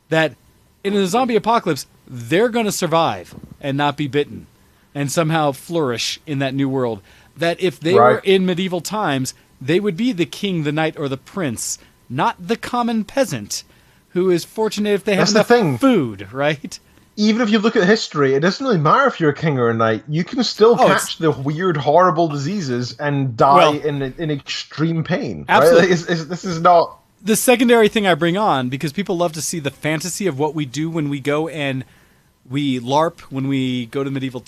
Speaker 1: That in a zombie apocalypse, they're going to survive and not be bitten and somehow flourish in that new world. That if they were in medieval times, they would be the king, the knight, or the prince, not the common peasant who is fortunate if they have enough food, right?
Speaker 2: Even if you look at history, it doesn't really matter if you're a king or a knight. You can still catch the weird, horrible diseases and die in extreme pain.
Speaker 1: Absolutely.
Speaker 2: Right? This is not...
Speaker 1: The secondary thing I bring on, because people love to see the fantasy of what we do when we go and we LARP, when we go to medieval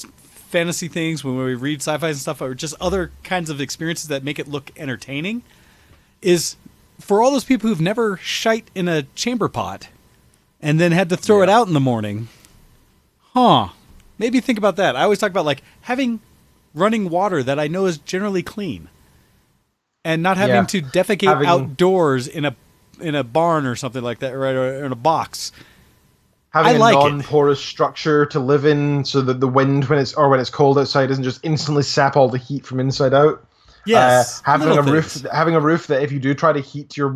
Speaker 1: fantasy things, when we read sci-fi and stuff, or just other kinds of experiences that make it look entertaining, is for all those people who've never shite in a chamber pot and then had to throw it out in the morning. Maybe think about that. I always talk about like having running water that I know is generally clean and not having to defecate outdoors in a barn or something like that, or in a box.
Speaker 2: Having a non-porous structure to live in, so that the wind when it's cold outside doesn't just instantly sap all the heat from inside out.
Speaker 1: Yes,
Speaker 2: having a roof that if you do try to heat your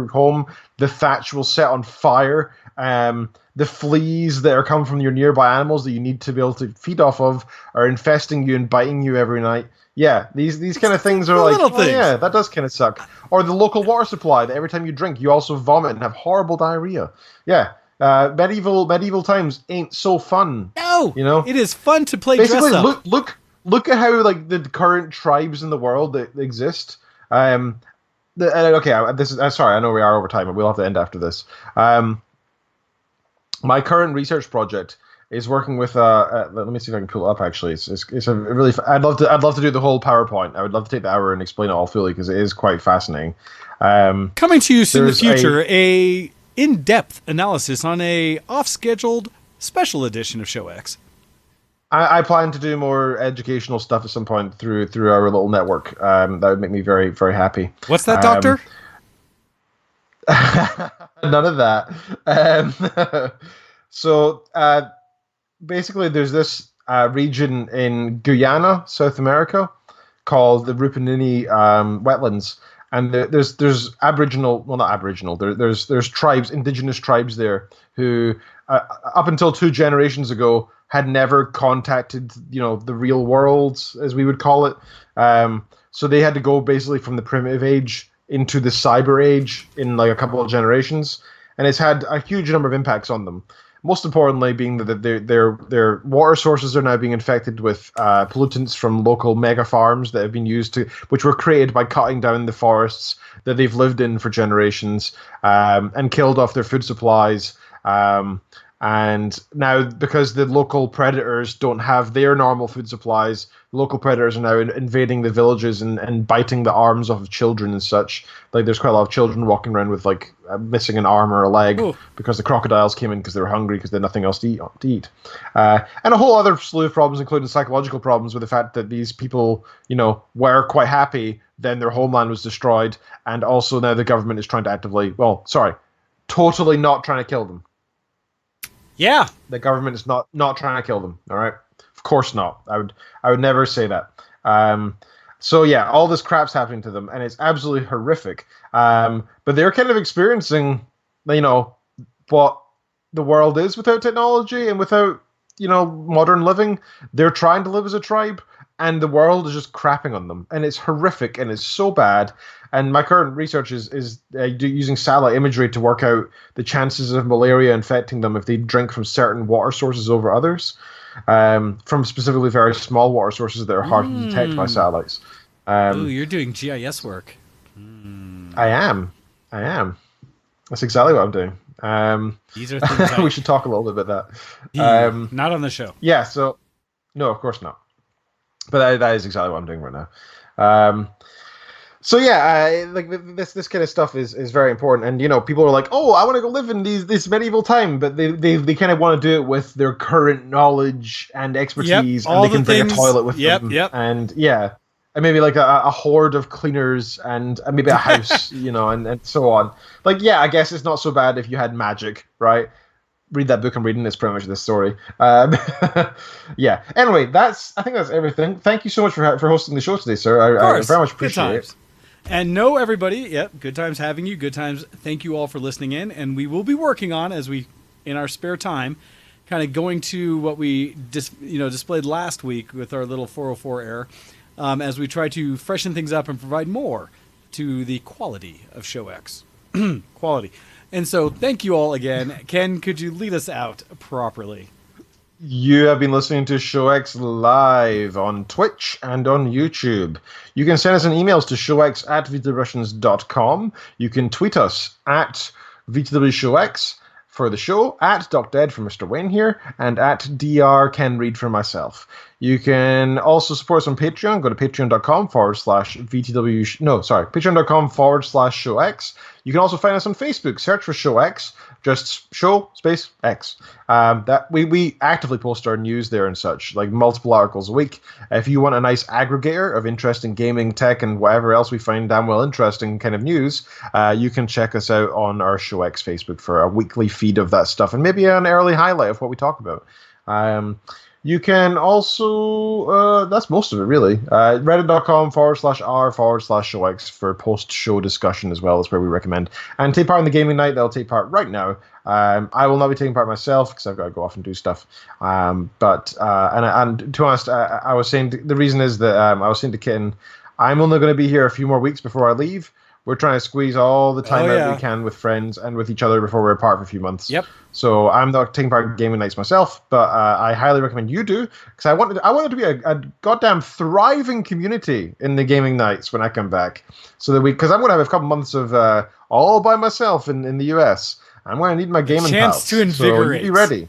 Speaker 2: home, the thatch will set on fire. The fleas that are coming from your nearby animals that you need to be able to feed off of are infesting you and biting you every night. Yeah, these kind of things are like, yeah, that does kind of suck. Or the local water supply that every time you drink, you also vomit and have horrible diarrhea. Yeah. Medieval times ain't so fun.
Speaker 1: No, it is fun to play
Speaker 2: basically,
Speaker 1: dress up.
Speaker 2: Look at how like the current tribes in the world that exist. Sorry, I know we are over time, but we'll have to end after this. My current research project is working with let me see if I can pull it up. Actually, it's a really. I'd love to do the whole PowerPoint. I would love to take the hour and explain it all fully because it is quite fascinating.
Speaker 1: Coming to you in the future, a in-depth analysis on a off-scheduled special edition of Show X.
Speaker 2: I plan to do more educational stuff at some point through our little network. That would make me very, very happy.
Speaker 1: What's that, Doctor?
Speaker 2: None of that. So basically, there's this region in Guyana, South America, called the Rupununi wetlands. And there's Aboriginal, well, not Aboriginal. There's tribes, indigenous tribes there who, up until 2 generations ago, had never contacted, the real world, as we would call it. So they had to go basically from the primitive age into the cyber age in like a couple of generations, and it's had a huge number of impacts on them. Most importantly, being that their water sources are now being infected with pollutants from local mega farms that have been which were created by cutting down the forests that they've lived in for generations, and killed off their food supplies. And now, because the local predators don't have their normal food supplies, local predators are now invading the villages and biting the arms off of children and such. Like, there's quite a lot of children walking around with, like, missing an arm or a leg because the crocodiles came in because they were hungry because they had nothing else to eat. And a whole other slew of problems, including psychological problems with the fact that these people, were quite happy, then their homeland was destroyed, and also now the government is trying to totally not trying to kill them.
Speaker 1: Yeah,
Speaker 2: the government is not trying to kill them. All right, of course not. I would never say that. So yeah, all this crap's happening to them, and it's absolutely horrific. But they're kind of experiencing, what the world is without technology and without modern living. They're trying to live as a tribe, and the world is just crapping on them, and it's horrific, and it's so bad. And my current research is using satellite imagery to work out the chances of malaria infecting them if they drink from certain water sources over others, from specifically very small water sources that are hard to detect by satellites.
Speaker 1: Ooh, you're doing GIS work.
Speaker 2: I am. That's exactly what I'm doing.
Speaker 1: These are things
Speaker 2: we should talk a little bit about that.
Speaker 1: Not on the show.
Speaker 2: Yeah. So, no, of course not. But that is exactly what I'm doing right now. So yeah, like this kind of stuff is very important, and people are like, oh, I want to go live in this medieval time, but they kind of want to do it with their current knowledge and expertise, and they can bring a toilet with them. And yeah, and maybe like a horde of cleaners and maybe a house, and so on. Like, yeah, I guess it's not so bad if you had magic, right? Read that book I'm reading. It's pretty much the story. Yeah. Anyway, I think that's everything. Thank you so much for hosting the show today, sir. I very much appreciate it.
Speaker 1: And know everybody, yep, good times having you. Good times. Thank you all for listening in. And we will be working on, in our spare time, kind of going to what we displayed last week with our little 404 error, as we try to freshen things up and provide more to the quality of Show X. Quality. And so thank you all again. Ken, could you lead us out properly?
Speaker 2: You have been listening to Show X live on Twitch and on YouTube. You can send us an emails to showx@vtrussians.com. You can tweet us at VTWShowX for the show, at DocDead for Mr. Wayne here, and at Dr. Ken Reed for myself. You can also support us on Patreon. Go to patreon.com/VTW. Patreon.com/Showx. You can also find us on Facebook. Search for Show X. Just Show space X. That we actively post our news there and such, like multiple articles a week. If you want a nice aggregator of interesting gaming, tech, and whatever else we find damn well interesting kind of news, you can check us out on our Show X Facebook for a weekly feed of that stuff and maybe an early highlight of what we talk about. You can also, that's most of it really, reddit.com/r/showx for post-show discussion as well. That's where we recommend. And take part in the gaming night. They'll take part right now. I will not be taking part myself because I've got to go off and do stuff. But to be honest, I was saying the reason is that I was saying to Kitten, I'm only going to be here a few more weeks before I leave. We're trying to squeeze all the time out we can with friends and with each other before we're apart for a few months.
Speaker 1: Yep.
Speaker 2: So I'm not taking part in gaming nights myself, but I highly recommend you do, because I want it to be a goddamn thriving community in the gaming nights when I come back. So that because I'm going to have a couple months of all by myself in the US. I'm going to need my gaming
Speaker 1: chance
Speaker 2: pals.
Speaker 1: to invigorate.
Speaker 2: So be ready.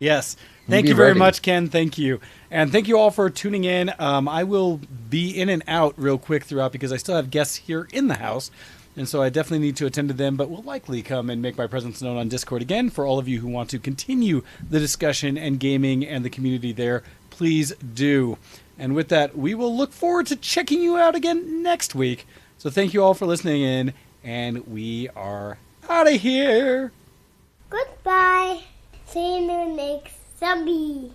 Speaker 1: Yes. Thank you very much, Ken. Thank you. And thank you all for tuning in. I will be in and out real quick throughout because I still have guests here in the house. And so I definitely need to attend to them, but will likely come and make my presence known on Discord again for all of you who want to continue the discussion and gaming and the community there. Please do. And with that, we will look forward to checking you out again next week. So thank you all for listening in, and we are out of here.
Speaker 4: Goodbye. See you next zombie.